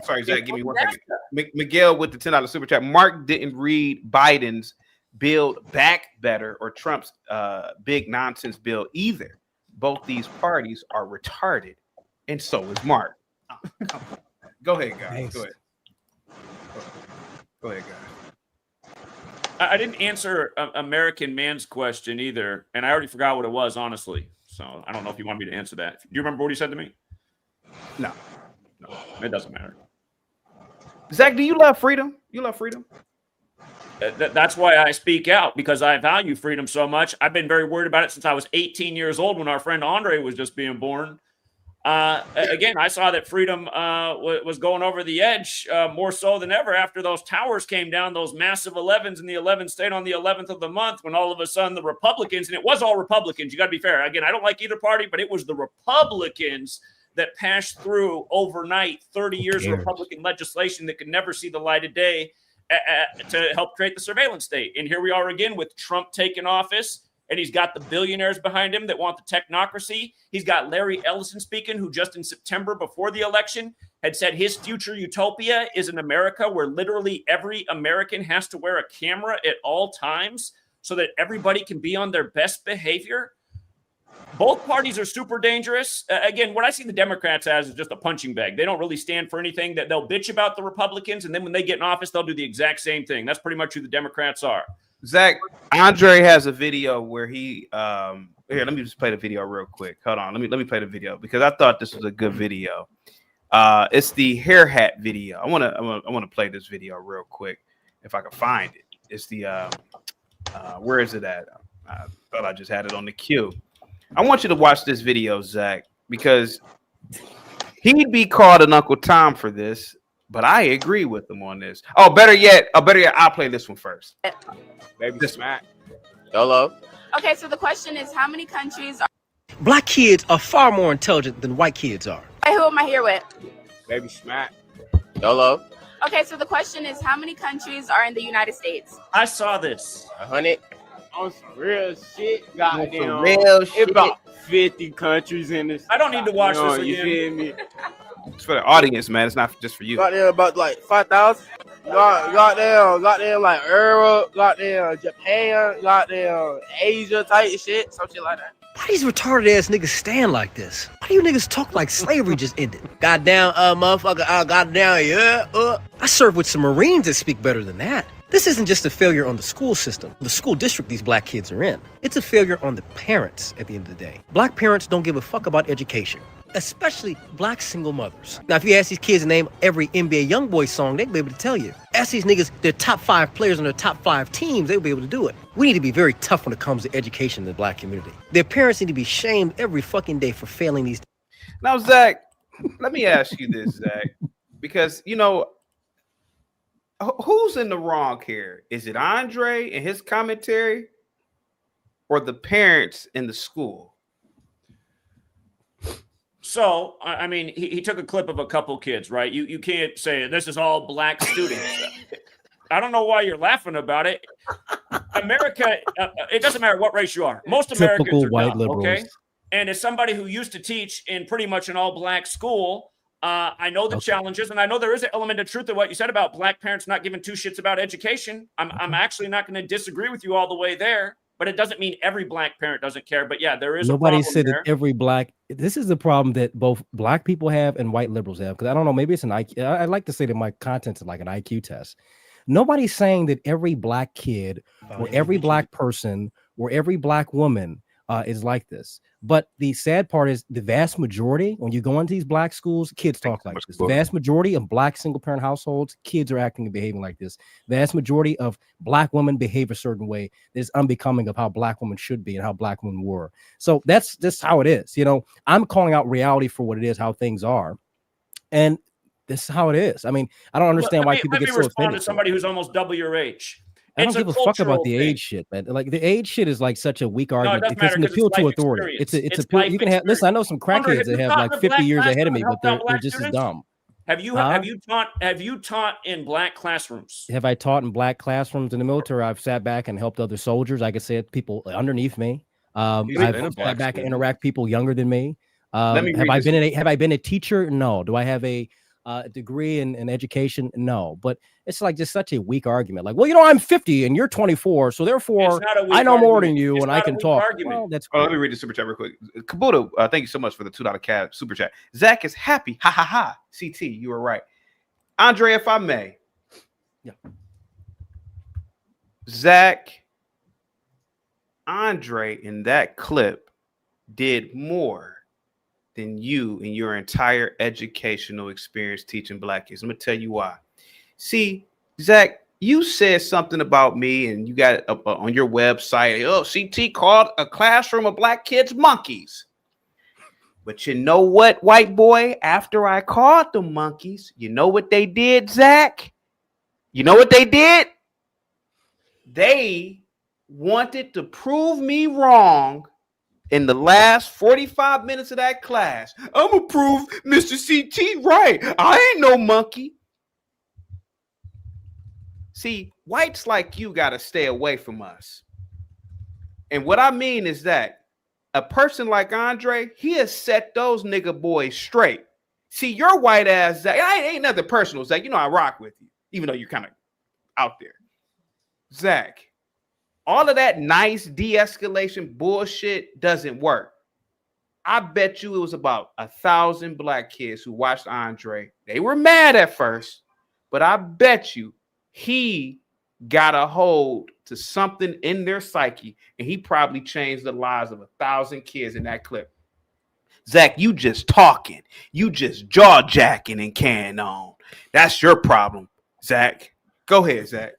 sorry, Zach. Give me 1 second. Miguel with the $10 super chat. Mark didn't read Biden's Build Back Better or Trump's big nonsense bill either. Both these parties are retarded, and so is Mark. Go ahead, guys. Go ahead, guys. I didn't answer American Man's question either, and I already forgot what it was, honestly. So I don't know if you want me to answer that. Do you remember what he said to me? No, it doesn't matter. Zach, do you love freedom? You love freedom? That's why I speak out, because I value freedom so much. I've been very worried about it since I was 18 years old when our friend Andre was just being born. Again, I saw that freedom was going over the edge more so than ever after those towers came down, those massive 11s in the 11th state on the 11th of the month, when all of a sudden the Republicans, and it was all Republicans, you got to be fair. Again, I don't like either party, but it was the Republicans that passed through overnight 30 years of Republican legislation that could never see the light of day to help create the surveillance state. And here we are again with Trump taking office, and he's got the billionaires behind him that want the technocracy. He's got Larry Ellison speaking, who just in September before the election had said his future utopia is an America where literally every American has to wear a camera at all times so that everybody can be on their best behavior. Both parties are super dangerous. Again, what I see the Democrats as is just a punching bag. They don't really stand for anything. That they'll bitch about the Republicans, and then when they get in office, they'll do the exact same thing. That's pretty much who the Democrats are. Zach, Andre has a video where he here, let me just play the video real quick. Hold on. Let me play the video because I thought this was a good video. It's the hair hat video. I want to play this video real quick if I can find it. It's the where is it at? I thought I just had it on the queue. I want you to watch this video, Zach, because he'd be called an Uncle Tom for this, but I agree with him on this. Oh, better yet, I'll play this one first. Baby smack. Hello. Okay, so the question is, how many countries are... Black kids are far more intelligent than white kids are. Hey, who am I here with? Baby smack. Hello. Okay, so the question is, how many countries are in the United States? I saw this. 100. On some real shit. Goddamn. Real shit. About 50 countries in this. I don't need to watch this again. You feel me? It's for the audience, man. It's not just for you. Goddamn about like 5,000. Goddamn like Europe, goddamn Japan, goddamn Asia type shit, some shit like that. Why these retarded ass niggas stand like this? Why do you niggas talk like slavery just ended? Goddamn, motherfucker, goddamn, yeah, I served with some Marines that speak better than that. This isn't just a failure on the school system, the school district these black kids are in. It's a failure on the parents at the end of the day. Black parents don't give a fuck about education, especially black single mothers. Now, if you ask these kids to name every NBA YoungBoy song, they'd be able to tell you. Ask these niggas their top 5 players on their top 5 teams, they'll be able to do it. We need to be very tough when it comes to education in the black community. Their parents need to be shamed every fucking day for failing these. Now, Zach, let me ask you this, Zach, because, you know, who's in the wrong here? Is it Andre and his commentary or the parents in the school? So, I mean, he took a clip of a couple kids, right? You can't say this is all black students. I don't know why you're laughing about it. America, it doesn't matter what race you are. Most Americans Typical are white dumb, liberals. okay? And as somebody who used to teach in pretty much an all-black school, I know the challenges, and I know there is an element of truth to what you said about black parents not giving two shits about education. I'm actually not going to disagree with you all the way there, but it doesn't mean every black parent doesn't care. But yeah, there is Nobody a problem said there. that every black. This is the problem that both black people have and white liberals have. Because I don't know, maybe it's an IQ. I like to say that my content's like an IQ test. Nobody's saying that every black kid or every black person or every black woman is like this. But the sad part is the vast majority, when you go into these black schools, kids talk like this. The vast majority of black single parent households, kids are acting and behaving like this. The vast majority of black women behave a certain way that is unbecoming of how black women should be and how black women were. So that's just how it is. You know, I'm calling out reality for what it is, how things are. And this is how it is. I mean, I don't understand why people get so offended. Let me respond to somebody who's almost double your age. I don't give a fuck about the age shit, man. Like the age shit is like such a weak argument because it's an appeal to authority. It's a you can have. Listen, I know some crackheads that have like 50 years ahead of me, but they're just as dumb. Have you taught in black classrooms? Have I taught in black classrooms in the military? I've sat back and helped other soldiers. I could say it, people underneath me. I've sat back and interact people younger than me. Have I been a teacher? No. Do I have a degree in education? No. But it's like just such a weak argument. Like, well, you know, I'm 50 and you're 24, so therefore I know more than you and I can talk. Well, that's let me read the super chat real quick. Kabuto, thank you so much for the $2 cab super chat. Zach is happy. Ha ha ha. CT, you were right. Andre, if I may. Yeah. Zach, Andre in that clip did more than you in your entire educational experience teaching black kids. I'm gonna tell you why. See, Zach, you said something about me, and you got it up on your website. Oh, CT called a classroom of black kids monkeys. But you know what, white boy? After I called them monkeys, you know what they did, Zach? You know what they did? They wanted to prove me wrong in the last 45 minutes of that class. I'm going to prove Mr. CT right. I ain't no monkey. See, whites like you got to stay away from us. And what I mean is that a person like Andre, he has set those nigga boys straight. See, your white ass, Zach, ain't nothing personal, Zach. You know I rock with you, even though you're kind of out there. Zach, all of that nice de-escalation bullshit doesn't work. I bet you it was about 1,000 black kids who watched Andre. They were mad at first, but I bet you he got a hold to something in their psyche, and he probably changed the lives of 1,000 kids in that clip. Zach, you just talking. You just jaw-jacking and carrying on. That's your problem, Zach. Go ahead, Zach.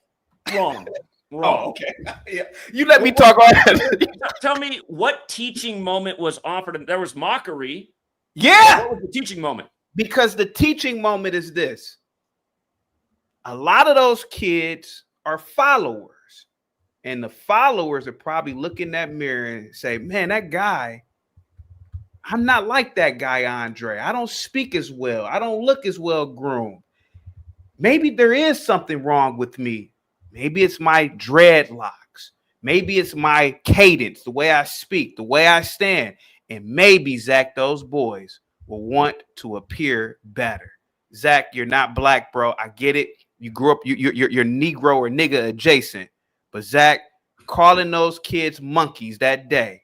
Wrong. Oh, okay. Yeah. You let me talk all that. Tell me what teaching moment was offered. There was mockery. Yeah. What was the teaching moment? Because the teaching moment is this. A lot of those kids are followers. And the followers are probably looking in that mirror and say, man, that guy, I'm not like that guy, Andre. I don't speak as well. I don't look as well groomed. Maybe there is something wrong with me. Maybe it's my dreadlocks. Maybe it's my cadence, the way I speak, the way I stand. And maybe, Zach, those boys will want to appear better. Zach, you're not black, bro. I get it. You grew up, you're Negro or nigga adjacent. But Zach, calling those kids monkeys that day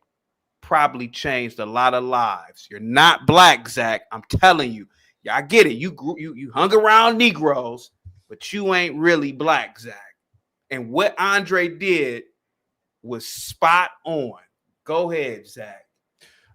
probably changed a lot of lives. You're not black, Zach. I'm telling you. Yeah, I get it. You hung around Negroes, but you ain't really black, Zach. And what Andre did was spot on. Go ahead, Zach.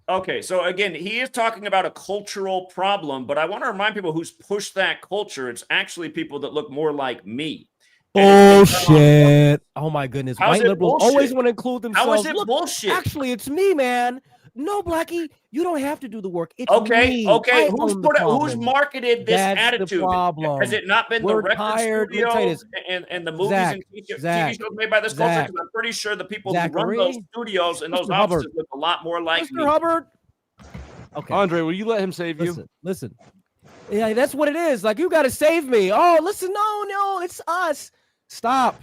Okay, so again, he is talking about a cultural problem, but I want to remind people who's pushed that culture. It's actually people that look more like me. Bullshit. Oh my goodness. How's White it liberals bullshit? always want to include themselves. How is it Look, bullshit? Actually, it's me, man. No, Blackie, you don't have to do the work. It's Okay, me. okay. I Who's own the who's problem. marketed this That's attitude? the problem. Has it not been We're the record tired. Let me tell you studios this. and the movies Zach, and TV Zach, shows made by this culture? Zach, Because I'm pretty sure the people Zachary, who run those studios and those Mr. offices Hubbard. look a lot more like me. Mr. Hubbard. Okay. Andre, will you let him save you? Listen. Yeah, that's what it is. Like, you got to save me. Oh, listen, no, it's us. Stop.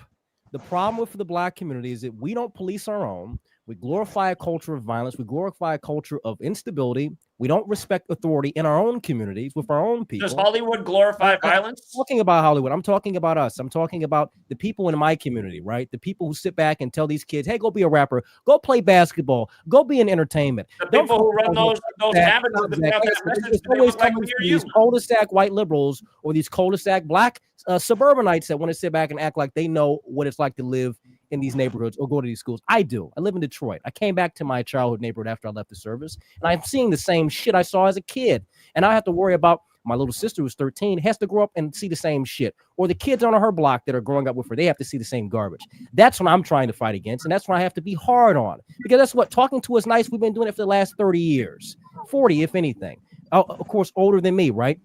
The problem with the black community is that we don't police our own. We glorify a culture of violence. We glorify a culture of instability. We don't respect authority in our own communities with our own people. Does Hollywood glorify violence? I'm talking about Hollywood. I'm talking about us. I'm talking about the people in my community, right? The people who sit back and tell these kids, hey, go be a rapper, go play basketball, go be in entertainment. The people who run those avenues that have that message, they look like me or you. These cul-de-sac white liberals or these cul-de-sac black suburbanites that want to sit back and act like they know what it's like to live in these neighborhoods or go to these schools. I do. I live in Detroit. I came back to my childhood neighborhood after I left the service, and I'm seeing the same shit I saw as a kid. And I have to worry about my little sister who's 13 has to grow up and see the same shit. Or the kids on her block that are growing up with her, they have to see the same garbage. That's what I'm trying to fight against, and that's what I have to be hard on. Because that's what talking to us nice, we've been doing it for the last 30 years. 40, if anything. Of course, older than me, right?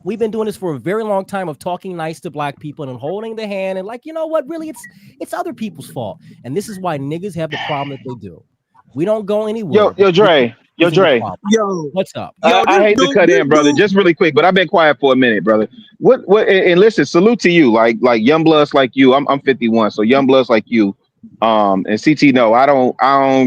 We've been doing this for a very long time of talking nice to black people and holding the hand and like, you know what, really, it's other people's fault. And this is why niggas have the problem that they do. We don't go anywhere. Yo, Dre. What's up? I hate to cut in, brother. Just really quick, but I've been quiet for a minute, brother. What? And listen, salute to you. Like young bloods like you. I'm 51, so young bloods like you. And CT, no, I don't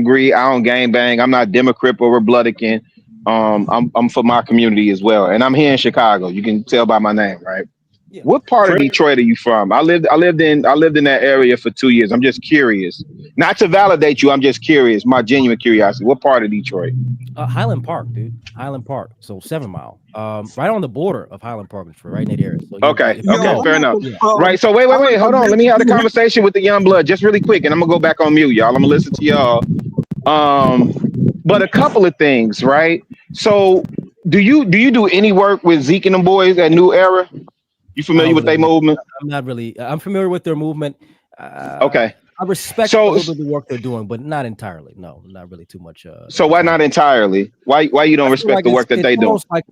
agree. I don't gang bang. I'm not Democrat or Republican. I'm for my community as well, and I'm here in Chicago. You can tell by my name, right? Yeah. What part of Detroit are you from? I lived in that area for 2 years. I'm just curious, not to validate you. I'm just curious, my genuine curiosity. What part of Detroit? Highland Park, dude. Highland Park. So 7 Mile, right on the border of Highland Park, right in that area. So okay, fair enough. Right. So wait. Hold on. Let me have a conversation with the young blood just really quick, and I'm gonna go back on mute, y'all. I'm gonna listen to y'all. But a couple of things, right? So do you do any work with Zeke and them boys at New Era? You familiar with their movement? I'm not really. I'm familiar with their movement. Okay. I respect a little bit of the work they're doing, but not entirely. No, not really too much. So why not entirely? Why you don't respect the work that they do? It's almost like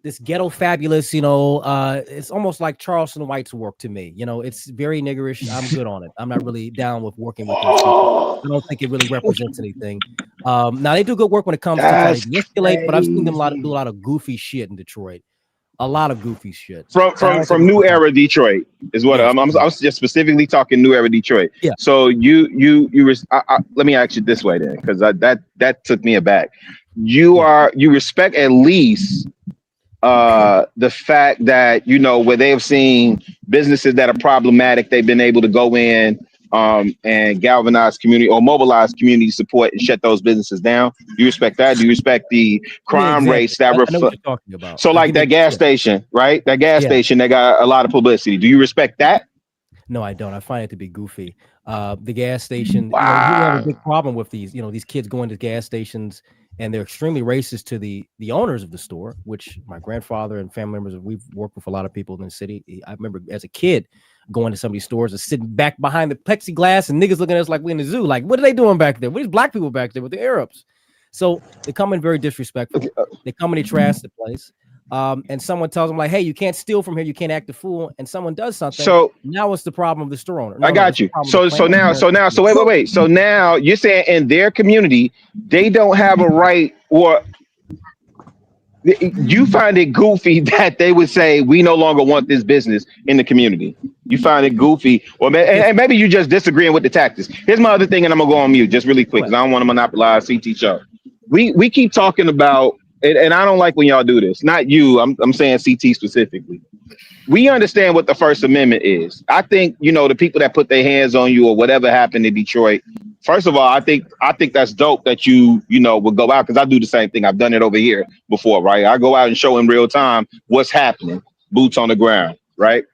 this ghetto fabulous, it's almost like Charleston White's work to me. It's very niggerish. I'm good on it. I'm not really down with working with them. I don't think it really represents anything. Now they do good work when it comes to trying to de-escalate, but I've seen them do a lot of goofy shit in Detroit. A lot of goofy shit. From New Era Detroit is what I'm just specifically talking New Era Detroit. Yeah. So let me ask you this way then, because that took me aback. You respect at least the fact that where they've seen businesses that are problematic, they've been able to go in and galvanize community or mobilize community support and shut those businesses down. Do you respect that? Do you respect the crime rates that reflect? I know what you're talking about. So like that gas station, right? That gas station that got a lot of publicity. Do you respect that? No, I don't. I find it to be goofy. The gas station, we have a big problem with these kids going to gas stations, and they're extremely racist to the owners of the store, which my grandfather and family members, we've worked with a lot of people in the city. I remember as a kid going to some of these stores and sitting back behind the plexiglass and niggas looking at us like we in the zoo. Like, what are they doing back there? What is black people back there with the Arabs? So they come in very disrespectful. They come and they trash the place. And someone tells them like, hey, you can't steal from here. You can't act a fool. And someone does something. So now it's the problem of the store owner. I got you. So wait. So now you're saying in their community, they don't have a right, or you find it goofy that they would say, we no longer want this business in the community. You find it goofy, and maybe you just disagreeing with the tactics. Here's my other thing, and I'm gonna go on mute just really quick because I don't want to monopolize CT show. We keep talking about, and I don't like when y'all do this. Not you. I'm saying CT specifically. We understand what the First Amendment is. I think the people that put their hands on you or whatever happened in Detroit. First of all, I think that's dope that you would go out, because I do the same thing. I've done it over here before, right? I go out and show in real time what's happening, boots on the ground, right?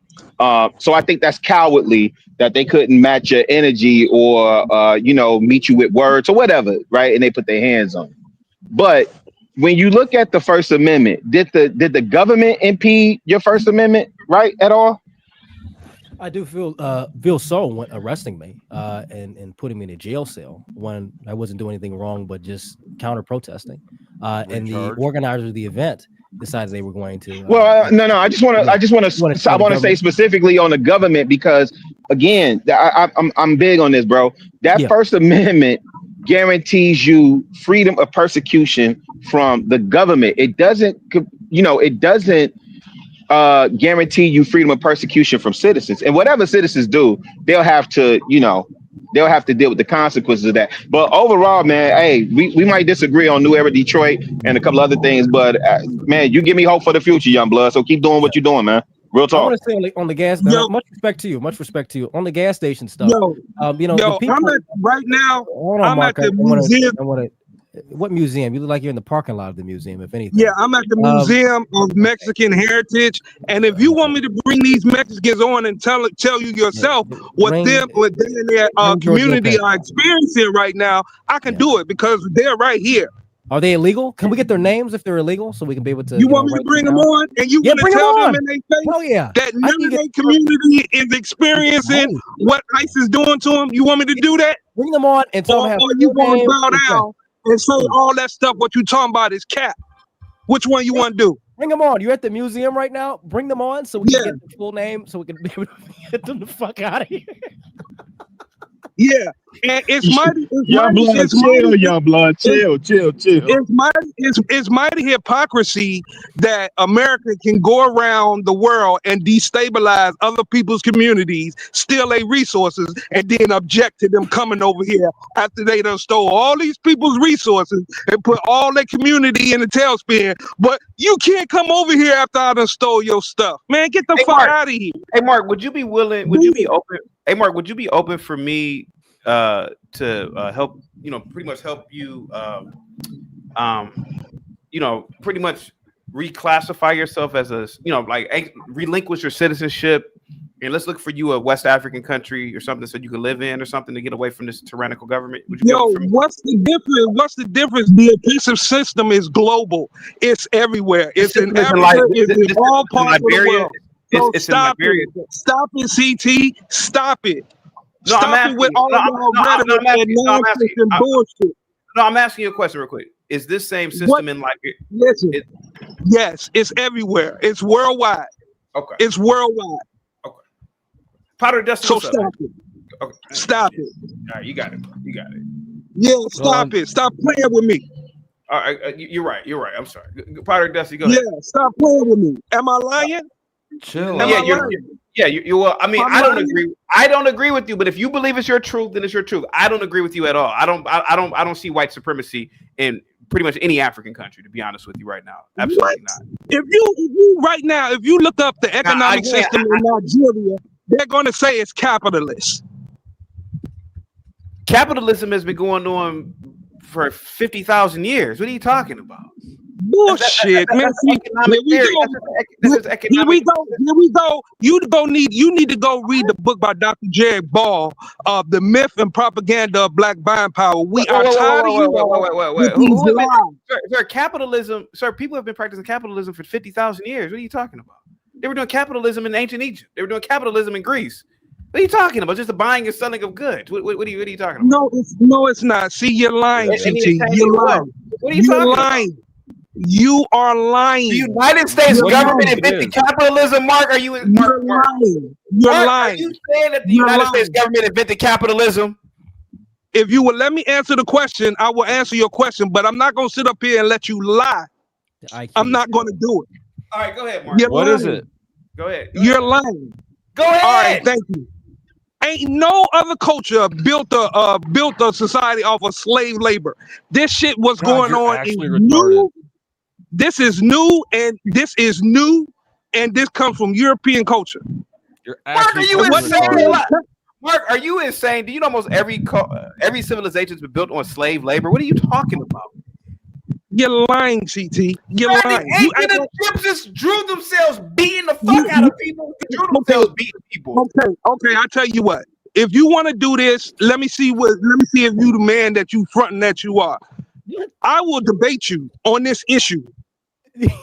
So I think that's cowardly that they couldn't match your energy or meet you with words or whatever, right? And they put their hands on you. But when you look at the First Amendment, did the government impede your First Amendment right at all? I do feel so when arresting me and putting me in a jail cell when I wasn't doing anything wrong but just counter protesting. And the organizers of the event decided they were going to. No. I just want to say specifically on the government, because again, I'm big on this, bro. That First Amendment guarantees you freedom of persecution from the government. It doesn't guarantee you freedom of persecution from citizens, and whatever citizens do, they'll have to deal with the consequences of that. But overall, man, hey, we might disagree on New Era Detroit and a couple other things, but man, you give me hope for the future, young blood. So keep doing what you're doing, man. Real talk. I want to say on the gas. Much respect to you on the gas station stuff. The people, I'm at right now. I'm at the museum. What museum? You look like you're in the parking lot of the museum, if anything. Yeah, I'm at the Museum of Mexican Heritage, and if you want me to bring these Mexicans on and tell you yourself what they in their community are experiencing right now, I can do it because they're right here. Are they illegal? Can we get their names if they're illegal so we can be able to? You want me to bring them on, and you want to tell them in their face that none of their community is experiencing what ICE is doing to them? You want me to do that? Bring them on and tell them. Or you want to bow down and say all that stuff? What you talking about is cap. Which one you want to do? Bring them on. You're at the museum right now. Bring them on so we can get the full name, so we can be able to get them the fuck out of here. Yeah, and it's mighty. It's mighty hypocrisy that America can go around the world and destabilize other people's communities, steal their resources, and then object to them coming over here after they done stole all these people's resources and put all their community in a tailspin. But you can't come over here after I done stole your stuff, man. Get the fuck out of here. Hey, Mark, would you be willing? Would you be open? Hey, Mark, would you be open for me to help? Pretty much help you. Pretty much reclassify yourself as a, relinquish your citizenship, and let's look for you a West African country or something so you can live in or something to get away from this tyrannical government. Would you what's the difference? What's the difference? The oppressive system is global. It's everywhere. It's in Africa. It's in all parts of the world. it's in Liberia. Stop it, CT. Stop it. No, I'm Stop it asking with you. all No, of I'm, y'all no, I'm, no, rhetoric I'm asking and you. No, I'm nonsense asking you. and bullshit. No, I'm asking you a question real quick. Is this same system What? in Liberia? Listen. Yes, it's everywhere. It's worldwide. Okay. It's worldwide. Okay. Powder Dusty, So what's up? stop it. Okay. Stop it. All right, you got it. You got it. Yeah, stop it. Stop playing with me. All right, you're right. You're right. I'm sorry. Powder Dusty, go Yeah, ahead. stop playing with me. Am I lying? Chill. Am Yeah, I lying? you well, I mean, I'm I don't lying? agree. I don't agree with you, but if you believe it's your truth, then it's your truth. I don't agree with you at all. I don't see white supremacy in pretty much any African country, to be honest with you right now. Absolutely not. If you right now, if you look up the economic system in Nigeria, they're going to say it's capitalist. Capitalism has been going on for 50,000 years. What are you talking about? Bullshit, man. That's economic theory. That's just economic. Here we go. You need to go read the book by Dr. Jared Ball of The Myth and Propaganda of Black Buying Power. We are tired of you with these lies. Sir, capitalism, sir, people have been practicing capitalism for 50,000 years. What are you talking about? They were doing capitalism in ancient Egypt. They were doing capitalism in Greece. What are you talking about? Just the buying and selling of goods. What are you talking about? No, it's not. See, you're lying, CT. You're lying. What are you talking about? You are lying. The United States government invented capitalism, Mark. Are you? You're lying. You're lying. Are you saying that the United States government invented capitalism? If you will let me answer the question, I will answer your question. But I'm not going to sit up here and let you lie. I'm not going to do it. All right, go ahead, Mark. What is it? Go ahead. You're lying. Go ahead. All right, thank you. Ain't no other culture built a society off of slave labor. This shit was going on in new. This is new, and this comes from European culture. You're Mark, are you insane? Mark, are you insane? Do you know almost every civilization has been built on slave labor? What are you talking about? You're lying, CT. You're lying. The ancient Egyptians drew themselves beating the fuck out of people. They drew themselves beating people. Okay. I tell you what. If you want to do this, let me see if you the man that you fronting that you are. I will debate you on this issue.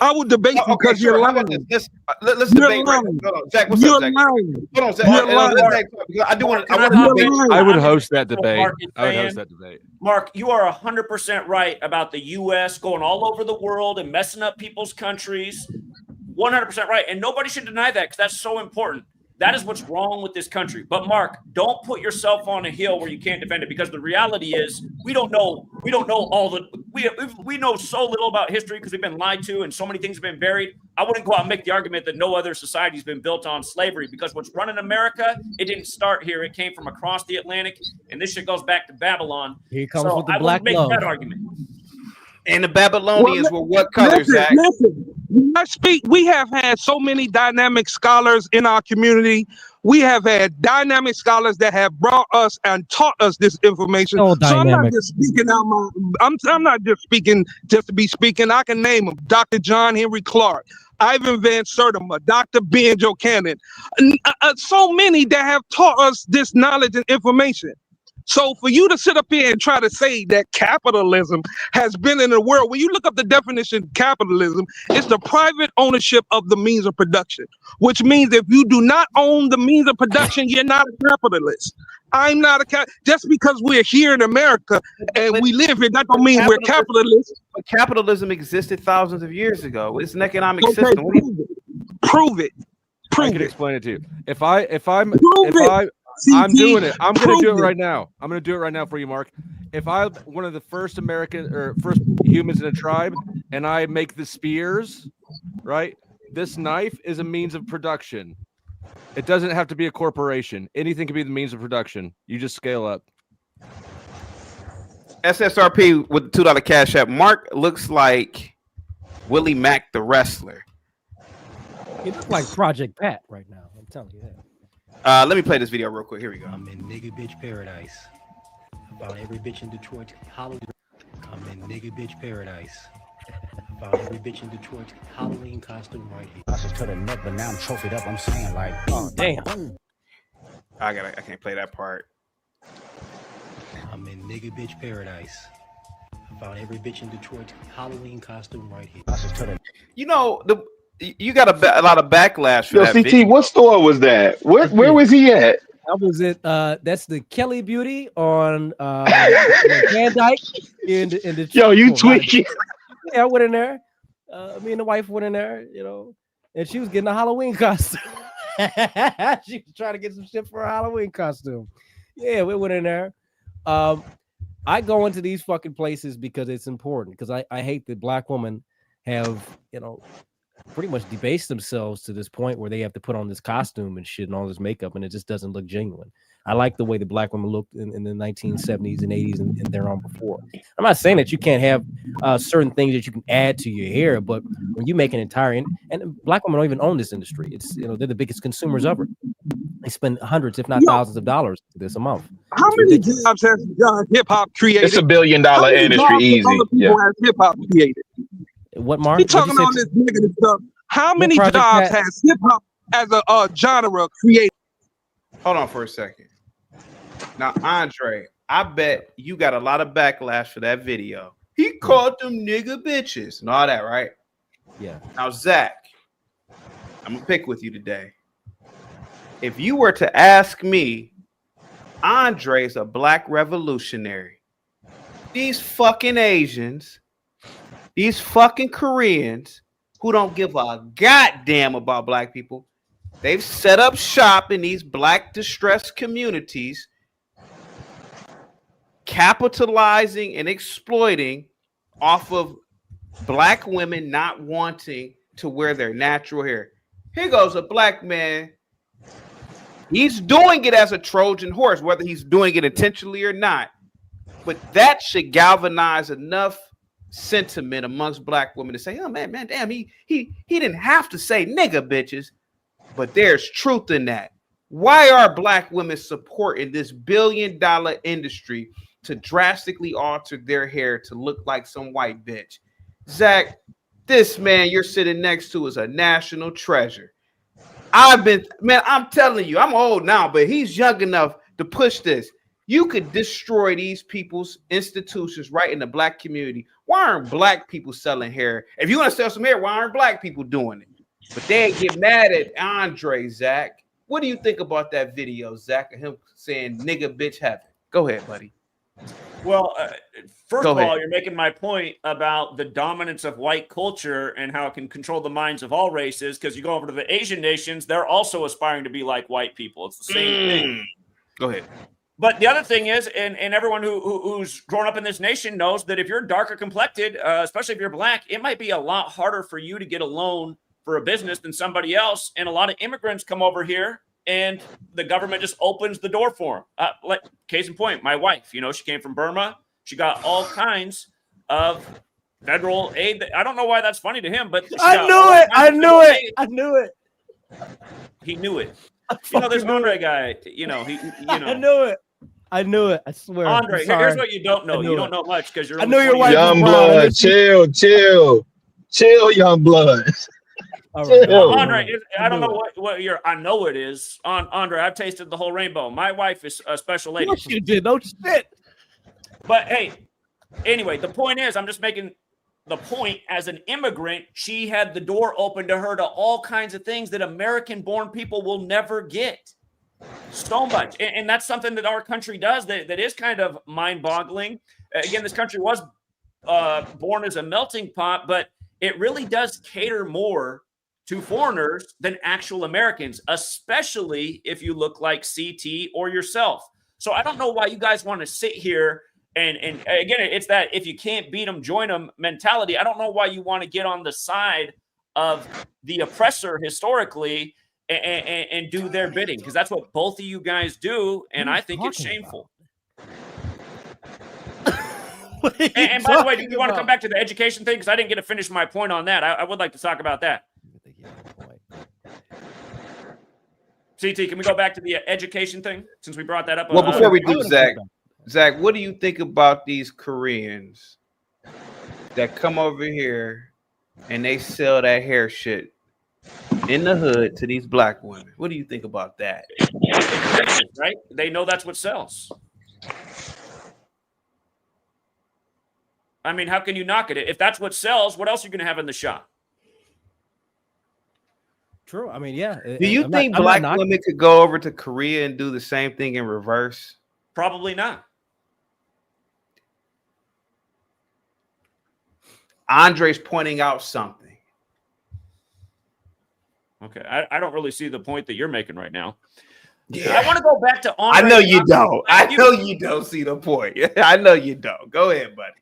I will debate you because you're lying. Let's debate. Right. Hold on, Zach. What's up, Zach? Lying. Hold on, Zach. I would host that debate. I would host that debate. Mark, you are 100% right about the U.S. going all over the world and messing up people's countries. 100% right. And nobody should deny that because that's so important. That is what's wrong with this country. But Mark, don't put yourself on a hill where you can't defend it, because the reality is we don't know all the we know so little about history because we've been lied to and so many things have been buried. I wouldn't go out and make the argument that no other society has been built on slavery, because what's running America, it didn't start here. It came from across the Atlantic, and this shit goes back to Babylon. Here comes so with the I black wouldn't make love. that argument. And the Babylonians were what color, Zach? Listen. When I speak, we have had so many dynamic scholars in our community. We have had dynamic scholars that have brought us and taught us this information. So I'm not dynamic. just speaking out my. I'm not just speaking just to be speaking. I can name them: Dr. John Henry Clark, Ivan Van Sertima, Dr. Ben Jocannon, so many that have taught us this knowledge and information. So for you to sit up here and try to say that capitalism has been in the world, when you look up the definition of capitalism, it's the private ownership of the means of production, which means if you do not own the means of production, you're not a capitalist. I'm not just because we're here in America and we live here, that don't mean we're capitalists. But capitalism existed thousands of years ago. It's an economic system. Prove it. I can explain it to you. I'm CT, doing it. I'm going to do it prove right now. I'm going to do it right now for you, Mark. If I'm one of the first American or first humans in a tribe and I make the spears, right? This knife is a means of production. It doesn't have to be a corporation. Anything can be the means of production. You just scale up. SSRP with the $2 cash app. Mark looks like Willie Mack, the wrestler. He looks like Project Pat right now. I'm telling you that. Let me play this video real quick. Here we go. I'm in nigga bitch paradise. I found every bitch in Detroit. I'm in nigga bitch paradise. I found every bitch in Detroit. Halloween costume right here. I just cut a nut, but now I'm trophied up. I'm saying like, oh damn. I can't play that part. I'm in nigga bitch paradise. I found every bitch in Detroit. Halloween costume right here. I just cut a. You know, You got a lot of backlash for Yo, that CT, video. what store was that? Where was he at? That was it. That's the Kelly Beauty on Van Dyke in the Yo, you tweaking. Yeah, I went in there. Me and the wife went in there, and she was getting a Halloween costume. She was trying to get some shit for a Halloween costume. Yeah, we went in there. I go into these fucking places because it's important, because I hate that black women have, pretty much debased themselves to this point where they have to put on this costume and shit and all this makeup, and it just doesn't look genuine. I like the way the black women looked in the 1970s and 80s and thereon before. I'm not saying that you can't have certain things that you can add to your hair, but when you make an entire and black women don't even own this industry. It's they're the biggest consumers of it. They spend hundreds, if not thousands, of dollars this a month. How many jobs has hip hop created? It's $1 billion industry, easy. Yeah. Has hip hop created? What, Mark? He talking on this negative stuff. How many jobs has hip hop as a genre created? Hold on for a second. Now, Andre, I bet you got a lot of backlash for that video. He called them nigga bitches and all that, right? Yeah. Now, Zach, I'm gonna pick with you today. If you were to ask me, Andre's a black revolutionary. These fucking Asians, these fucking Koreans who don't give a goddamn about black people, they've set up shop in these black distressed communities, capitalizing and exploiting off of black women not wanting to wear their natural hair. Here goes a black man. He's doing it as a Trojan horse, whether he's doing it intentionally or not. But that should galvanize enough sentiment amongst black women to say, oh man, damn, he didn't have to say nigga bitches, but there's truth in that. Why are black women supporting this $1 billion industry to drastically alter their hair to look like some white bitch? Zach, this man you're sitting next to is a national treasure. I'm telling you, I'm old now, but he's young enough to push this. You could destroy these people's institutions right in the black community. Why aren't black people selling hair? If you want to sell some hair, why aren't black people doing it? But they get mad at Andre, Zach. What do you think about that video, Zach, of him saying nigga bitch heaven? Go ahead, buddy. Well, first of all, you're making my point about the dominance of white culture and how it can control the minds of all races, because you go over to the Asian nations, they're also aspiring to be like white people. It's the same thing. Go ahead. But the other thing is, and everyone who's grown up in this nation knows that if you're darker complected, especially if you're black, it might be a lot harder for you to get a loan for a business than somebody else. And a lot of immigrants come over here and the government just opens the door for them. Like case in point, my wife, she came from Burma. She got all kinds of federal aid. I don't know why that's funny to him, but I knew it. He knew it. There's an Andre guy, he I knew it. I swear. Andre, here's what you don't know. You don't know much because you're. I know your wife. Young blood, chill, young blood. Right. Andre, I don't know what your I know it is. Andre, I've tasted the whole rainbow. My wife is a special lady. Yes, you did. No shit. But hey, anyway, the point is, I'm just making the point. As an immigrant, she had the door open to her to all kinds of things that American-born people will never get. So much, and that's something that our country does that is kind of mind-boggling. Again, this country was born as a melting pot, but it really does cater more to foreigners than actual Americans, especially if you look like CT or yourself. So I don't know why you guys want to sit here and again, it's that if you can't beat them, join them mentality. I don't know why you want to get on the side of the oppressor historically and do their bidding, because that's what both of you guys do, and I think it's shameful. And by the way, do you want to come back to the education thing? Because I didn't get to finish my point on that. I would like to talk about that. CT, can we go back to the education thing since we brought that up? Well, before we do, Zach, what do you think about these Koreans that come over here and they sell that hair shit in the hood to these black women? What do you think about that? Right? They know that's what sells. I mean, how can you knock it? If that's what sells, what else are you going to have in the shop? True. I mean, yeah. Do you think black women could go over to Korea and do the same thing in reverse? Probably not. Andre's pointing out something. Okay, I don't really see the point that you're making right now. Yeah. I want to go back to Andre. I know you don't. I know you don't see the point. I know you don't. Go ahead, buddy.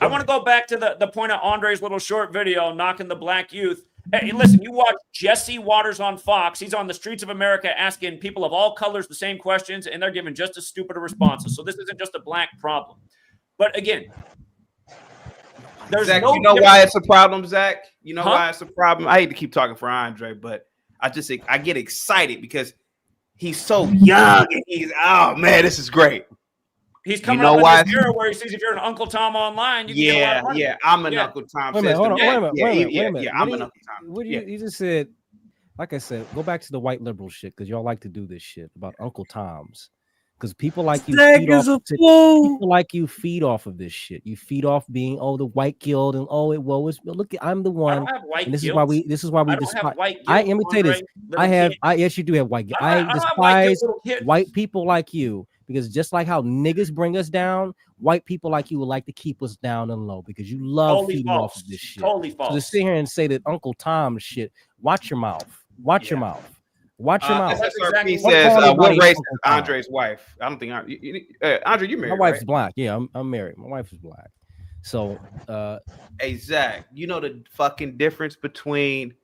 I want to go back to the point of Andre's little short video knocking the black youth. Hey, listen, you watch Jesse Waters on Fox. He's on the streets of America asking people of all colors the same questions, and they're giving just as stupid responses. So this isn't just a black problem. But again, there's Zach, no you know why it's a problem, Zach? You know Huh? why it's a problem? I hate to keep talking for Andre, but I get excited because he's so young and oh man, this is great. He's coming You know up why? in this era where he sees if you're an Uncle Tom online, you can get a lot of money. I'm an Uncle Tom. Wait a minute, hold on, wait a minute. Yeah, I'm an Uncle Tom. What do you just said? Like I said, go back to the white liberal shit because y'all like to do this shit about Uncle Toms. Because people like you feed off people like you feed off of this shit. You feed off being the white guilt and look, I'm the one. And this is why we despise. I imitate this. Yes, you do have white guilt. I despise white people like you because just like how niggas bring us down, white people like you would like to keep us down and low because you love feeding off of this shit. Totally false. So to sit here and say that Uncle Tom shit, watch your mouth. Watch your mouth. Watch your mouth. SRP says, what race is Andre's wife? I don't think Andre, you're married. My wife's right? black. Yeah, I'm married. My wife is black. So, hey Zach, you know the fucking difference between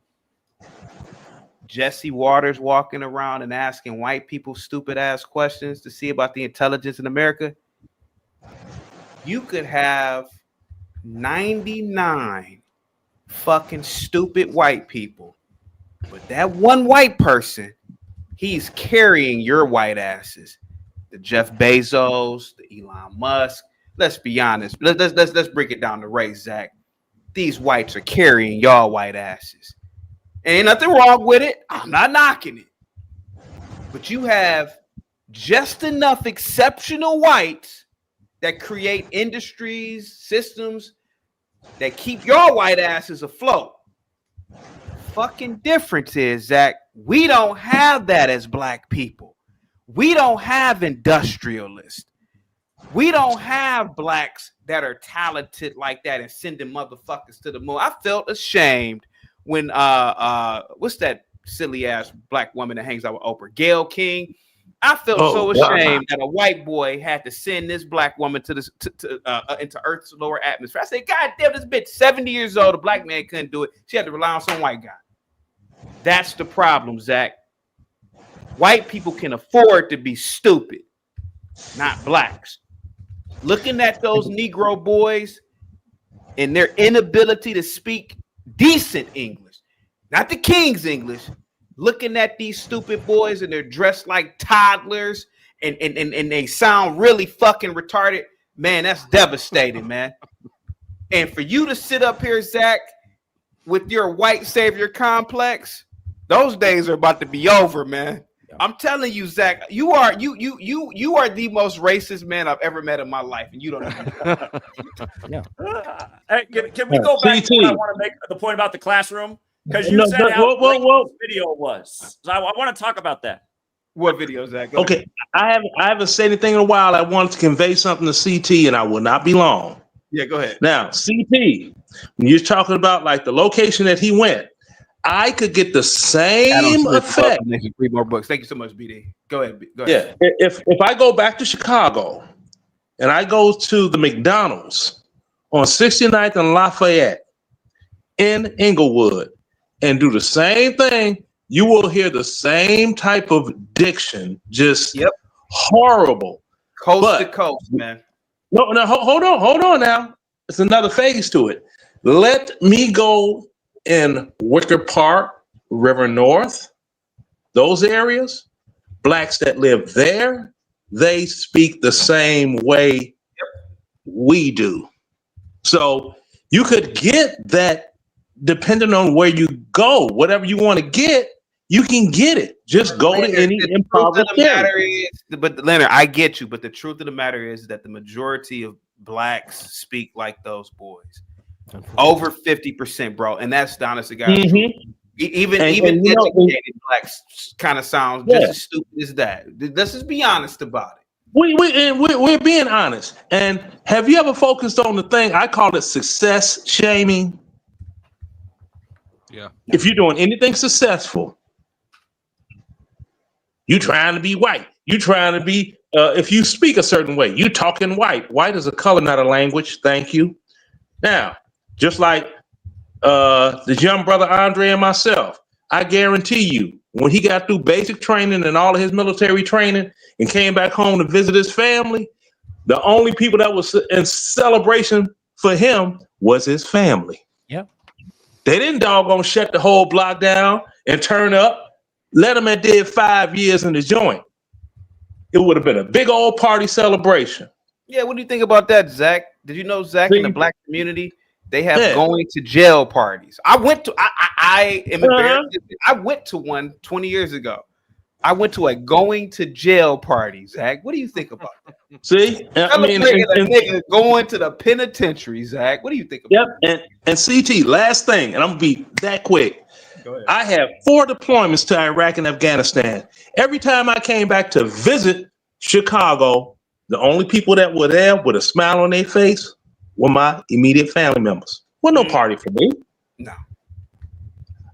Jesse Waters walking around and asking white people stupid ass questions to see about the intelligence in America? You could have 99 fucking stupid white people. But that one white person, he's carrying your white asses. The Jeff Bezos, the Elon Musk. Let's be honest. Let's break it down to race, Zach. These whites are carrying y'all white asses. Ain't nothing wrong with it. I'm not knocking it. But you have just enough exceptional whites that create industries, systems that keep your white asses afloat. Fucking difference is, Zach, we don't have that as black people. We don't have industrialists. We don't have blacks that are talented like that and sending motherfuckers to the moon. I felt ashamed when what's that silly ass black woman that hangs out with Oprah, Gayle King. I felt so ashamed that a white boy had to send this black woman to this into Earth's lower atmosphere. I said, God damn, this bitch 70 years old. A black man couldn't do it. She had to rely on some white guy. That's the problem, Zach. White people can afford to be stupid, not blacks. Looking at those Negro boys and their inability to speak decent English, not the King's English. Looking at these stupid boys and they're dressed like toddlers and they sound really fucking retarded. Man, that's devastating, man. And for you to sit up here, Zach, with your white savior complex, those days are about to be over, man. Yeah. I'm telling you, Zach, you are the most racist man I've ever met in my life, and you don't know. Yeah. Hey, can we go back to what I want to make the point about the classroom? Because you said how great this video was. So I want to talk about that. What video, Zach? Go Okay, ahead. I haven't said anything in a while. I wanted to convey something to CT, and I will not be long. Yeah, go ahead. Now, CT, when you're talking about like the location that he went, I could get the same effect. 3 more books. Thank you so much, BD. Go ahead. Go ahead. Yeah, if I go back to Chicago and I go to the McDonald's on 69th and Lafayette in Inglewood and do the same thing, you will hear the same type of diction, just horrible. Coast to coast, man. No, hold on now. It's another phase to it. Let me go in Wicker Park, River North, those areas. Blacks that live there, they speak the same way we do. So you could get that depending on where you go. Whatever you want to get, you can get it. Just go to any impoverished area. But Leonard, I get you. But the truth of the matter is that the majority of blacks speak like those boys. Over 50%, bro. And that's the honest to God. Even And, you know, educated blacks kind of sounds just as stupid as that. Let's just be honest about it. We're being honest. And have you ever focused on the thing I call it success shaming? Yeah. If you're doing anything successful, you trying to be white. You trying to be. If you speak a certain way, you talking white. White is a color, not a language. Thank you. Now, just like the young brother Andre and myself, I guarantee you, when he got through basic training and all of his military training and came back home to visit his family, the only people that was in celebration for him was his family. Yep. They didn't doggone shut the whole block down and turn up. Let him have did 5 years in the joint. It would have been a big old party celebration. Yeah, what do you think about that, Zach? Did you know, Zach, in the black community, they have going to jail parties. I went to, I am embarrassed. I went to one 20 years ago. I went to a going to jail party, Zach. What do you think about that? See? I mean, a nigga going to the penitentiary, Zach. What do you think about that? And CT, last thing, and I'm going to be that quick. I have 4 deployments to Iraq and Afghanistan. Every time I came back to visit Chicago, the only people that were there with a smile on their face were my immediate family members. Well, no party for me. No.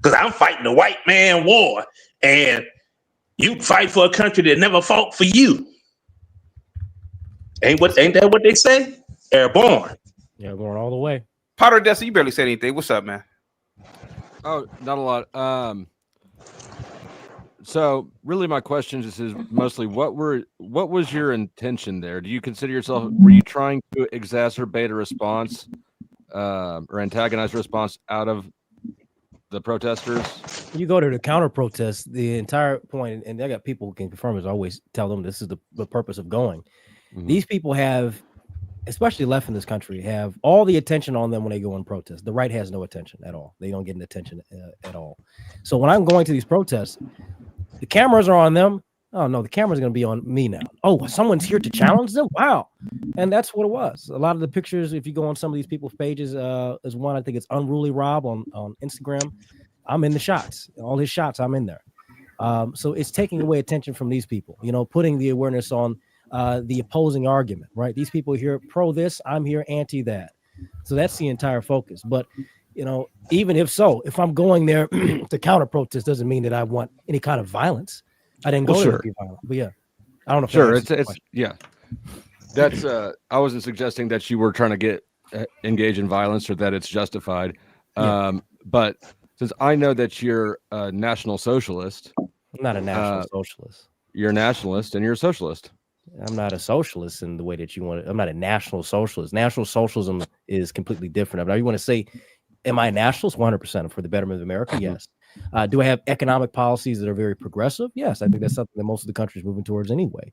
Because I'm fighting the white man war, and you fight for a country that never fought for you. Ain't that what they say? Airborne. Yeah, going all the way. Potter Dessa, you barely said anything. What's up, man? Oh, not a lot. So really my question just is mostly what was your intention there? Do you consider yourself, were you trying to exacerbate a response or antagonize a response out of the protesters? You go to the counter protest, the entire point, and I got people who can confirm this, I always tell them this is the purpose of going. Mm-hmm. These people have, especially left in this country, have all the attention on them when they go and protest. The right has no attention at all. They don't get an attention at all. So when I'm going to these protests, the cameras are on them. Oh no, the camera's going to be on me now. Oh, someone's here to challenge them. Wow. And that's what it was. A lot of the pictures, if you go on some of these people's pages, is one, I think it's Unruly Rob on Instagram. I'm in the shots, all his shots, I'm in there. So it's taking away attention from these people, putting the awareness on the opposing argument, right? These people here pro this, I'm here anti that. So that's the entire focus. But even if so, if I'm going there to counter protest, doesn't mean that I want any kind of violence. I didn't go there to be violent, but yeah, I don't know. If sure, it's yeah. That's I wasn't suggesting that you were trying to get engage in violence or that it's justified. Yeah. But since I know that you're a national socialist, I'm not a national socialist. You're a nationalist and you're a socialist. I'm not a socialist in the way that you want it. I'm not a national socialist. National socialism is completely different. Now you want to say, am I a nationalist? 100% for the betterment of America? Yes. Do I have economic policies that are very progressive? Yes. I think that's something that most of the country is moving towards anyway.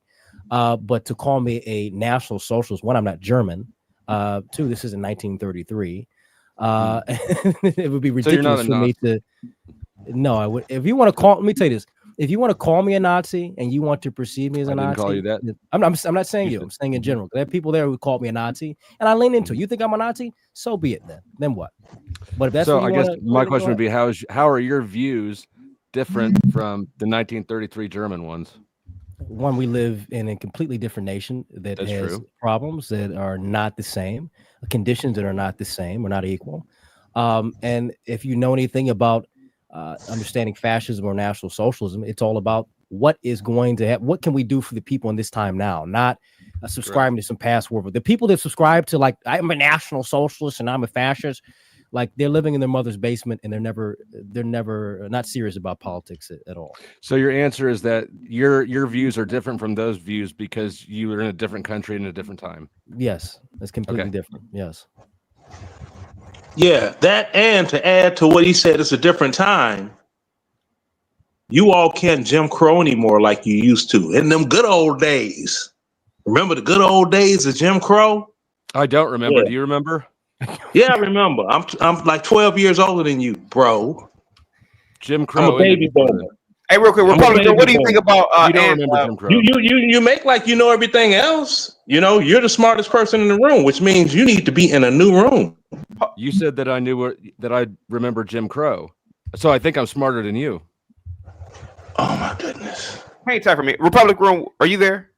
But to call me a national socialist, one, I'm not German. Two, this is in 1933. It would be ridiculous for me to. No, I would. If you want to call, let me tell you this. If you want to call me a Nazi and you want to perceive me as a Nazi, call you that. I'm not saying you. I'm saying in general. There are people there who called me a Nazi, and I lean into it. You think I'm a Nazi? So be it then. Then what? But if that's so, I guess my question would be how are your views different from the 1933 German ones? One, we live in a completely different nation that has problems that are not the same, conditions that are not the same or not equal. And if you know anything about understanding fascism or national socialism, it's all about what is going to happen. What can we do for the people in this time now? Not subscribing to some past war. But the people that subscribe to like I'm a national socialist and I'm a fascist, like they're living in their mother's basement and they're never not serious about politics at all. So your answer is that your views are different from those views because you were in a different country in a different time. Yes, it's completely different. Yes. Yeah, that, and to add to what he said, it's a different time. You all can't Jim Crow anymore like you used to in them good old days. Remember the good old days of Jim Crow? I don't remember. Do you remember? Yeah, I remember. I'm like 12 years older than you, bro. Jim Crow. I'm a baby boomer. Hey, real quick, Republican, what do you think about? You don't remember Jim Crow. You make like you know everything else. You're the smartest person in the room, which means you need to be in a new room. You said that I remember Jim Crow. So I think I'm smarter than you. Oh my goodness. Hang tight for me. Republic Room, are you there?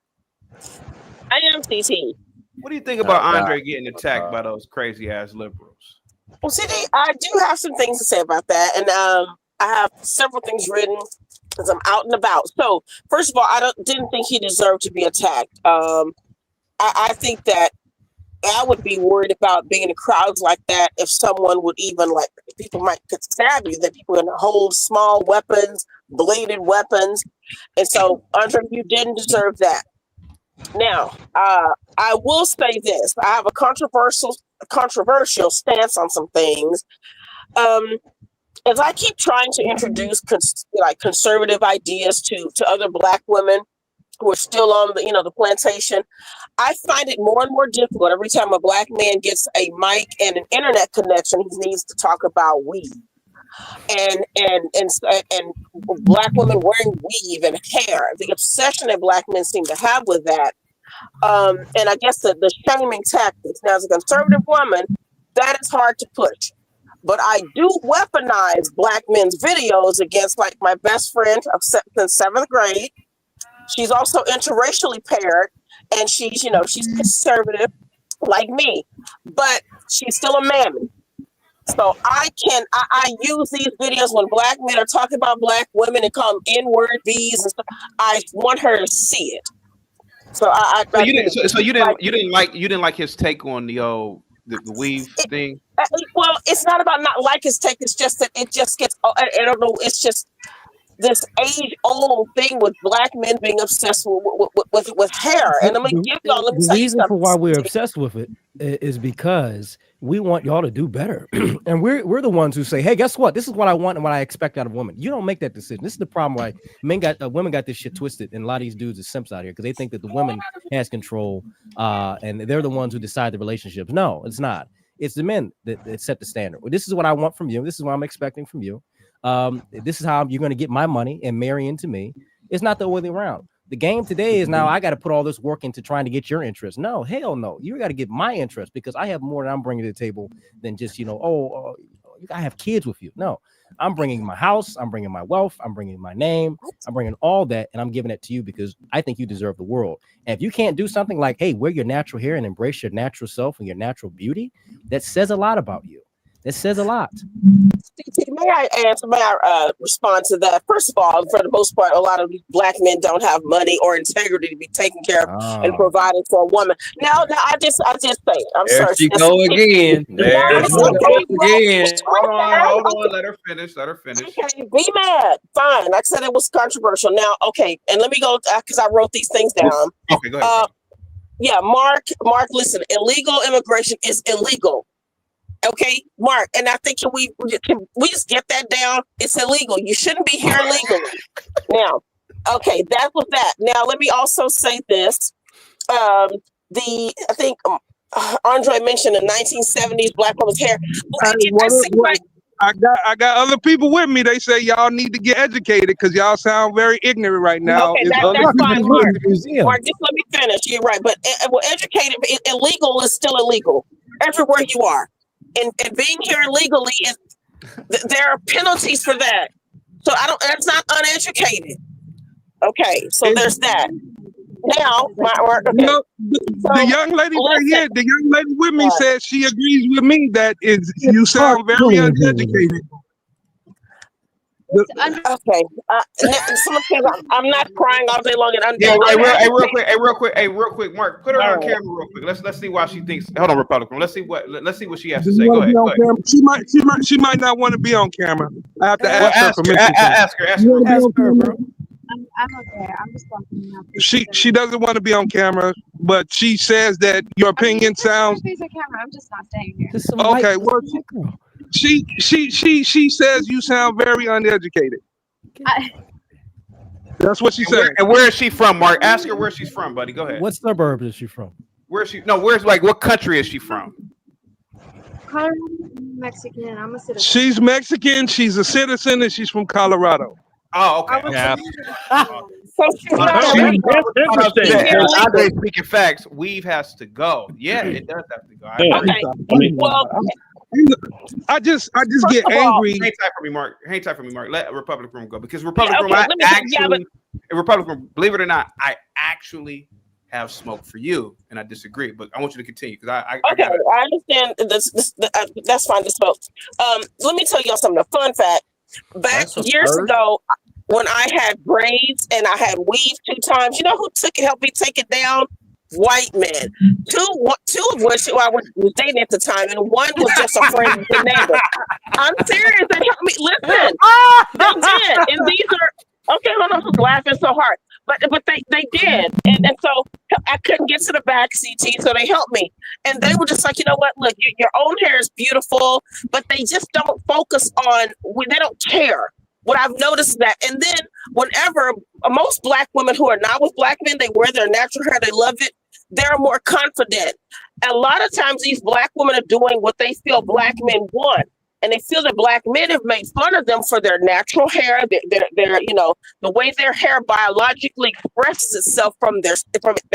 I am CT. What do you think about Andre getting attacked by those crazy ass liberals? Well, CT, I do have some things to say about that, and I have several things written because I'm out and about. So, first of all, didn't think he deserved to be attacked. I think that I would be worried about being in crowds like that if someone would even people might could stab you. That people can hold small weapons, bladed weapons, and so Andre, you didn't deserve that. Now, I will say this: I have a controversial stance on some things. As I keep trying to introduce conservative ideas to other Black women who are still on the plantation, I find it more and more difficult every time a Black man gets a mic and an internet connection. He needs to talk about weed and Black women wearing weave and hair. The obsession that Black men seem to have with that, and I guess the shaming tactics. Now, as a conservative woman, that is hard to push. But I do weaponize Black men's videos against my best friend since 7th grade. She's also interracially paired, and she's conservative like me, but she's still a mammy. So I use these videos when Black men are talking about Black women and call them N-word B's and stuff. I want her to see it. So you didn't like his take on the weave thing. Well, it's not about not like his take. It's just that it just gets. I don't know. It's just this age-old thing with Black men being obsessed with hair. And I'm gonna give y'all. Let me the tell you reason for something. why we're obsessed with it is because we want y'all to do better, and we're the ones who say, "Hey, guess what? This is what I want and what I expect out of women." You don't make that decision. This is the problem why women got this shit twisted, and a lot of these dudes are simps out here because they think that the woman has control, and they're the ones who decide the relationships. No, it's not. It's the men that set the standard. Well, this is what I want from you. This is what I'm expecting from you. This is how you're going to get my money and marry into me. It's not the other way around. The game today is now I got to put all this work into trying to get your interest. No, hell no. You got to get my interest because I have more that I'm bringing to the table than just, I have kids with you. No, I'm bringing my house. I'm bringing my wealth. I'm bringing my name. I'm bringing all that. And I'm giving it to you because I think you deserve the world. And if you can't do something like, hey, wear your natural hair and embrace your natural self and your natural beauty, that says a lot about you. That says a lot. May I answer? May I respond to that? First of all, for the most part, a lot of these Black men don't have money or integrity to be taken care of and providing for a woman. Now, I just say, I'm there sorry. She go again. There she goes again. Hold on. Let her finish. Okay, be mad. Fine. Like I said, it was controversial. Now, okay, and let me go because I wrote these things down. Okay, go ahead. Yeah, Mark, listen, illegal immigration is illegal. Okay, Mark, and I think can we just get that down? It's illegal. You shouldn't be here illegally. Now, okay, that was that. Now, let me also say this. I think Andre mentioned the 1970s Black woman's hair. I got other people with me. They say y'all need to get educated because y'all sound very ignorant right now. Okay, that's fine, Mark. Mark, just let me finish. You're right, but educated, illegal is still illegal everywhere you are. And being here illegally there are penalties for that. So that's not uneducated. Okay, so there's that. Now, the young lady right here, the young lady with me says she agrees with me that you sound very uneducated. Okay. I'm not crying all day long. Real quick, Mark, put her on camera real quick. Let's see why she thinks. Hold on, Republican. Let's see what she has to say. Go ahead. She might not want to be on camera. I have to ask her permission. Ask her, bro. I'm okay. I'm just talking now. She doesn't want to be on camera, but she says that your opinion sounds. Face on camera. I'm just not staying here. Okay, well, she says you sound very uneducated. That's what she said. And where is she from, Mark? Ask her where she's from, buddy. Go ahead. What suburb is she from? Where's what country is she from? Colorado, Mexican. I'm a citizen. She's Mexican. She's a citizen, and she's from Colorado. Oh, okay. Yeah. Andre speaking facts. Weave has to go. Yeah, it does have to go. Okay. Well, I just get of all, angry. Hang tight for me, Mark. Hang tight for me, Mark. Let Republic Room go because Yeah, Republic Room, okay, I let me yeah, but actually, in Republic Room, believe it or not, I actually have smoke for you, and I disagree. But I want you to continue because I okay, got it. I understand that's fine to smoke. Let me tell y'all something. A fun fact. Back That's a years first. ago, when I had braids and I had weave 2 times, you know who helped me take it down? White men. Two of which I was dating at the time, and one was just a friend of the neighbor. I'm serious. They helped me. Listen, they did, and these are okay. Hold on, I was laughing so hard, but they did, and so I couldn't get to the back CT, so they helped me, and they were just like, you know what? Look, your own hair is beautiful, but they just don't focus on. They don't care. What I've noticed is that, and then whenever most black women who are not with black men, they wear their natural hair, they love it. They're more confident. A lot of times, these black women are doing what they feel black men want, and they feel that black men have made fun of them for their natural hair, their the way their hair biologically expresses itself from their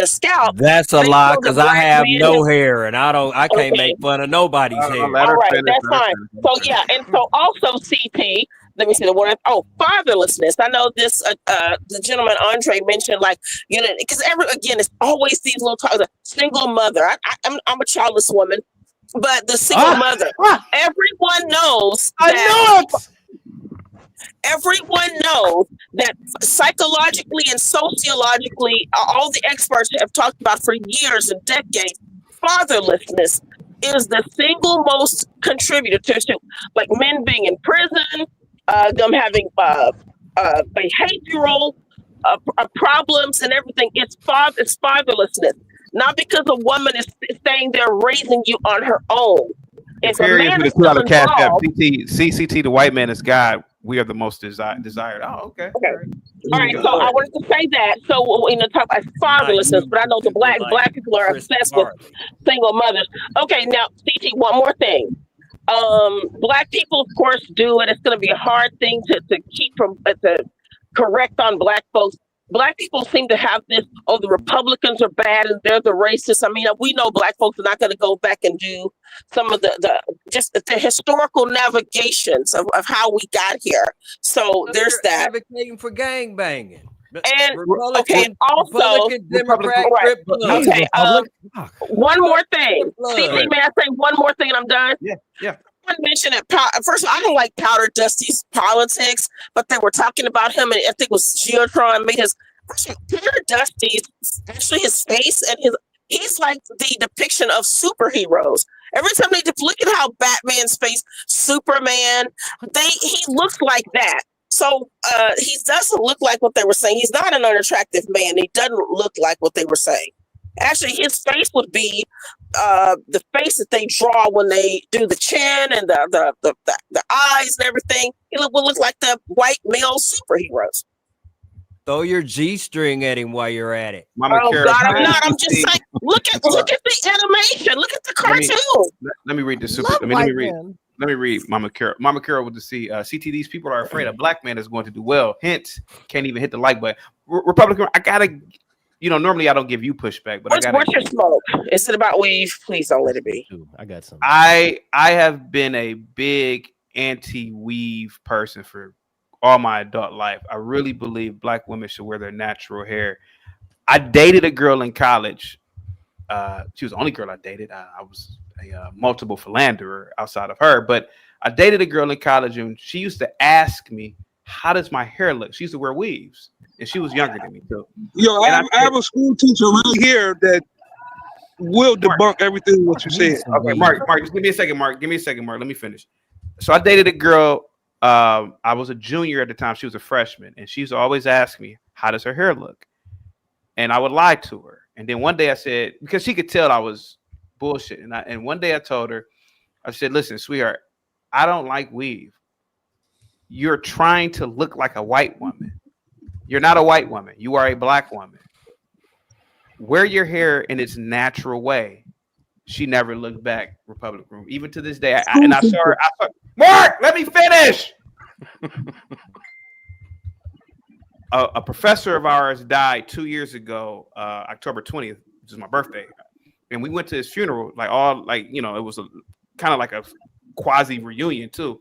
scalp. That's a They lie feel that because I black have men no have hair and I can't okay. make fun of nobody's hair. Let All her right, finish. that's Let her fine. finish. So yeah, and so also CT. Let me see the word. Oh, fatherlessness. I know this. The gentleman Andre mentioned, like because again, it's always these little talks. Single mother. I'm a childless woman, but the single mother. Everyone knows. I know it. Everyone knows that psychologically and sociologically, all the experts have talked about for years and decades, fatherlessness is the single most contributor to like men being in prison, them having behavioral problems and everything. It's fatherlessness, not because a woman is staying there raising you on her own. If a Furious man with is a $2 still cash app. involved, CCT, the white man is God. We are the most desired. Oh, okay. okay. All right, so I wanted to say that. So in the talk about fatherlessness, but I know the black people are obsessed with single mothers. Okay, now CT, one more thing. Black people, of course, do, and it's going to be a hard thing to keep from to correct on black folks. Black people seem to have this, oh, the Republicans are bad and they're the racists. I mean, we know black folks are not going to go back and do some of the historical navigations of how we got here. So there's that. Advocating for gang banging. And Republican, okay, also Republican, Democrat, right. Crip blood. Okay, one more thing. CT, may I say one more thing and I'm done? Yeah. I mentioned it. First of all, I don't like Powder Dusty's politics, but they were talking about him, and I think it was Geotron made his Powder Dusty's actually his face and he's like the depiction of superheroes. Every time they look at how Batman's face, Superman, he looks like that. So he doesn't look like what they were saying. He's not an unattractive man. He doesn't look like what they were saying. Actually, his face would be the face that they draw when they do the chin and the eyes and everything. He will look like the white male superheroes. Throw your G-string at him while you're at it. Mama Oh Carol, God, I'm not. I'm just saying. Look at the animation. Look at the cartoon. Let me read the super. Let me read Mama Carol. Mama Carol with the C. CT, these people are afraid a black man is going to do well. Hint, can't even hit the like button. Republican, I gotta. Normally I don't give you pushback, but what's your smoke? Is it about weave? Please don't let it be. I got some. I have been a big anti-weave person for all my adult life. I really believe black women should wear their natural hair. I dated a girl in college. She was the only girl I dated. I was a multiple philanderer outside of her, but I dated a girl in college, and she used to ask me, "How does my hair look?" She used to wear weaves, and she was younger than me too. Yo, I have a school teacher right here that will debunk everything what you said. Okay, Mark, just give me a second, Mark. Let me finish. So I dated a girl. I was a junior at the time. She was a freshman, and she used to always ask me, "How does her hair look?" And I would lie to her. And then one day I said, because she could tell I was bullshit, and one day I told her, I said, "Listen, sweetheart, I don't like weave. You're trying to look like a white woman. You're not a white woman. You are a black woman. Wear your hair in its natural way." She never looked back. Republic Room, even to this day. I saw her. Mark, let me finish. A professor of ours died 2 years ago, October 20th, which is my birthday, and we went to his funeral. It was kind of like a quasi reunion too.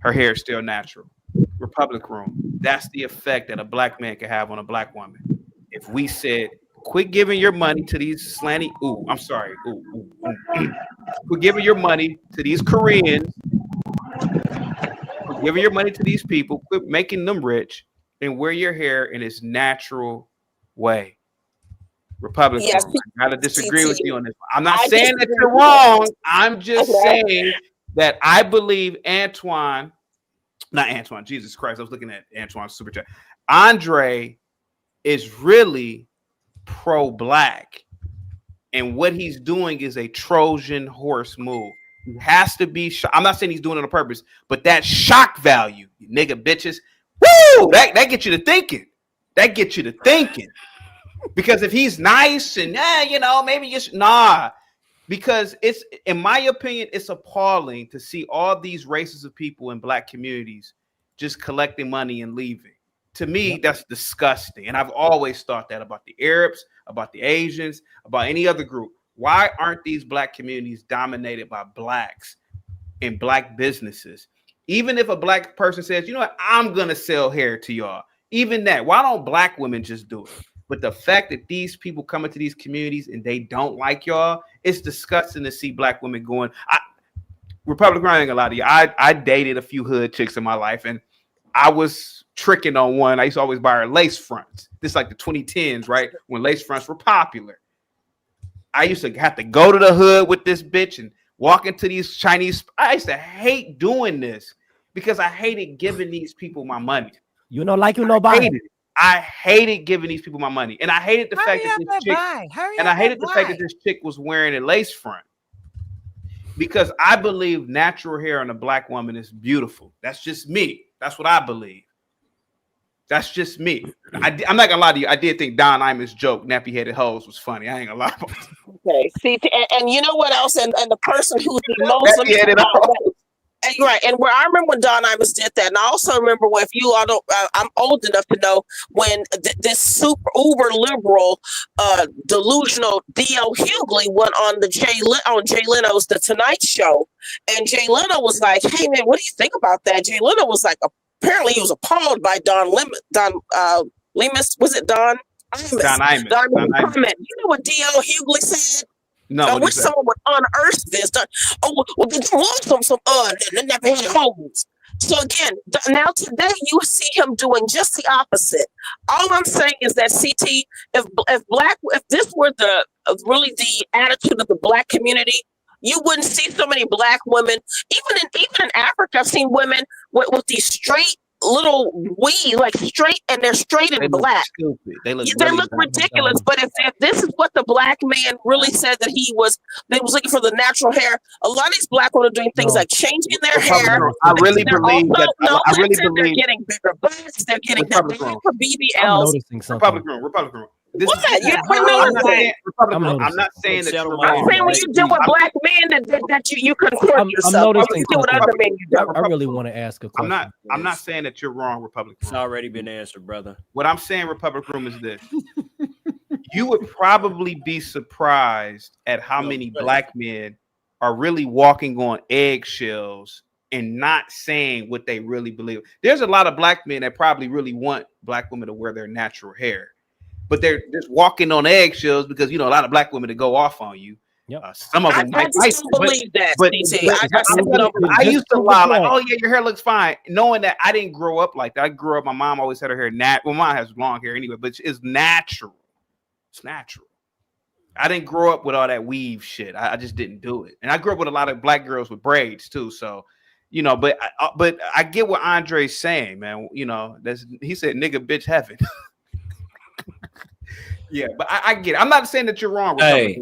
Her hair is still natural. Republic room. That's the effect that a black man can have on a black woman. If we said, quit giving your money to these slanty, quit giving your money to these Koreans, quit giving your money to these people, quit making them rich, and wear your hair in its natural way. Republic Yes, room. I gotta disagree with you on this. I'm not I saying that disagree you're with wrong. that. I'm just saying that I believe not Antoine, Jesus Christ. I was looking at Antoine's super chat. Andre is really pro-black, and what he's doing is a Trojan horse move. He has to be. I'm not saying he's doing it on purpose, but that shock value, you nigga bitches, woo, that gets you to thinking. That gets you to thinking. Because if he's nice and maybe just because it's, in my opinion, it's appalling to see all these races of people in black communities just collecting money and leaving. To me, that's disgusting. And I've always thought that about the Arabs, about the Asians, about any other group. Why aren't these black communities dominated by blacks and black businesses? Even if a black person says, you know what, I'm going to sell hair to y'all. Even that, why don't black women just do it? But the fact that these people come into these communities and they don't like y'all, it's disgusting to see black women going. Republican, I ain't gonna lie to you. I dated a few hood chicks in my life, and I was tricking on one. I used to always buy her lace fronts. This is like the 2010s, right? When lace fronts were popular. I used to have to go to the hood with this bitch and walk into these Chinese. I used to hate doing this because I hated giving these people my money. You know, like you know, buy. I hated giving these people my money, and I hated the fact that this chick, that this chick was wearing a lace front, because I believe natural hair on a black woman is beautiful. That's just me. That's what I believe. That's just me. I'm not gonna lie to you. I did think Don Imus' joke, "nappy headed hoes," was funny. I ain't gonna lie. Okay, see, and you know what else? And the person who's the most right, and where I remember when Don Imus did that, and I also remember when, if you all don't, I'm old enough to know when this super uber liberal, delusional D.L. Hughley went on Jay Leno's The Tonight Show, and Jay Leno was like, "Hey man, what do you think about that?" Jay Leno was like, apparently he was appalled by Don Lemus. Was it Don Imus? Don Imus. Comment. You know what D.L. Hughley said? No, I wish someone would unearth this. Well, did you want some never had homes? So again, now today you see him doing just the opposite. All I'm saying is that CT, if this were really the attitude of the black community, you wouldn't see so many black women. Even in Africa, I've seen women with these straight little straight, and they're straight and black. Stupid. They look ridiculous. But if this is what the black man really said that they was looking for, the natural hair. A lot of these black women are doing things like changing their hair. I really believe that. I really believe they're getting bigger butts. They're getting that for BBLs. Republican room. What? You I'm not saying that you're wrong. I'm saying when you deal with black men that you concord yourself. I'm noticing I really want to ask a question. I'm not saying that you're wrong, Republican. It's already been answered, brother. What I'm saying, Republican room, is this. You would probably be surprised at how many black men are really walking on eggshells and not saying what they really believe. There's a lot of black men that probably really want black women to wear their natural hair, but they're just walking on eggshells because, a lot of black women to go off on you. Some of them I just don't believe that. I used to lie like, "Oh yeah, your hair looks fine," knowing that I didn't grow up like that. I grew up. My mom always had her hair Well, mine has long hair anyway, but it's natural. It's natural. I didn't grow up with all that weave shit. I just didn't do it. And I grew up with a lot of black girls with braids too. So, but I get what Andre's saying, man. He said, "Nigga, bitch, heaven." Yeah, but I get it. I'm not saying that you're wrong. Hey,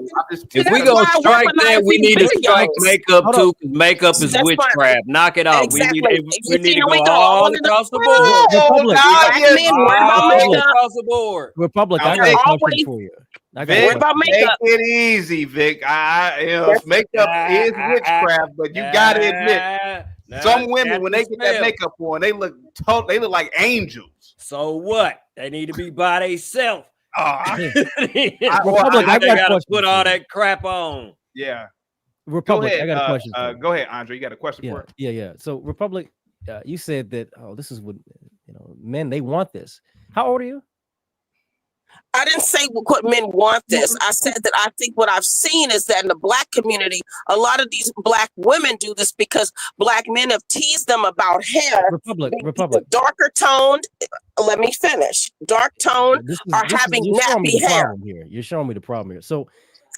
if we gonna strike that, we need to strike makeup too, because makeup is witchcraft. Knock it off. Exactly. We need to go all across the board. Across the board. Republic, I got a question for you. Vic, take it easy, Vic. Makeup is witchcraft, but you gotta admit, some women, when they get that makeup on, they look like angels. So what? They need to be by themselves. Republic, I gotta put all that crap on. Yeah. Republic. Go ahead. I got a question. Go ahead, Andre. You got a question Yeah, for it? yeah. So Republic, you said that this is what men they want this. How old are you? I didn't say what men want this. I said that I think what I've seen is that in the black community, a lot of these black women do this because black men have teased them about hair. Republic. Darker toned. Let me finish. Dark toned are having nappy hair. Here. You're showing me the problem here. So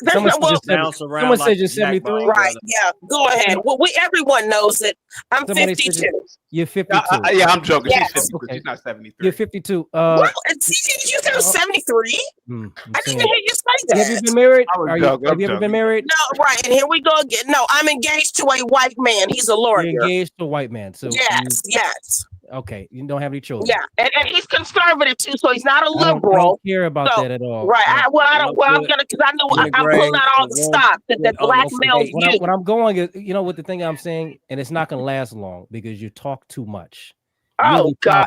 There's someone no- someone said you're 73. Right, yeah. Go ahead. Well, everyone knows it. I'm Somebody 52. said you're 52. Yeah, I'm joking. Yes. She's 52. She's not 73. You're 52. Well, did you say I was 73? I didn't even hear you say that. Have you been married? I was Have joking, you ever been married? No, right. And here we go again. No, I'm engaged to a white man. He's a lawyer. You're engaged to a white man. So Yes. Okay, you don't have any children. Yeah, and he's conservative too, so he's not a I liberal. don't care about that at all. Right. I'm gonna because I know I'm pulling out all the stops that black males use. What I'm going is, what the thing I'm saying, and it's not going to last long because you talk too much. Oh God,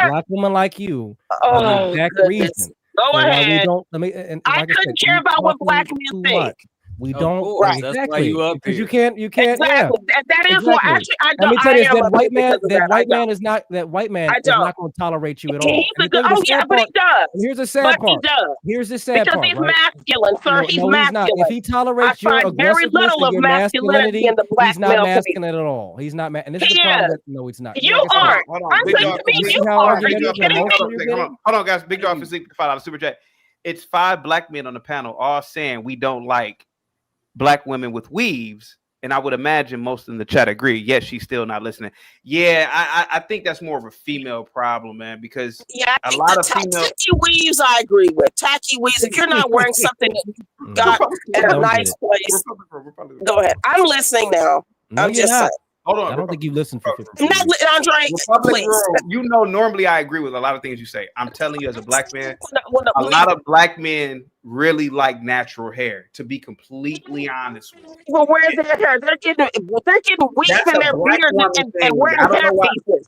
Black women like you. Oh, that goodness. reason. Go So ahead. I couldn't care about what black men think. We don't. Right. Exactly. That's why you up because here. you can't. Exactly. Yeah. That is what actually I Let me don't. tell you, I am that white man, because of that. that white man I is not don't. going to tolerate you at all. He's And a good, the sad but he part- does. and here's the sad But part. he does. Here's the sad Because part. he's right? masculine, sir. He's No, he's not. masculine. If he tolerates I your find very aggressiveness little and of your masculinity in the black he's not male masculine at all. He's not. And this is He the problem. is. No, he's not. You Like I said, aren't. Hold on, I'm Big saying Dog. to me, You you see how are. Are argumentative you and kidding me? emotional you're getting? Hold on, guys. Big Dog for $5 super chat. It's 5 black men on the panel all saying we don't like black women with weaves. And I would imagine most in the chat agree. Yes, she's still not listening. Yeah, I think that's more of a female problem, man, because I a think lot the of female. tacky weaves I agree with. Tacky weaves. If you're not wearing something that you got at a Don't nice get it. place, go ahead. I'm listening now. No, I'm you're just not. saying. Hold on. I don't think you listened for 50 I'm not Andre, Republic please. Room, you know, normally I agree with a lot of things you say. I'm telling you, as a black man, Well, a lot of black men really like natural hair. To be completely honest with you, Well, where's their hair? They're getting weave That's in a their black beards woman and thing. wearing I don't hair know why- pieces.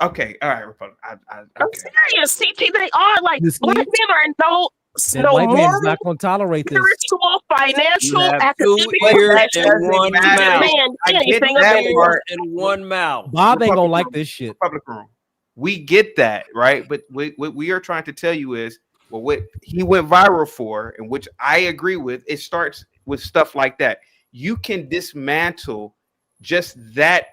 okay, all right, Republic. I'm serious, CT. They are like You see? black men are no That white man's moral, not going to tolerate this. spiritual, financial, You have academic, 2 ears professional. and 1 Man, mouth. I get anything that of it. part. And 1 mouth. Bob ain't going to like Republic this shit. Republic Room. We get that, right? But what we are trying to tell you is, well, what he went viral for, and which I agree with, it starts with stuff like that. You can dismantle just that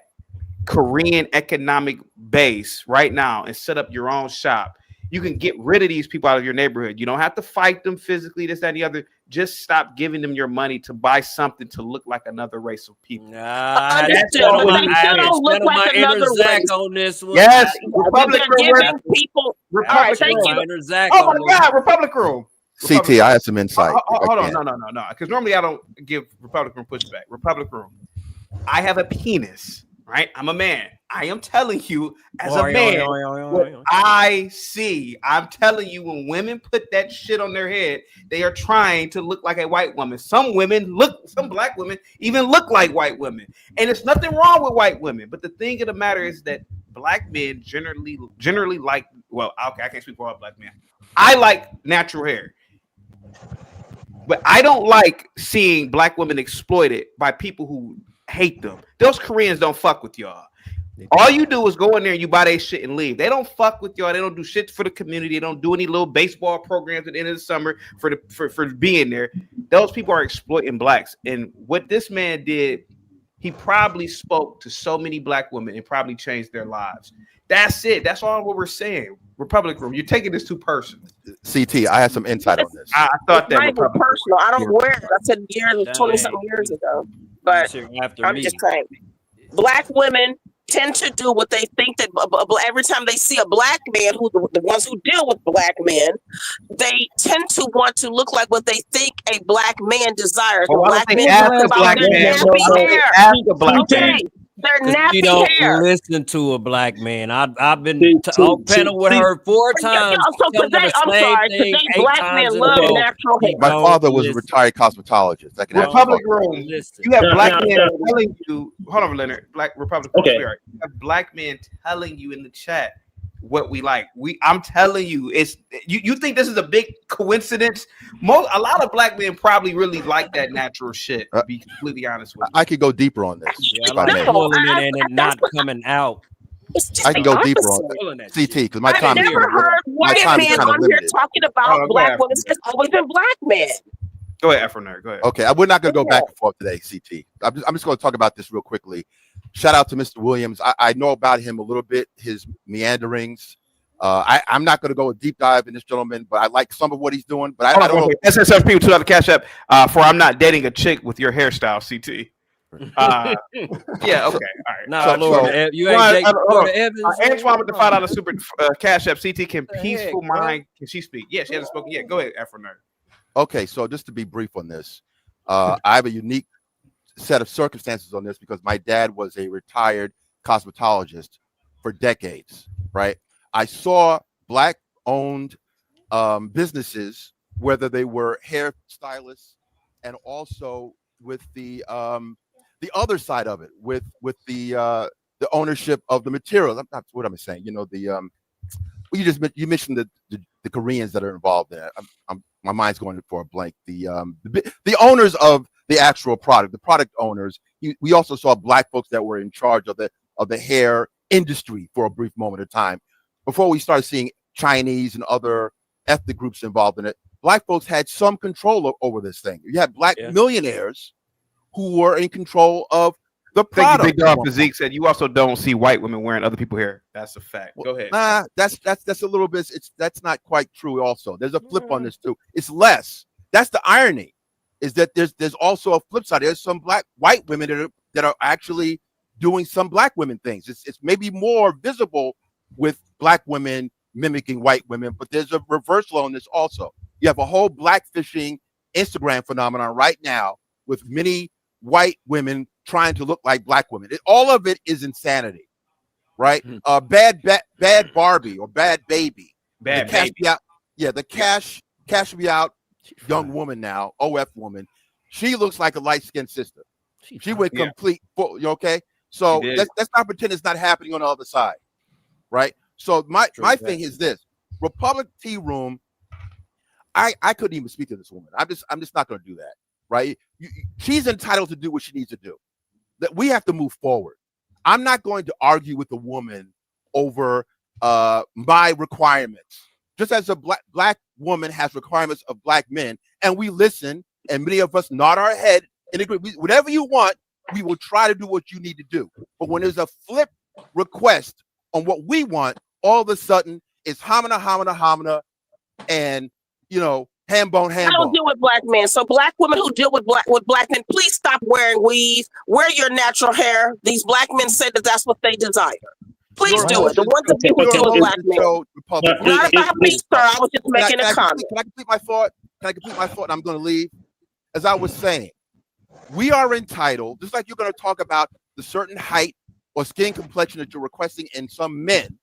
Korean economic base right now and set up your own shop. You can get rid of these people out of your neighborhood. You don't have to fight them physically, this, that, and the other. Just stop giving them your money to buy something to look like another race of people. I They still don't look like another race. on this one. Yes, They're Republic giving Room. people. All right, Republic thank Room. you. Inner Zach Oh on my this. God, Republic Room. CT, I have some insight. Hold on, no. Because normally I don't give Republic Room pushback. Republic Room. I have a penis, right? I'm a man. I am telling you, as a man, what I see. I'm telling you, when women put that shit on their head, they are trying to look like a white woman. Some black women even look like white women, and it's nothing wrong with white women. But the thing of the matter is that black men generally like. Well, okay, I can't speak for all black men. I like natural hair. But I don't like seeing black women exploited by people who hate them. Those Koreans don't fuck with y'all. All you do is go in there and you buy their shit and leave. They don't fuck with y'all. They don't do shit for the community. They don't do any little baseball programs at the end of the summer for being there. Those people are exploiting blacks. And what this man did, he probably spoke to so many black women and probably changed their lives. That's it. That's all what we're saying. Republic Room, you're taking this too personal. CT, I have some insight on this. I thought that Not even personal. I don't wear it. I said 20-something years ago. But I'm just saying, black women tend to do what they think that every time they see a black man, who the ones who deal with black men, they tend to want to look like what they think a black man desires. Well, black men ask talk a about black their man. nappy hair. Ask a black man. Okay, their You nappy don't hair. listen to a black man. I've been on panel with her 4 times. So telling her today, the I'm same sorry. thing Today, 8 black times men in a love row. natural hair. My father was a retired cosmetologist. I can have Republic Room. You have black men Yeah. telling you. Hold on, Leonard. Black Republic. Okay. You have black men telling you in the chat what we like. I'm telling you, it's you think this is a big coincidence? A lot of black men probably really like that natural shit, to be completely honest with you. I could go deeper on this. Yeah, I like pulling it and it not coming out. I can go deeper on it. CT, because my time I've never heard white men on here talking about black women. It's always been black men. Go ahead, Afronair. Go ahead. Okay, we're not going to go back and forth today, CT. I'm just going to talk about this real quickly. Shout out to Mr. Williams. I know about him a little bit, his meanderings. I'm not going to go a deep dive in this gentleman, but I like some of what he's doing. But I don't know. SSFP with $2 Cash App for I'm not dating a chick with your hairstyle, CT. Yeah, okay, all right. Nah, Lord, you ain't dating Antoine with the $5 super Cash App. CT can peaceful mind. Can she speak? Yeah, she hasn't spoken yet. Go ahead, Afronair. Okay, so just to be brief on this, I have a unique set of circumstances on this because my dad was a retired cosmetologist for decades, right? I saw black-owned businesses, whether they were hairstylists and also with the other side of it, with the ownership of the materials. I'm not what I'm saying, you know, you mentioned the Koreans that are involved in it. My mind's going for a blank. The owners of the actual product, the product owners. We also saw black folks that were in charge of the hair industry for a brief moment of time before we started seeing Chinese and other ethnic groups involved in it. Black folks had some control over this thing. You had black millionaires who were in control of the product. Big Dog Physique said you also don't see white women wearing other people's hair. That's a fact. Go ahead. Nah, that's a little bit. That's not quite true. Also, there's a flip on this too. It's less. That's the irony, is that there's also a flip side. There's some white women that are actually doing some black women things. It's maybe more visible with black women mimicking white women, but there's a reversal on this also. You have a whole blackfishing Instagram phenomenon right now with many white women trying to look like black women. All of it is insanity, right? Bad Barbie or Bad Baby. Bad Baby. The cash me out young woman now, OF woman. She looks like a light-skinned sister. She went complete full, you okay? So let's not pretend it's not happening on the other side, right? So my thing is this: Republic Tea Room. I couldn't even speak to this woman. I'm just not going to do that, right? She's entitled to do what she needs to do. That we have to move forward. I'm not going to argue with a woman over my requirements. Just as a black woman has requirements of black men, and we listen, and many of us nod our head and agree. Whatever you want, we will try to do what you need to do. But when there's a flip request on what we want, all of a sudden it's hamina, and ham bone. I don't deal with black men. So black women who deal with black men, please stop wearing weave. Wear your natural hair. These black men say that that's what they desire. Please do it. The ones that deal with black men. Not about me, sir. I was just making a comment. Can I complete my thought? And I'm going to leave. As I was saying, we are entitled, just like you're going to talk about the certain height or skin complexion that you're requesting in some men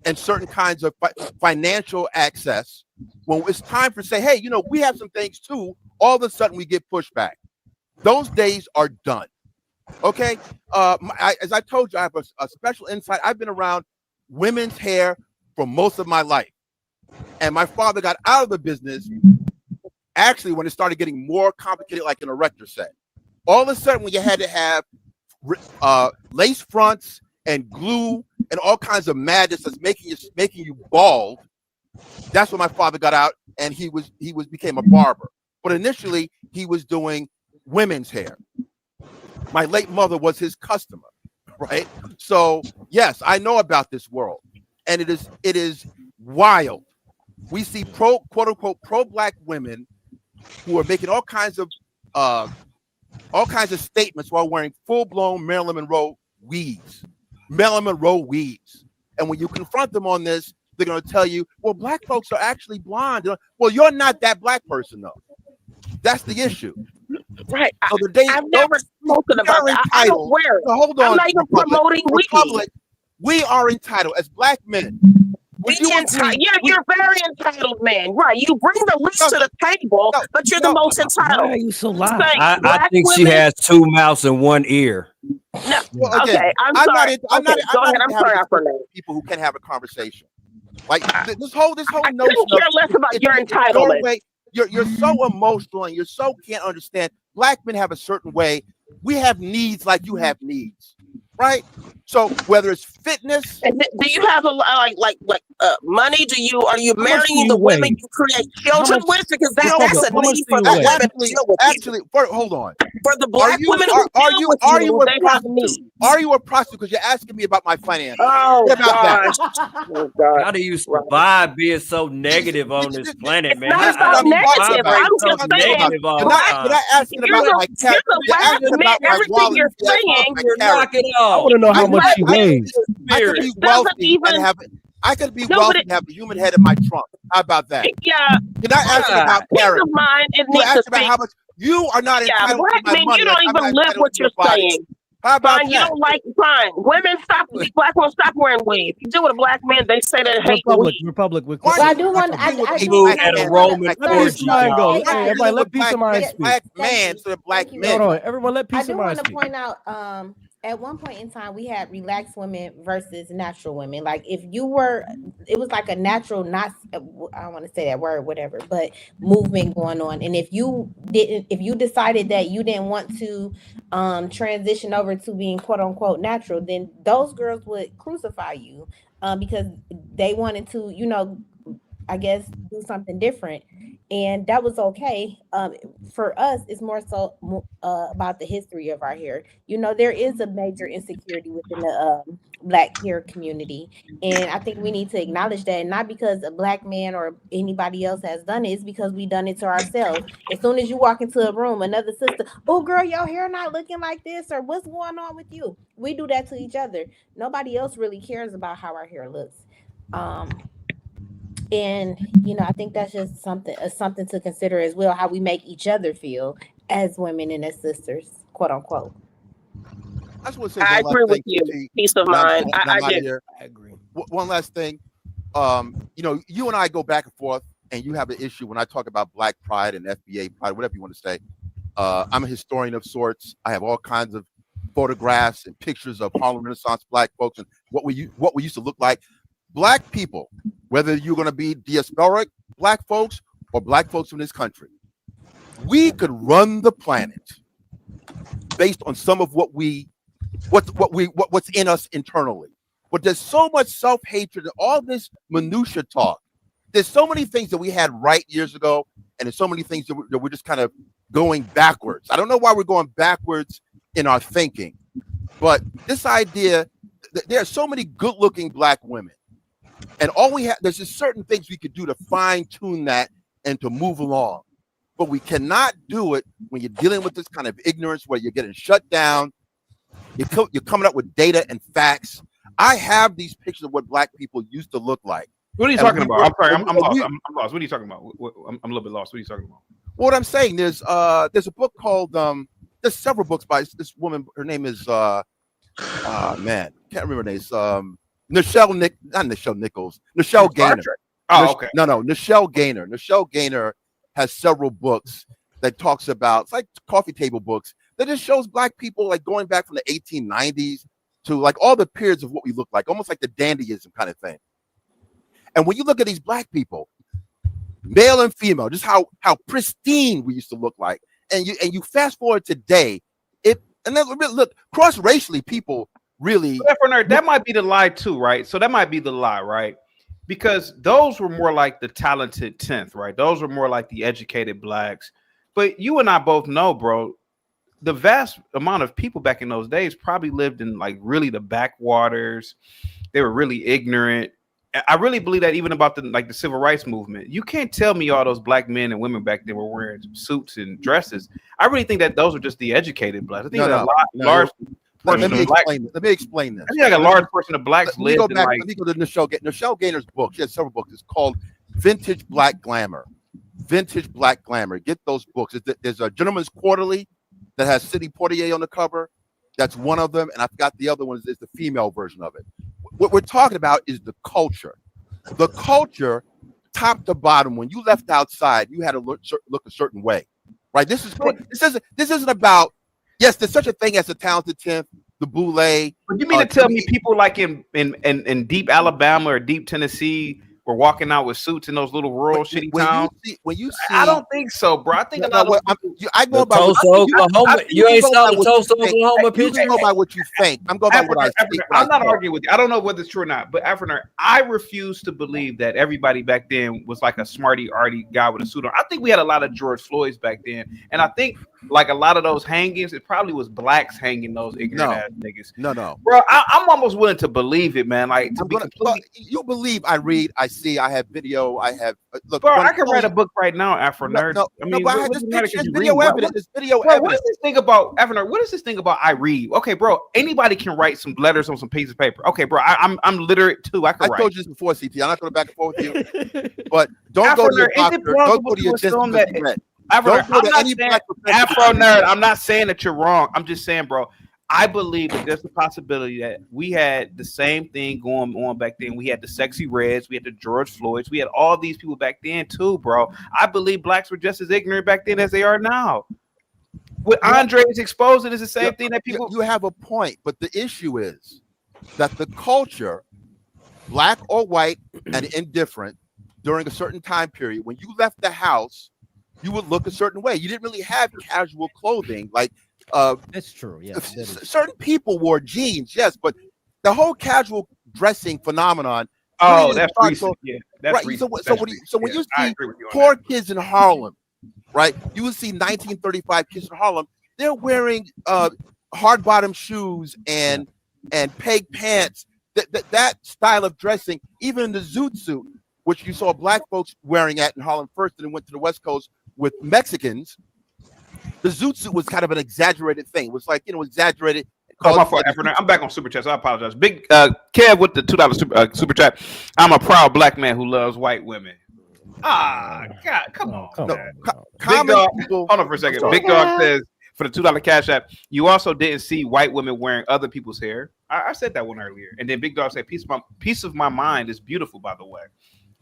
and certain kinds of financial access. When it's time for say, hey, we have some things too, all of a sudden we get pushback. Those days are done. Okay. As I told you, I have a special insight. I've been around women's hair for most of my life. And my father got out of the business actually when it started getting more complicated, like an erector set. All of a sudden, when you had to have lace fronts and glue and all kinds of madness that's making you bald, that's when my father got out, and he became a barber. But initially, he was doing women's hair. My late mother was his customer, right? So yes, I know about this world, and it is wild. We see quote unquote pro black women who are making all kinds of statements while wearing full blown Marilyn Monroe weaves. And when you confront them on this, they're going to tell you, well, black folks are actually blonde. Well, you're not that black person, though. That's the issue. Right. So I've never spoken about that. I don't wear it. So hold on. I'm not even promoting weave. We are entitled as black men. You're very entitled, man. Right. You bring the least to the table, but you're the most entitled. Why are you so loud? I think she has two mouths and one ear. No. Okay. I'm sorry. Go ahead. I'm sorry for that. People who can have a conversation. Like this whole I notion couldn't care less about your your entitlement. way. You're so emotional and you're so can't understand. Black men have a certain way. We have needs like you have needs, right? So whether it's fitness, And do you have a like money? Are you How much do marrying you the weigh? women you create How children much- with? Because Republic, that's a how much need do for you the weigh? women to deal with you. hold on. For the black women who deal with you, they have needs. Are you a prostitute? Because you're asking me about my finances. Oh What about gosh. that? Oh God. How do you survive being so negative on this planet, man? Not How about do you negative. vibrate I'm so just saying. negative all the Black, time? You're not asking you're about the, my you're character. the You're black asking man. about my Everything wallet. you're You're asking saying, about my You knock character. it I off. want to know how much she weighs. I could be doesn't wealthy even. and have I could be No, wealthy but and have a human head in my trunk. How about that? Yeah. You're not asking about Peace character. of mind. It You're needs to asking about speak. how much you are not Yeah, entitled to black my men, money. you don't Like I'm even not live entitled what to you're your body. saying. How about Fine, you that? don't like fine. Women stop. Black women stop wearing weave. You deal with a black man, they say they hate Republic, weave. Republic. Why Well, I are do you want. dealing with I a do. Move black at a man? Roman Let peace orgy, of mind go. y'all. Hey, You're everybody, dealing let with peace of mind speak. black Thank man you. instead of black Thank you men. Hold on, everyone, let I peace do of mind want to speak. point out, at one point in time, we had relaxed women versus natural women. Like if you were, it was like a natural, not, I don't want to say that word, whatever, but movement going on. And if you decided that you didn't want to transition over to being quote unquote natural, then those girls would crucify you because they wanted to, I guess, do something different. And that was okay. For us, it's more so about the history of our hair. There is a major insecurity within the black hair community, and I think we need to acknowledge that. And not because a black man or anybody else has done it; it's because we done it to ourselves. As soon as you walk into a room, another sister, "Oh, girl, your hair not looking like this," or "What's going on with you?" We do that to each other. Nobody else really cares about how our hair looks. And I think that's just something to consider as well, how we make each other feel as women and as sisters, quote unquote. I just want to say I one last agree with thing. you. TT, Peace of and mind. I'm I out of do. here. I agree. One last thing. You and I go back and forth, and you have an issue when I talk about Black pride and FBA pride, whatever you want to say. I'm a historian of sorts. I have all kinds of photographs and pictures of Harlem Renaissance Black folks and what we used to look like. Black people, whether you're going to be diasporic Black folks or Black folks from this country, we could run the planet based on some of what's in us internally. But there's so much self-hatred and all this minutia talk. There's so many things that we had right years ago, and there's so many things that we're just kind of going backwards. I don't know why we're going backwards in our thinking, but this idea that there are so many good-looking Black women, and all we have, there's just certain things we could do to fine-tune that and to move along. But we cannot do it when you're dealing with this kind of ignorance where you're getting shut down. You're coming up with data and facts. I have these pictures of what Black people used to look like. What are you talking about? I'm sorry, I'm lost. I'm lost. What are you talking about? I'm a little bit lost. What are you talking about? What I'm saying, there's a book called there's several books by this woman. Her name is can't remember her name. Nichelle Gaynor. Oh, okay. No, Nichelle Gaynor. Nichelle Gaynor has several books that talks about, it's like coffee table books that just shows Black people like going back from the 1890s to like all the periods of what we look like, almost like the dandyism kind of thing. And when you look at these Black people, male and female, just how pristine we used to look like, and you fast forward today, and then look, cross racially, people really. That might be the lie too, right? So that might be the lie, right? Because those were more like the talented 10th, right? Those were more like the educated Blacks. But you and I both know, bro, the vast amount of people back in those days probably lived in like really the backwaters. They were really ignorant. I really believe that even about the civil rights movement. You can't tell me all those Black men and women back then were wearing suits and dresses. I really think that those were just the educated Blacks. I think large portion of Blacks. Let me explain this. I think like a large portion of Blacks lived in Let me go to Nichelle Gaynor's book. She has several books. It's called Vintage Black Glamour. Vintage Black Glamour. Get those books. There's a Gentleman's Quarterly that has Sidney Poitier on the cover. That's one of them. And I forgot the other one is the female version of it. What we're talking about is the culture. The culture, top to bottom, when you left outside, you had to look a certain way. Right? This isn't about, yes, there's such a thing as the talented 10th, the boule. But you mean to tell me people like in deep Alabama or deep Tennessee were walking out with suits in those little rural shitty towns? When you see, I don't think so, bro. I think a lot of I go The by Tulsa, Oklahoma. You ain't saw the Tulsa, Oklahoma You picture? can go by what you think. I'm going by what I think. I'm not arguing with you. I don't know whether it's true or not, but African, I refuse to believe that everybody back then was like a smarty, arty guy with a suit on. I think we had a lot of George Floyds back then, and I think like a lot of those hangings, it probably was blacks hanging those ignorant ass niggas. No, bro. I'm almost willing to believe it, man. Like to be completely. You believe? I read, I see, I have video, I have look. Bro, I can write a book right now, Afro Nerd. But I have this picture, video evidence. This video evidence. What is this thing about Afro Nerd? What is this thing about I read? Okay, bro. Anybody can write some letters on some pieces of paper. Okay, bro. I'm literate too. I told you this before, CT. I'm not going to back and forth with you, but don't go to your doctor. Don't go to your dentist. Afro Nerd, I'm not saying that you're wrong. I'm just saying, bro, I believe that there's a possibility that we had the same thing going on back then. We had the Sexy Reds, we had the George Floyds, we had all these people back then too, bro. I believe blacks were just as ignorant back then as they are now. What Andre is exposing is the same thing that people. You have a point, but the issue is that the culture, black or white and indifferent, during a certain time period, when you left the house, you would look a certain way. You didn't really have casual clothing. Like that's true. Yeah, certain people wore jeans, yes, but the whole casual dressing phenomenon. Oh, that's recent. Yeah, that's right. recent. So when you see poor kids in Harlem, right? You would see 1935 kids in Harlem. They're wearing hard bottom shoes and peg pants. That style of dressing, even in the zoot suit, which you saw black folks wearing in Harlem first, and then went to the West Coast with Mexicans. The zoot suit was kind of an exaggerated thing. It was like, exaggerated. Oh, my fault, I'm back on Super Chat, so I apologize. Big Kev with the $2 super chat. I'm a proud black man who loves white women. Ah, God, come on. Big Dog, hold on for a second. Big Dog says, for the $2 cash app, you also didn't see white women wearing other people's hair. I said that one earlier. And then Big Dog said, peace of my mind is beautiful, by the way.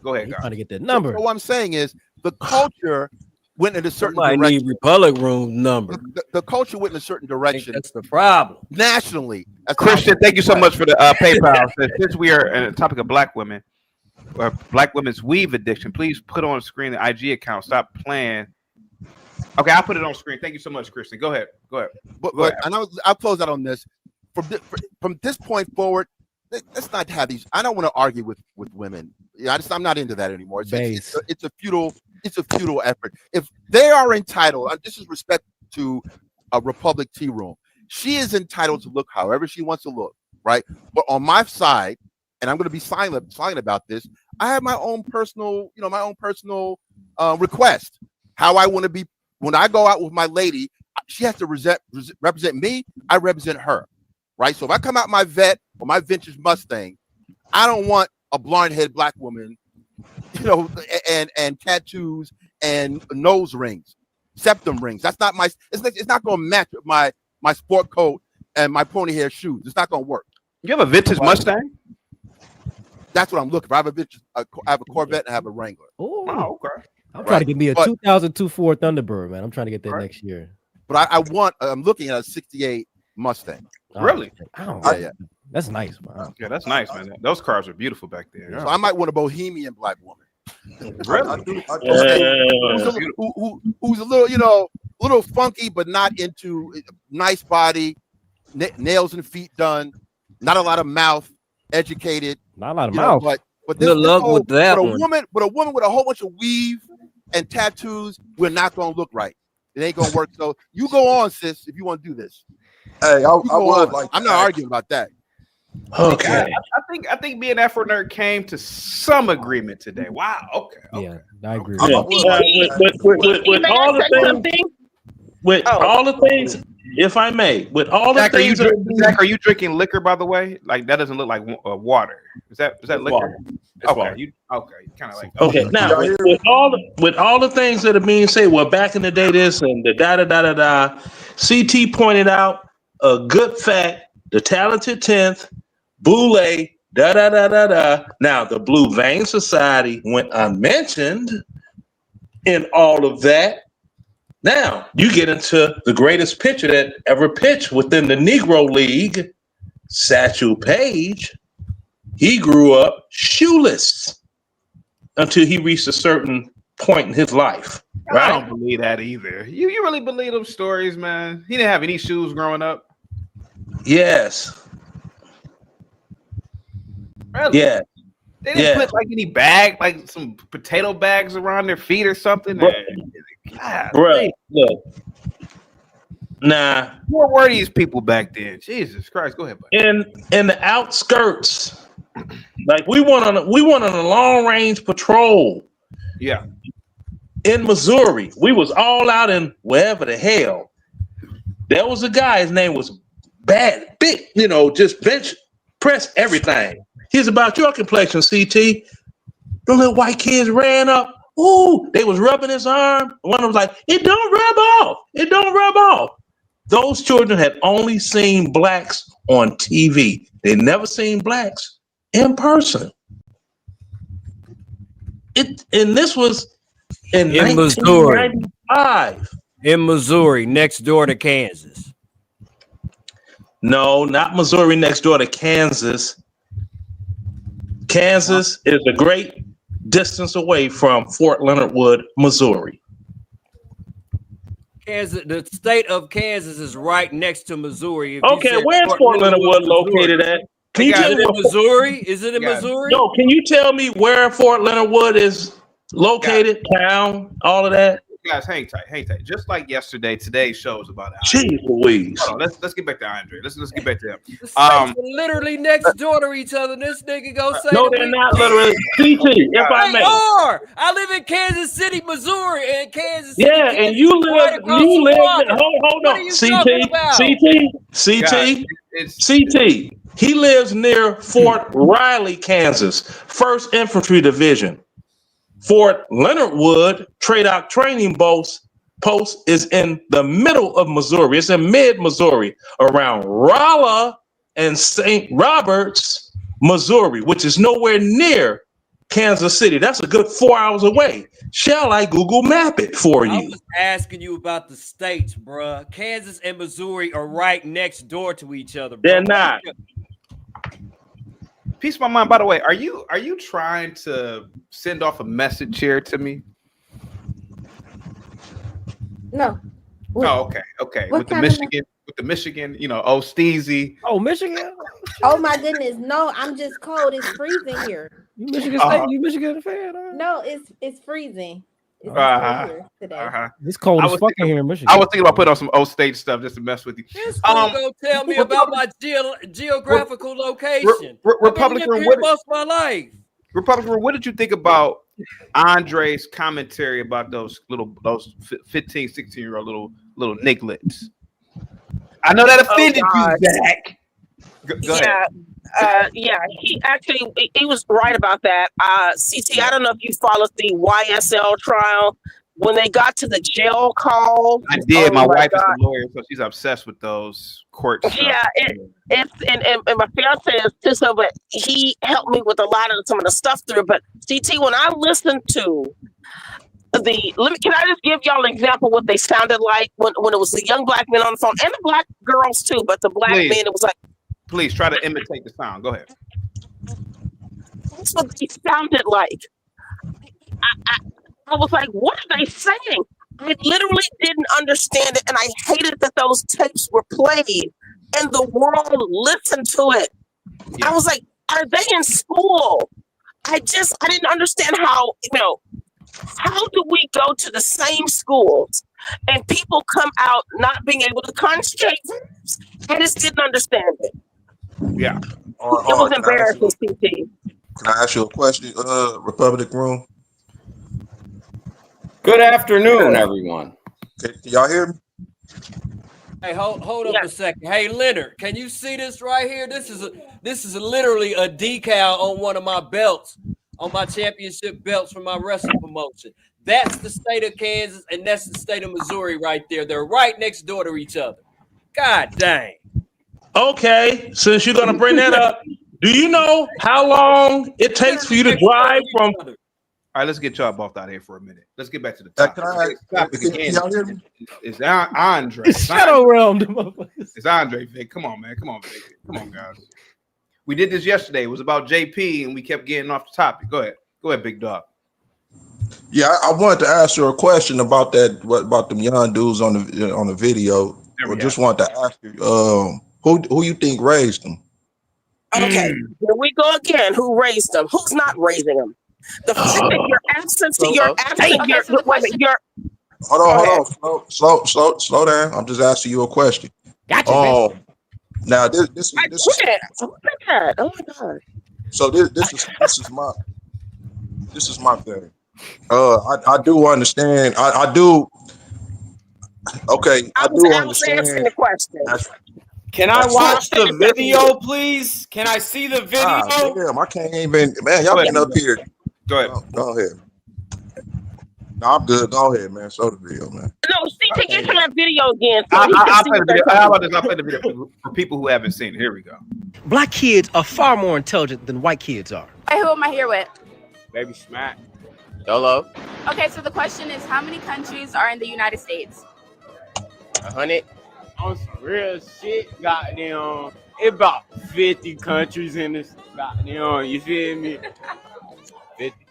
Go ahead, trying to get that number. So what I'm saying is the culture went in a certain direction. Need Republic Room number. The culture went in a certain direction. That's the problem. Nationally. Christian, thank you so much for the PayPal. Since we are on the topic of black women, or black women's weave addiction, please put on screen the IG account. Stop playing. Okay, I'll put it on screen. Thank you so much, Christian. Go ahead. But I'll close out on this. From this point forward, let's not have these. I don't want to argue with women. I'm not into that anymore. It's a futile effort. If they are entitled, this is respect to a Republic Tea Room. She is entitled to look however she wants to look, right? But on my side, and I'm going to be silent about this, I have my own personal, request. How I want to be when I go out with my lady. She has to represent me. I represent her, right? So if I come out my vet or my vintage Mustang, I don't want a blonde-headed black woman, and tattoos and nose rings, septum rings. That's not my. It's not going to match my sport coat and my pony hair shoes. It's not going to work. You have a vintage Mustang? That's what I'm looking for. I have a Corvette and I have a Wrangler. Oh, okay. I'm trying to get me a 2002 Ford Thunderbird, man. I'm trying to get that next year. But I'm looking at a 68 Mustang. Really? Yeah. That's nice, man. Yeah, that's nice, man. Those cars are beautiful back there. So I might want a bohemian black woman. Really? Who's a little, little funky, but not into nice body, nails and feet done, not a lot of mouth, educated. Not a lot of mouth. But good luck with that one. But a woman with a whole bunch of weave and tattoos, we're not going to look right. It ain't going to work. So you go on, sis, if you want to do this. Hey, I'm not arguing about that. Okay. I think me and Afro Nerd came to some agreement today. Wow. Okay. Yeah, I agree. With all the things, if I may, with all the things. Zach, are you drinking liquor? By the way, like that doesn't look like water. Is that liquor? Water. Okay. Kind of like. Okay. Now, with all the things that are being said, well, back in the day, this and the da. CT pointed out a good fact. The Talented 10th, Boule, da. Now, the Blue Vein Society went unmentioned in all of that. Now, you get into the greatest pitcher that ever pitched within the Negro League, Satchel Paige. He grew up shoeless. until he reached a certain point in his life. I Right? don't believe that either. You really believe those stories, man? He didn't have any shoes growing up. Yes. Really? Yeah. They didn't Yeah. put like any bag, like some potato bags around their feet or something. Bro, God, bruh, look. Nah. What were these people back then? Jesus Christ. Go ahead, buddy. In the outskirts, like we went on a long range patrol. Yeah. In Missouri, we was all out in wherever the hell. There was a guy. His name was Bad, big, just bench press everything. He's about your complexion, CT. The little white kids ran up. Ooh, they was rubbing his arm. One of them was like, "It don't rub off. It don't rub off." Those children had only seen blacks on TV. They never seen blacks in person. And this was in Missouri. 1995. In Missouri, next door to Kansas. No, not Missouri, next door to Kansas. Kansas is a great distance away from Fort Leonard Wood, Missouri. Kansas, the state of Kansas is right next to Missouri. If Okay, where's Fort Leonard Wood located at? Can you tell me in Missouri? Is it in Missouri? No, can you tell me where Fort Leonard Wood is located? Town, all of that? Guys, hang tight. Just like yesterday, today's show is about Jeez Louise. Hold on, let's get back to Andre. Let's get back to him. The states are literally next door to each other. This nigga go say No, they're not literally. CT, if I may. They are. I live in Kansas City, Missouri, and Kansas City. Yeah, and you live. Hold on. CT. He lives near Fort Riley, Kansas, 1st Infantry Division. Fort Leonard Wood TRADOC training post is in the middle of Missouri. It's in mid-Missouri, around Rolla and St. Roberts, Missouri, which is nowhere near Kansas City. That's a good 4 hours away. Shall I Google map it for you? I was asking you about the states, bruh. Kansas and Missouri are right next door to each other, bro. They're not. Peace of my mind. By the way, are you trying to send off a message here to me? No. Oh, okay. With the Michigan, oh Steezy. Oh, Michigan. Oh my goodness. No, I'm just cold. It's freezing here. You Michigan State, you Michigan fan? No, it's freezing. It's freezing today. It's cold as fucking here in Michigan. I was thinking about putting on some O State stuff just to mess with you. This fool go tell me about my geographical location. Republican, I've been here most of my life. Republican, what did you think about Andre's commentary about those 15, 16-year-old little nigglets? I know that offended you, Zach. Go ahead. He was right about that. CT, I don't know if you followed the YSL trial when they got to the jail call. I did. My wife is a lawyer, so she's obsessed with those court stuff. Yeah, and my fiance is pissed off, but he helped me with a lot of some of the stuff through. But CT, when I listened to can I just give y'all an example of what they sounded like when it was the young black men on the phone and the black girls too, but the black men, it was like. Please try to imitate the sound. Go ahead. That's what they sounded like. I was like, what are they saying? I literally didn't understand it, and I hated that those tapes were played and the world listened to it. Yeah. I was like, are they in school? I didn't understand how do we go to the same schools and people come out not being able to conjugate verbs? I just didn't understand it. Yeah. It was embarrassing, CT. Can I ask you a question, Republic Room? Good afternoon, everyone. Can y'all hear me? Hey, hold up a second. Hey, Leonard, can you see this right here? This is literally a decal on one of my belts, on my championship belts from my wrestling promotion. That's the state of Kansas, and that's the state of Missouri right there. They're right next door to each other. God dang. Okay, since you're gonna bring that up, do you know how long it takes for you to drive from? All right, let's get y'all both out of here for a minute. Let's get back to the topic. Can y'all hear me? It's Andre. Shadow realm. It's Andre, Vic. Come on, man. Come on, Vic. Come on, guys. We did this yesterday. It was about JP, and we kept getting off the topic. Go ahead, big dog. Yeah, I wanted to ask you a question about that. What about them young dudes on the video? I just wanted to ask you, who you think raised them? Okay, here we go again. Who raised them? Who's not raising them? The fact that you're absent, Hold on, slow down. I'm just asking you a question. Gotcha. Now this is Oh my God. so this is my thing. I do understand. I do. Okay, I do was answering understand. the question. Can I watch the video, please? Can I see the video? Damn, I can't even. Man, y'all been up here. Go ahead. Go ahead. No, I'm good. Go ahead, man. Show the video, man. No, see, get to that video again. So I'll play the video. How about this? I'll play the video for people who haven't seen it. Here we go. Black kids are far more intelligent than white kids are. Hey, who am I here with? Baby Smack. Dolo. Okay, so the question is, how many countries are in the United States? 100. On some real shit, goddamn. It about 50 countries in this goddamn, you feel me? 50.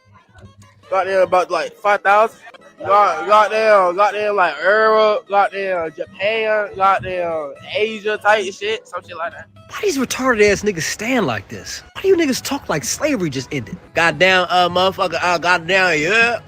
Goddamn about like 5,000. Goddamn like Europe, goddamn Japan, goddamn Asia type shit, some shit like that. Why these retarded ass niggas stand like this? Why do you niggas talk like slavery just ended? Goddamn, motherfucker, goddamn, yeah,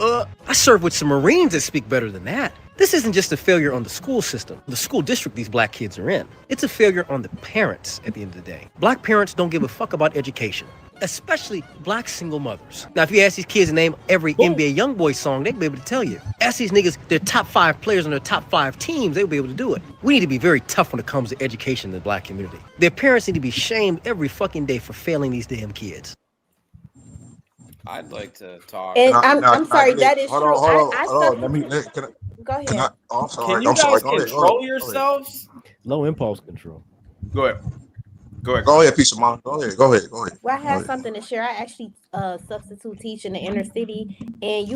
I served with some Marines that speak better than that. This isn't just a failure on the school system, the school district these black kids are in. It's a failure on the parents at the end of the day. Black parents don't give a fuck about education, especially black single mothers. Now, if you ask these kids to name every NBA YoungBoy song, they'll be able to tell you. Ask these niggas their top 5 players on their top 5 teams, they'll be able to do it. We need to be very tough when it comes to education in the black community. Their parents need to be shamed every fucking day for failing these damn kids. I'd like to talk. And I'm sorry, that is true. Hold on. Go ahead. I'm sorry. Can you guys control yourselves? Low impulse control. Go ahead. Go ahead, piece of mind. Go ahead. Well, I have something to share. I actually substitute teach in the inner city, and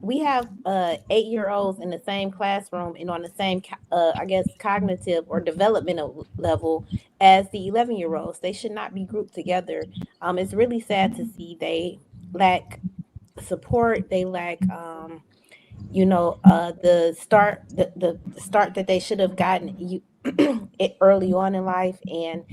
we have 8-year-olds in the same classroom and on the same I guess cognitive or developmental level as the 11-year-olds. They should not be grouped together. It's really sad to see they lack support. They lack the start that they should have gotten early on in life. And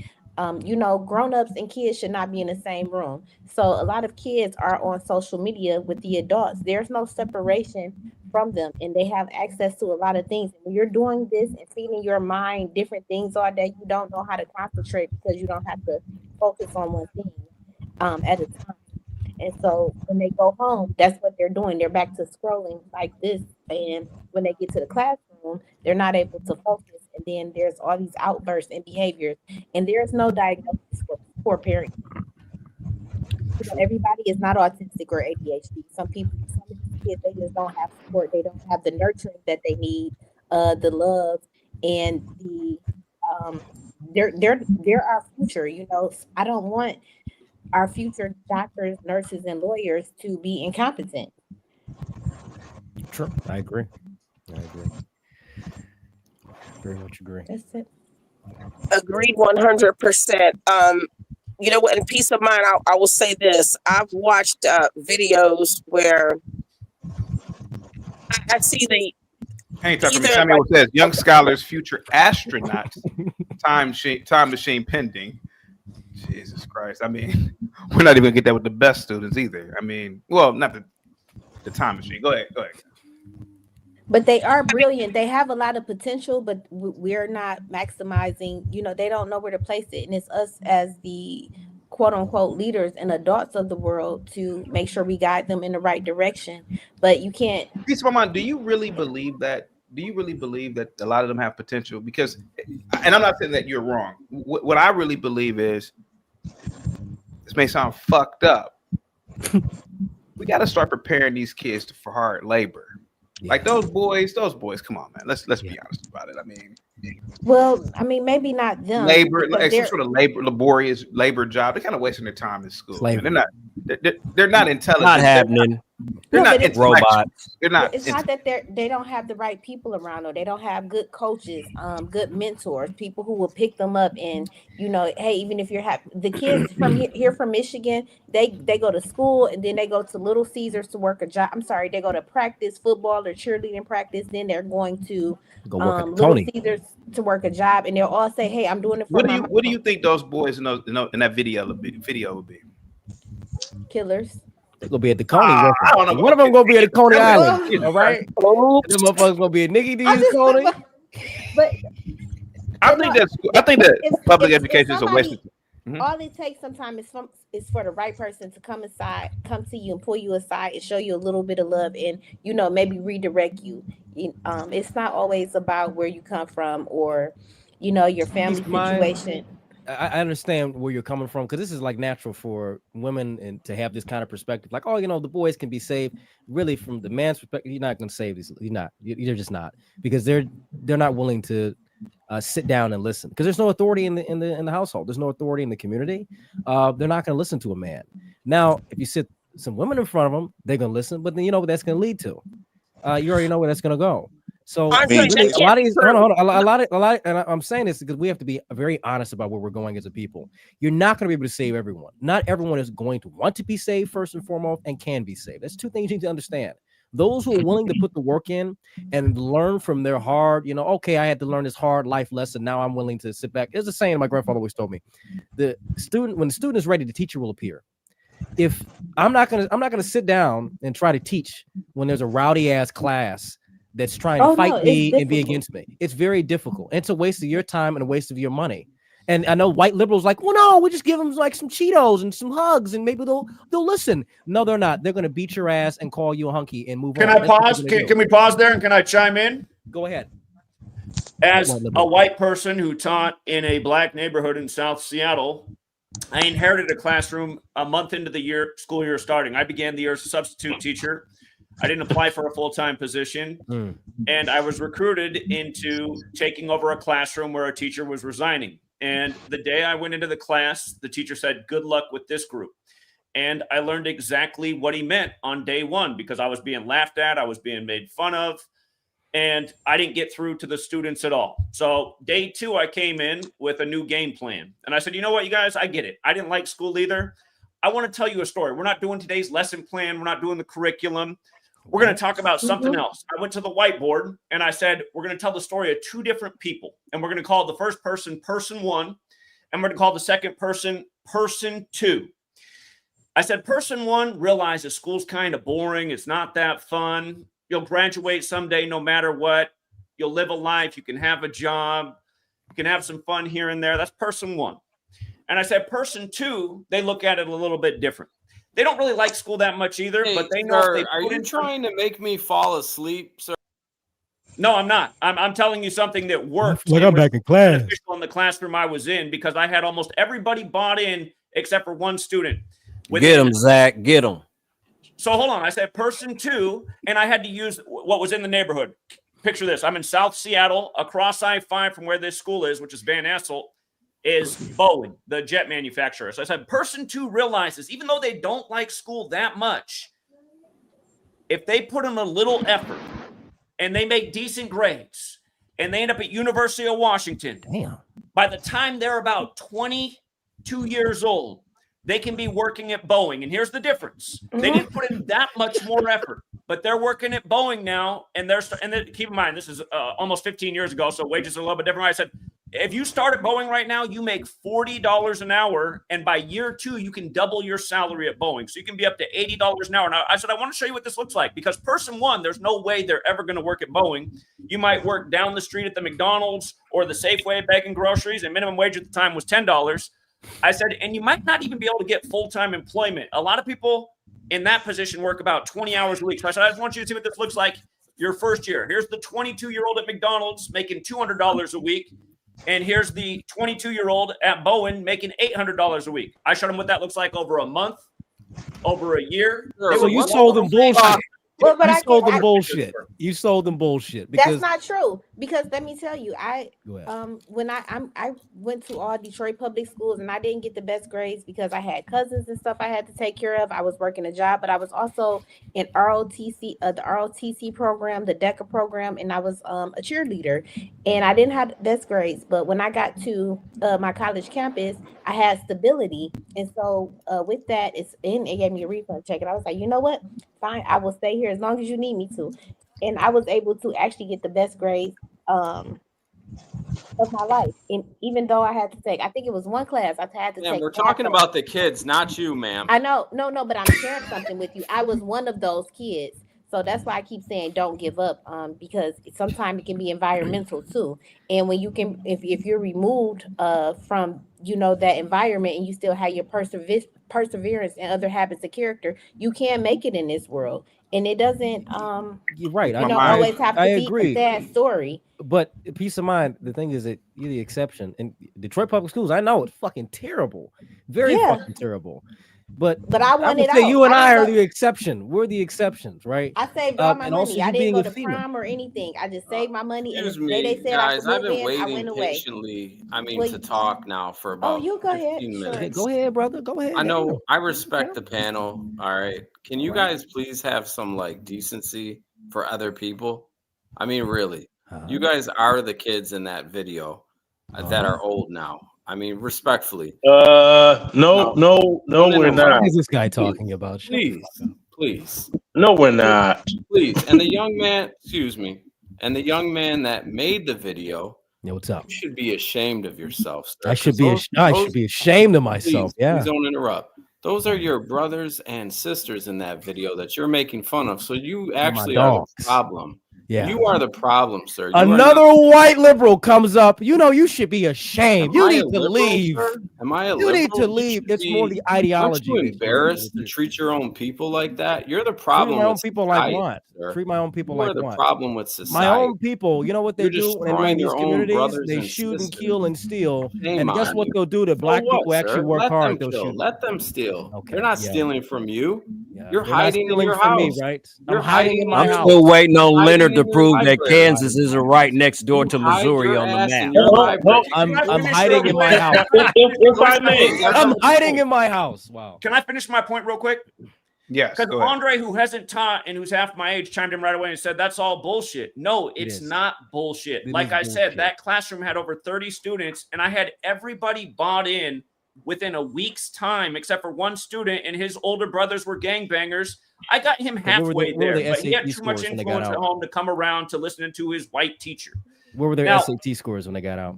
grown-ups and kids should not be in the same room. So a lot of kids are on social media with the adults. There's no separation from them, and they have access to a lot of things. When you're doing this and feeding your mind different things all day, you don't know how to concentrate because you don't have to focus on one thing at a time. And so when they go home, that's what they're doing. They're back to scrolling like this. And when they get to the classroom, they're not able to focus. And then there's all these outbursts and behaviors. And there's no diagnosis for poor parenting. Everybody is not autistic or ADHD. Some of these kids, they just don't have support. They don't have the nurturing that they need, the love, and the they're our future. I don't want our future doctors, nurses, and lawyers to be incompetent. True. I agree. Very much agree. That's it. Agreed 100%. You know what? In peace of mind, I will say this. I've watched videos where I see the. Hey, Samuel says young scholars, future astronauts, time machine pending. Jesus Christ! I mean, we're not even gonna get that with the best students either. I mean, well, not the time machine. Go ahead. But they are brilliant. They have a lot of potential, but we're not maximizing. They don't know where to place it, and it's us as the quote unquote leaders and adults of the world to make sure we guide them in the right direction. But you can't. Piece of my mind. Do you really believe that? Do you really believe that a lot of them have potential? Because, and I'm not saying that you're wrong. What I really believe is, this may sound fucked up. We got to start preparing these kids for hard labor. Yeah. Like those boys, come on, man. Let's be honest about it. I mean, maybe not them. Labor, like some sort of laborious labor job. They're kind of wasting their time in school. They're not intelligent. Not happening. They're No, not but it's robots. They're not. It's not that they don't have the right people around them. They don't have good coaches, good mentors, people who will pick them up. And hey, even if you're happy, the kids from here from Michigan, they go to school and then they go to Little Caesars to work a job. I'm sorry, they go to practice football or cheerleading practice. Then they're going to Go work at Little Tony. Caesars to work a job, and they'll all say, "Hey, I'm doing it for my What do you think those boys in that video would be? killers." They're gonna be at the Coney. I don't know. One of them gonna be at the Coney Well, Island. All right. Them motherfuckers gonna be at Nicky D's Coney. But I think that public education is a waste of time. all it takes sometimes is for the right person to come to you and pull you aside and show you a little bit of love and maybe redirect you. It's not always about where you come from or your family situation. I understand where you're coming from because this is like natural for women and to have this kind of perspective. Like, oh, the boys can be saved. Really, from the man's perspective, you're not going to save these. You're not. You're just not, because they're not willing to sit down and listen because there's no authority in the household. There's no authority in the community. They're not going to listen to a man. Now, if you sit some women in front of them, they're going to listen. But then you know what that's going to lead to. You already know where that's going to go. So a lot of these, and I'm saying this because we have to be very honest about where we're going as a people. You're not going to be able to save everyone. Not everyone is going to want to be saved first and foremost and can be saved. That's two things you need to understand. Those who are willing to put the work in and learn from their hard, okay, I had to learn this hard life lesson. Now I'm willing to sit back. There's a saying my grandfather always told me: when the student is ready, the teacher will appear. If I'm not gonna sit down and try to teach when there's a rowdy ass class that's trying to fight me and be against me. It's very difficult. It's a waste of your time and a waste of your money. And I know white liberals like, well, no, we just give them like some Cheetos and some hugs and maybe they'll listen. No, they're not. They're going to beat your ass and call you a hunky and move on. Can I pause? Can we pause there and can I chime in? Go ahead. As a white person who taught in a black neighborhood in South Seattle, I inherited a classroom a month into the school year starting. I began the year as a substitute teacher. I didn't apply for a full-time position, and I was recruited into taking over a classroom where a teacher was resigning. And the day I went into the class, the teacher said, "Good luck with this group." And I learned exactly what he meant on day one because I was being laughed at, I was being made fun of, and I didn't get through to the students at all. So day two, I came in with a new game plan. And I said, you know what, you guys, I get it. I didn't like school either. I want to tell you a story. We're not doing today's lesson plan. We're not doing the curriculum. We're going to talk about something else. I went to the whiteboard and I said, we're going to tell the story of two different people. And we're going to call the first person, person one. And we're going to call the second person, person two. I said, person one realizes school's kind of boring. It's not that fun. You'll graduate someday no matter what. You'll live a life. You can have a job. You can have some fun here and there. That's person one. And I said, person two, they look at it a little bit different. They don't really like school that much either, but they know. Sir, are you trying to make me fall asleep, sir? No, I'm not. I'm telling you something that worked. Like I'm back in class. In the classroom I was in, because I had almost everybody bought in except for one student. Get him, Zach. Get him. So hold on. I said person two, and I had to use what was in the neighborhood. Picture this. I'm in South Seattle, across I-5 from where this school is, which is Van Asselt, is Boeing, the jet manufacturer. So I said, person two realizes, even though they don't like school that much, if they put in a little effort and they make decent grades and they end up at University of Washington, by the time they're about 22 years old, they can be working at Boeing. And here's the difference. They didn't put in that much more effort, but they're working at Boeing now. And keep in mind, this is almost 15 years ago, so wages are a little bit different. I said, if you start at Boeing right now, you make $40 an hour. And by year two, you can double your salary at Boeing. So you can be up to $80 an hour. Now, I said, I want to show you what this looks like, because person one, there's no way they're ever going to work at Boeing. You might work down the street at the McDonald's or the Safeway bagging groceries, and minimum wage at the time was $10. I said, and you might not even be able to get full-time employment. A lot of people in that position work about 20 hours a week. So I said, I just want you to see what this looks like your first year. Here's the 22-year-old at McDonald's making $200 a week. And here's the 22-year-old at Boeing making $800 a week. I showed them what that looks like over a month, over a year. So you sold them bullshit. You sold them bullshit. You sold them bullshit. That's not true. Because let me tell you, when I went to all Detroit public schools and I didn't get the best grades because I had cousins and stuff I had to take care of. I was working a job, but I was also in ROTC, the ROTC program, the DECA program, and I was a cheerleader. And I didn't have the best grades, but when I got to my college campus, I had stability. And so with that, it gave me a refund check. And I was like, you know what? Fine, I will stay here as long as you need me to. And I was able to actually get the best grades of my life. And even though I had to take, I think it was one class I had to Man, take. we're talking about the kids, not you, ma'am. I know, no, but I'm sharing something with you. I was one of those kids. So that's why I keep saying don't give up, because sometimes it can be environmental too. And when you can, if you're removed from that environment and you still have your perseverance and other habits of character, you can make it in this world. And it doesn't you're right. always have to be agree. a sad story. But peace of mind, the thing is that you're the exception. In Detroit public schools, I know it's fucking terrible. Very fucking terrible. But I want it say out. you and I are didn't the exception. We're the exceptions, right? I saved all my and also money. you I didn't being go a to female. prom or anything. I just saved my money. And Excuse the day me, they said I guys. could I've move been in, I waiting went away. patiently. Well, To talk now for about you go ahead. 15 Sure. minutes. Go ahead, brother. Go ahead. I know. I respect the panel. All right. Can you guys please have some decency for other people? I mean, really. You guys are the kids in that video that are old now. I mean, respectfully. No, we're not. What is this guy talking about? Please. No, we're not. Please. And the young man, excuse me, and the young man that made the video. Yeah, what's up? You should be ashamed of yourself, sir. I should be ashamed of myself. Please don't interrupt. Those are your brothers and sisters in that video that you're making fun of. So you actually are the problem. Yeah. You are the problem, sir. Another white liberal comes up. You should be ashamed. You need to leave. Sir? Am I a You liberal? need to leave. It's more the ideology. Aren't you embarrassed to treat your own people like that? You're the problem. Treat my own people like what? Sir. Treat my own people you like are the what? problem with society. My own people. You know what they You're do when they run destroying these your own communities? brothers They and shoot and sisters. kill and steal. Shame And guess on what you. they'll do to black So what, people who actually sir? work Let hard? them They'll kill. shoot. Let them steal. Okay, They're not yeah. stealing from you. Yeah, You're they're not hiding in stealing your from house. me, right? You're I'm hiding in my hiding house. in your- You're Hiding Lunatics in to your prove that library. Kansas isn't right next door to Missouri on the map. I'm hiding in my house. If I may, I'm hiding in my house. Wow. Can I finish my point real quick? Yes, Because go ahead. Andre, who hasn't taught and who's half my age, chimed in right away and said, that's all bullshit. No, it's not bullshit. It Like is I bullshit. said, that classroom had over 30 students, and I had everybody bought in within a week's time, except for one student, and his older brothers were gangbangers. I got him where were halfway the- where were there, the but he had SAT too much scores when they got influence at out? home to come around to listening to his white teacher. Where were their Now- SAT scores when they got out?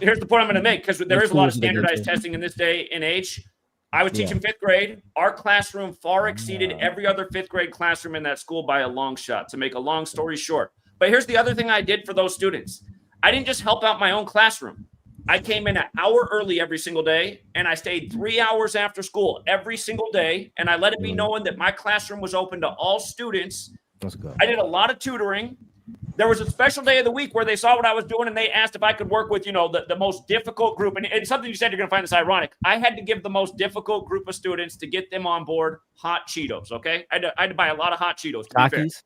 Here's the point I'm going to make, because there What is a lot of schools did they go standardized to? testing in this day and age. I was Yeah. teaching fifth grade. Our classroom far exceeded every other fifth grade classroom in that school by a long shot, to make a long story short. But here's the other thing I did for those students. I didn't just help out my own classroom. I came in an hour early every single day, and I stayed 3 hours after school every single day, and I let it be known that my classroom was open to all students. That's good. I did a lot of tutoring. There was a special day of the week where they saw what I was doing and they asked if I could work with, the most difficult group. And it's something you said, you're going to find this ironic. I had to give the most difficult group of students to get them on board hot Cheetos, okay? I had to buy a lot of hot Cheetos. To be fair. Takis?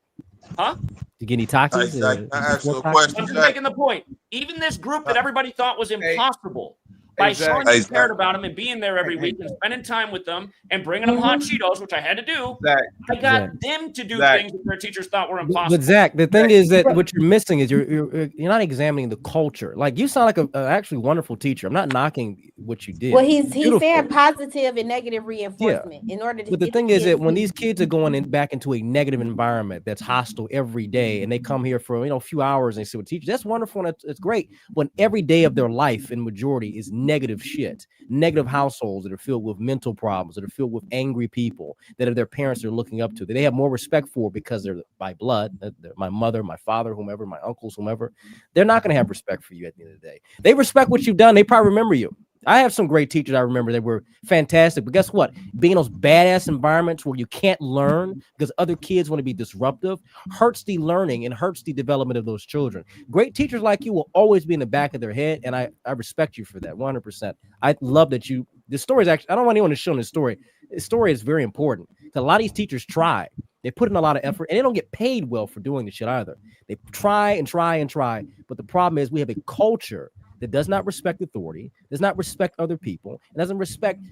Huh? You get any Takis? Zach, I asked you a I'm question. just making the point. Even this group that everybody thought was impossible, by Zach. showing they Zach. cared about them and being there every week and spending time with them and bringing them hot Cheetos, which I had to do, Zach. I got them to do Zach. things that their teachers thought were impossible. But Zach, the thing is that what you're missing is you're not examining the culture. Like, you sound like a actually wonderful teacher. I'm not knocking what you did. Well, he's Beautiful. saying positive and negative reinforcement in order to. But the get thing is kids that when to- these kids are going back into a negative environment that's hostile every day, and they come here for a few hours and they see what teachers, that's wonderful and it's great. When every day of their life in majority is negative shit, negative households that are filled with mental problems, that are filled with angry people, that are their parents are looking up to, that they have more respect for because they're by blood, they're my mother, my father, whomever, my uncles, whomever, they're not going to have respect for you at the end of the day. They respect what you've done. They probably remember you. I have some great teachers I remember that were fantastic, but guess what? Being in those badass environments where you can't learn because other kids want to be disruptive hurts the learning and hurts the development of those children. Great teachers like you will always be in the back of their head, and I respect you for that 100%. I love that the story is actually, I don't want anyone to show this story. This story is very important because a lot of these teachers try. They put in a lot of effort, and they don't get paid well for doing the shit either. They try and try and try, but the problem is we have a culture that does not respect authority, does not respect other people, and doesn't respect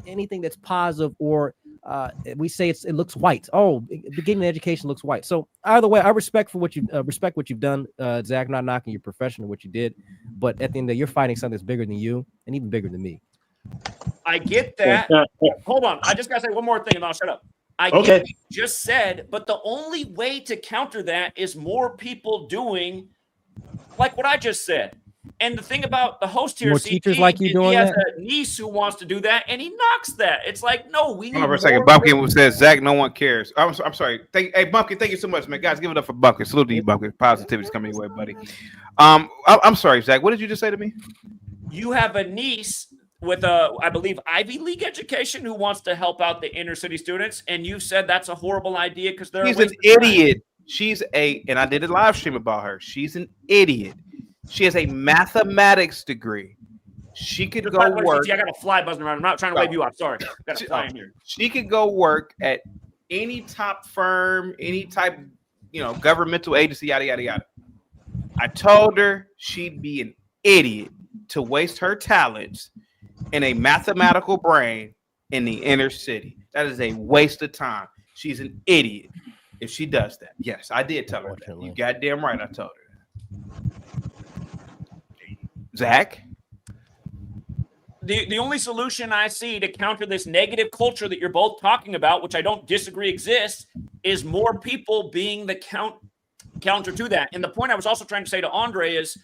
anything that's positive, or we say it looks white. Oh, beginning education looks white. So either way, I respect what you've done, Zach. Not knocking your profession or what you did, but at the end of the day, you're fighting something that's bigger than you and even bigger than me. I get that. Hold on, I just gotta say one more thing, and I'll shut up. I get what you just said, but the only way to counter that is more people doing like what I just said. And the thing about the host here, More CT, teachers like you is doing he has that? a niece who wants to do that, and he knocks that. It's like, no, we need Hold on for a more second. Bumpkin says, Zach, no one cares. I'm sorry. Hey, Bumpkin, thank you so much, man. Guys, give it up for Bumpkin. Salute to you, Bumpkin. Positivity's coming your way, buddy. I'm sorry, Zach. What did you just say to me? You have a niece with I believe, Ivy League education who wants to help out the inner city students, and you said that's a horrible idea because they're She's an idiot. And I did a live stream about her. She's an idiot. She has a mathematics degree. She could go work. I got a fly buzzing around. I'm not trying to wave you off. Sorry. Got a fly in here. She could go work at any top firm, any type, governmental agency, yada, yada, yada. I told her she'd be an idiot to waste her talents in a mathematical brain in the inner city. That is a waste of time. She's an idiot if she does that. Yes, I did tell her that. You goddamn right I told her that. Zach? The only solution I see to counter this negative culture that you're both talking about, which I don't disagree exists, is more people being the counter to that. And the point I was also trying to say to Andre is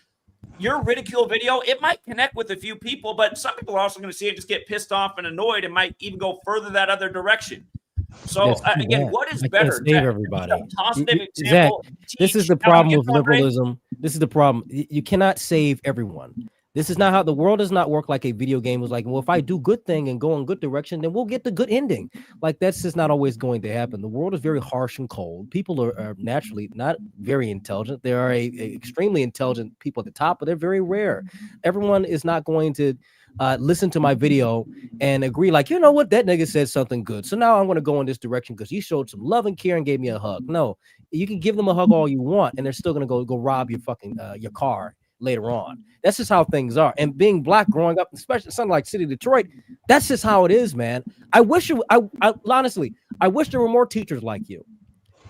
your ridicule video, it might connect with a few people, but some people are also going to see it, just get pissed off and annoyed, and might even go further that other direction. So again, what is better? Save everybody. Positive Zach, example. this is the problem with liberalism. This is the problem. You cannot save everyone. This is not how the world does not work like a video game. Was like, well, if I do good thing and go in good direction, then we'll get the good ending. Like that's just not always going to happen. The world is very harsh and cold. People are naturally not very intelligent. There are extremely intelligent people at the top, but they're very rare. Everyone is not going to listen to my video and agree like, you know what, that nigga said something good, so now I'm going to go in this direction because he showed some love and care and gave me a hug. No, you can give them a hug all you want, and they're still going to go rob your fucking your car later on. That's just how things are. And being black growing up, especially something like City of Detroit, that's just how it is, man. I honestly, I wish there were more teachers like you.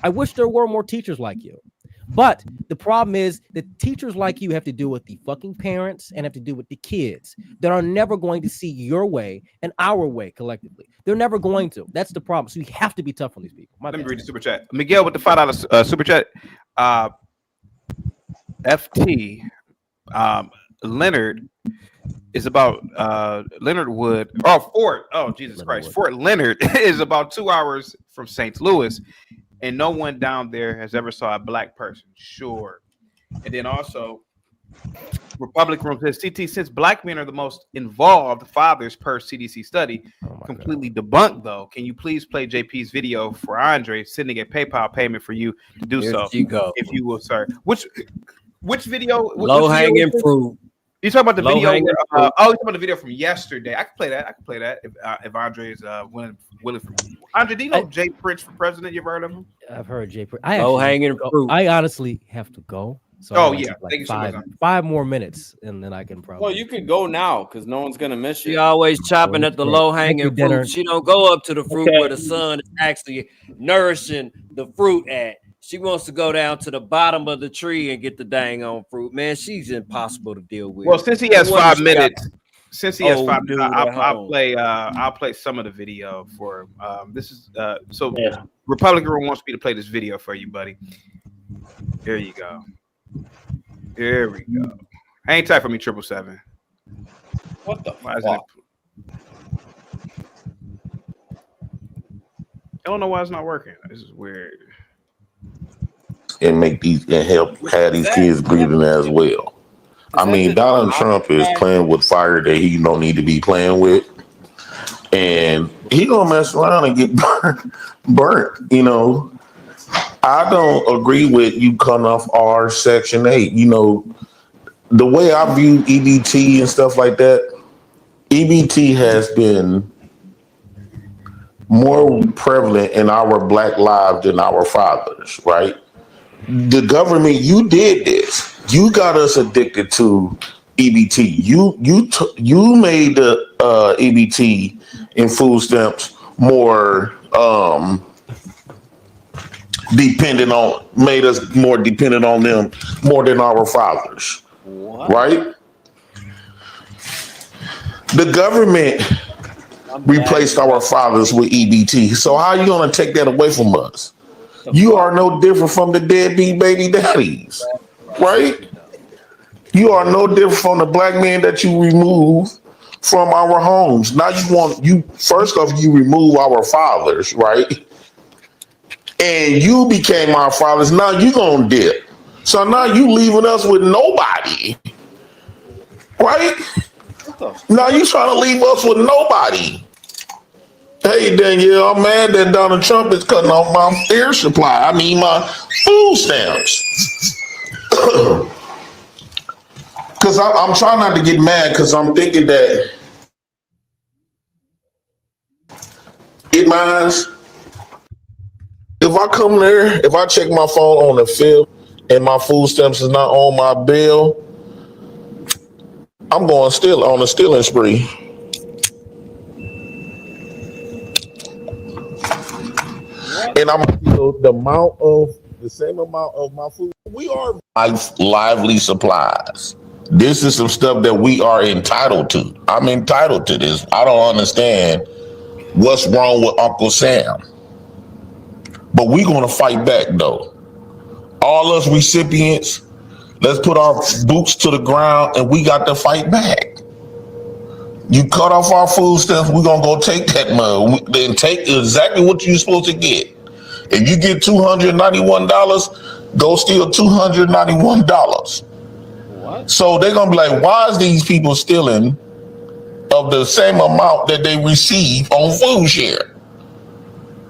I wish there were more teachers like you. But the problem is that teachers like you have to deal with the fucking parents and have to deal with the kids that are never going to see your way and our way collectively. They're never going to. That's the problem. So you have to be tough on these people. Let me read the super chat. Miguel with the $5 super chat. FT Leonard is about Leonard Wood. Fort. Oh, Jesus Christ. Wood. Fort Leonard is about 2 hours from St. Louis. And no one down there has ever saw a black person. Sure. And then also, Republic Room says, CT, since black men are the most involved fathers per CDC study, completely debunked, though. Can you please play JP's video for Andre, sending a PayPal payment for you to do so? If you will, sir. Which video? Low-hanging fruit. You talking about the video? You talking about the video from yesterday? I can play that. If Andre is willing. Andre, do you know Jay Prince for president? You ever heard of him? I've heard Jay Prince. Low-hanging fruit. I honestly have to go. So thank you so much. 5 more minutes, and then I can probably. Well, you could go now because no one's gonna miss you. She always chopping at the low-hanging fruit. She don't go up to the fruit where the sun is actually nourishing the fruit at. She wants to go down to the bottom of the tree and get the dang on fruit. Man, she's impossible to deal with. Well, since he has 5 minutes, I'll play some of the video for him. This is Republican Room wants me to play this video for you, buddy. Here you go. Here we go. Hang tight for me, 777. What the fuck? I don't know why it's not working. This is weird. And help have these kids breathing as well. I mean, Donald Trump is playing with fire that he don't need to be playing with, and he gonna mess around and get burnt. You know, I don't agree with you cutting off our Section 8. You know, the way I view EBT and stuff like that, EBT has been more prevalent in our black lives than our fathers, right? The government, you did this. You got us addicted to EBT. You made the EBT and food stamps more made us more dependent on them more than our fathers. What? Right? The government replaced our fathers with EBT. So how are you going to take that away from us? You are no different from the deadbeat baby daddies, right? You are no different from the black man that you remove from our homes. Now first off, you remove our fathers, right? And you became our fathers. Now you gonna dip. So now you leaving us with nobody, right? Now you trying to leave us with nobody. Hey, Danielle, I'm mad that Donald Trump is cutting off my air supply. I mean, my food stamps. Because I'm trying not to get mad because I'm thinking that it minds. If I come there, if I check my phone on the field and my food stamps is not on my bill, I'm going on a stealing spree. And I'm the same amount of my food. We are lively supplies. This is some stuff that we are entitled to. I'm entitled to this. I don't understand what's wrong with Uncle Sam. But we're going to fight back, though. All us recipients, let's put our boots to the ground and we got to fight back. You cut off our food stamps, we're going to go take that money and take exactly what you're supposed to get. If you get $291, go steal $291. What? So they're going to be like, why is these people stealing of the same amount that they receive on food share?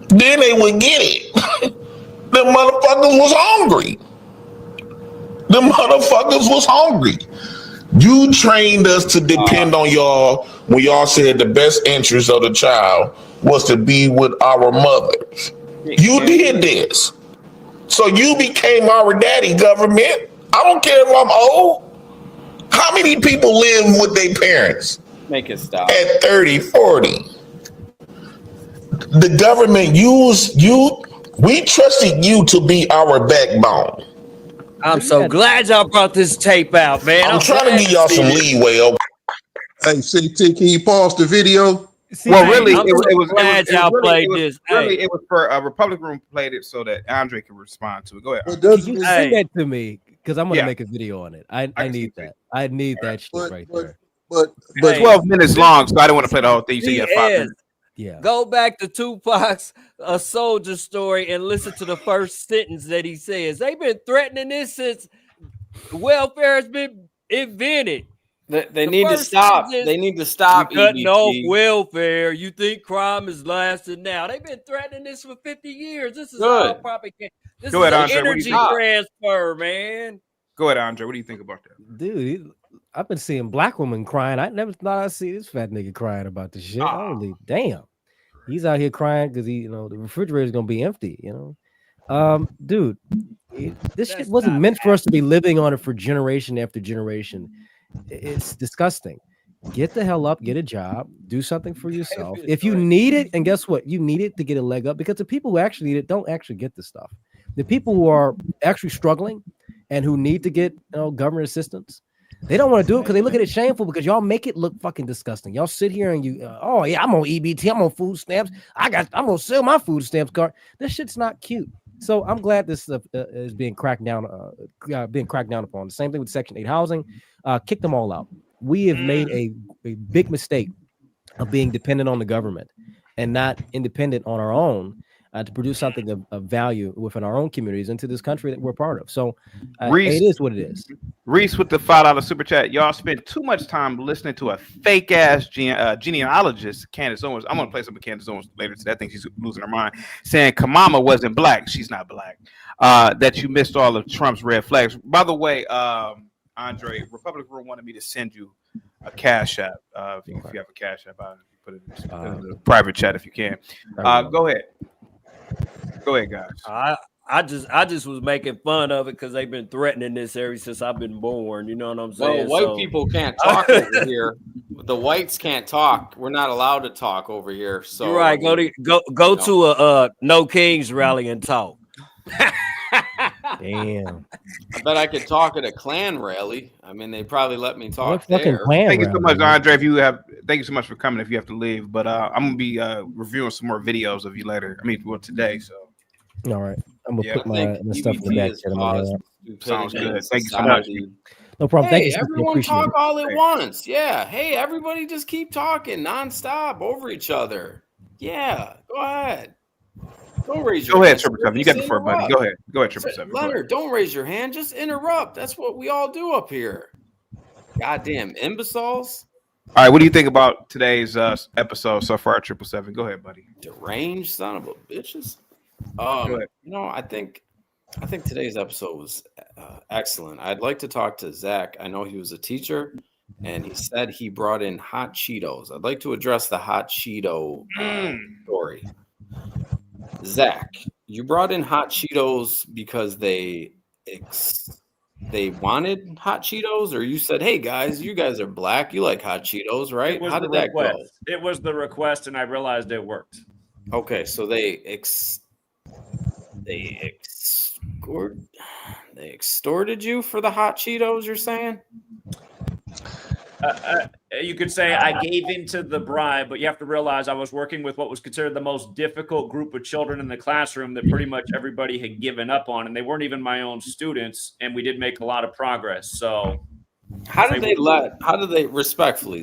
Then they would get it. The motherfuckers was hungry. The motherfuckers was hungry. You trained us to depend on y'all when y'all said the best interest of the child was to be with our mothers. You did this. So you became our daddy, government. I don't care if I'm old. How many people live with their parents? Make it stop. At 30, 40. The government we trusted you to be our backbone. I'm so glad y'all brought this tape out, man. I'm trying to give y'all some leeway. Okay? Hey, CT, can you pause the video? Well, really, I'm so glad y'all played this. Really, it was for a Republic Room played it so that Andre can respond to it. Go ahead. Can you send that to me? Because I'm gonna make a video on it. I need that. I need that shit right there. But 12 minutes long, so I don't want to play the whole thing. So you got 5 minutes. Yeah. Go back to Tupac's A Soldier Story and listen to the first sentence that he says. They've been threatening this since welfare has been invented. They need to stop. They need to stop cutting off welfare. You think crime is lasting now? They've been threatening this for 50 years. This is all propaganda. This is an energy transfer, man. Go ahead, Andre. What do you think about that? Dude, I've been seeing black women crying. I never thought I'd see this fat nigga crying about this shit. Holy damn. He's out here crying because the refrigerator is gonna be empty, Dude, this shit wasn't meant for us to be living on it for generation after generation. It's disgusting. Get the hell up, get a job, do something for yourself. If you need it, and guess what? You need it to get a leg up, because the people who actually need it don't actually get this stuff. The people who are actually struggling and who need to get government assistance, they don't want to do it because they look at it shameful, because y'all make it look fucking disgusting. Y'all sit here and I'm on EBT, I'm on food stamps. I'm gonna sell my food stamps card. This shit's not cute. So I'm glad this stuff is being cracked down upon. The same thing with Section 8 housing. Kick them all out. We have made a big mistake of being dependent on the government and not independent on our own to produce something of value within our own communities into this country that we're part of. So it is what it is. Reese with the $5 super chat. Y'all spend too much time listening to a fake ass genealogist, Candace Owens. I'm gonna play some of Candace Owens later today. I think she's losing her mind, saying Kamala wasn't black. She's not black. That you missed all of Trump's red flags. By the way, Andre, Republic Room wanted me to send you a Cash App. If you have a Cash App, put it in the private chat if you can. Go ahead. Go ahead, guys. I just was making fun of it because they've been threatening this ever since I've been born. You know what I'm saying? Well, white people can't talk over here. The whites can't talk. We're not allowed to talk over here. So you're right. Go to a No Kings rally and talk. Damn. I bet I could talk at a Klan rally. I mean, they probably let me talk there. Thank you so much, Andre. Thank you so much for coming. If you have to leave, but I'm gonna be reviewing some more videos of you later. I mean, today. So. All right, I'm gonna put my stuff in the back. Sounds good. Thank you so much. No problem. Hey, Thank you. everyone talk all at once. Yeah. Hey, everybody just keep talking nonstop over each other. Yeah. Go ahead. Don't raise your hand. Go ahead, 777. You got the floor, buddy. Go ahead. Go ahead, 777. Leonard, don't raise your hand. Just interrupt. That's what we all do up here. Goddamn imbeciles. All right. What do you think about today's episode so far at 777? Go ahead, buddy. Deranged son of a bitches. I think today's episode was excellent. I'd like to talk to Zach. I know he was a teacher, and he said he brought in hot Cheetos. I'd like to address the hot Cheeto story. Zach, you brought in hot Cheetos because they wanted hot Cheetos, or you said, "Hey guys, you guys are black. You like hot Cheetos, right?" How did that go? It was the request, and I realized it worked. Okay, so they extorted you for the hot Cheetos, you're saying? You could say I gave into the bribe, but you have to realize I was working with what was considered the most difficult group of children in the classroom that pretty much everybody had given up on, and they weren't even my own students, and we did make a lot of progress. So how did they respectfully,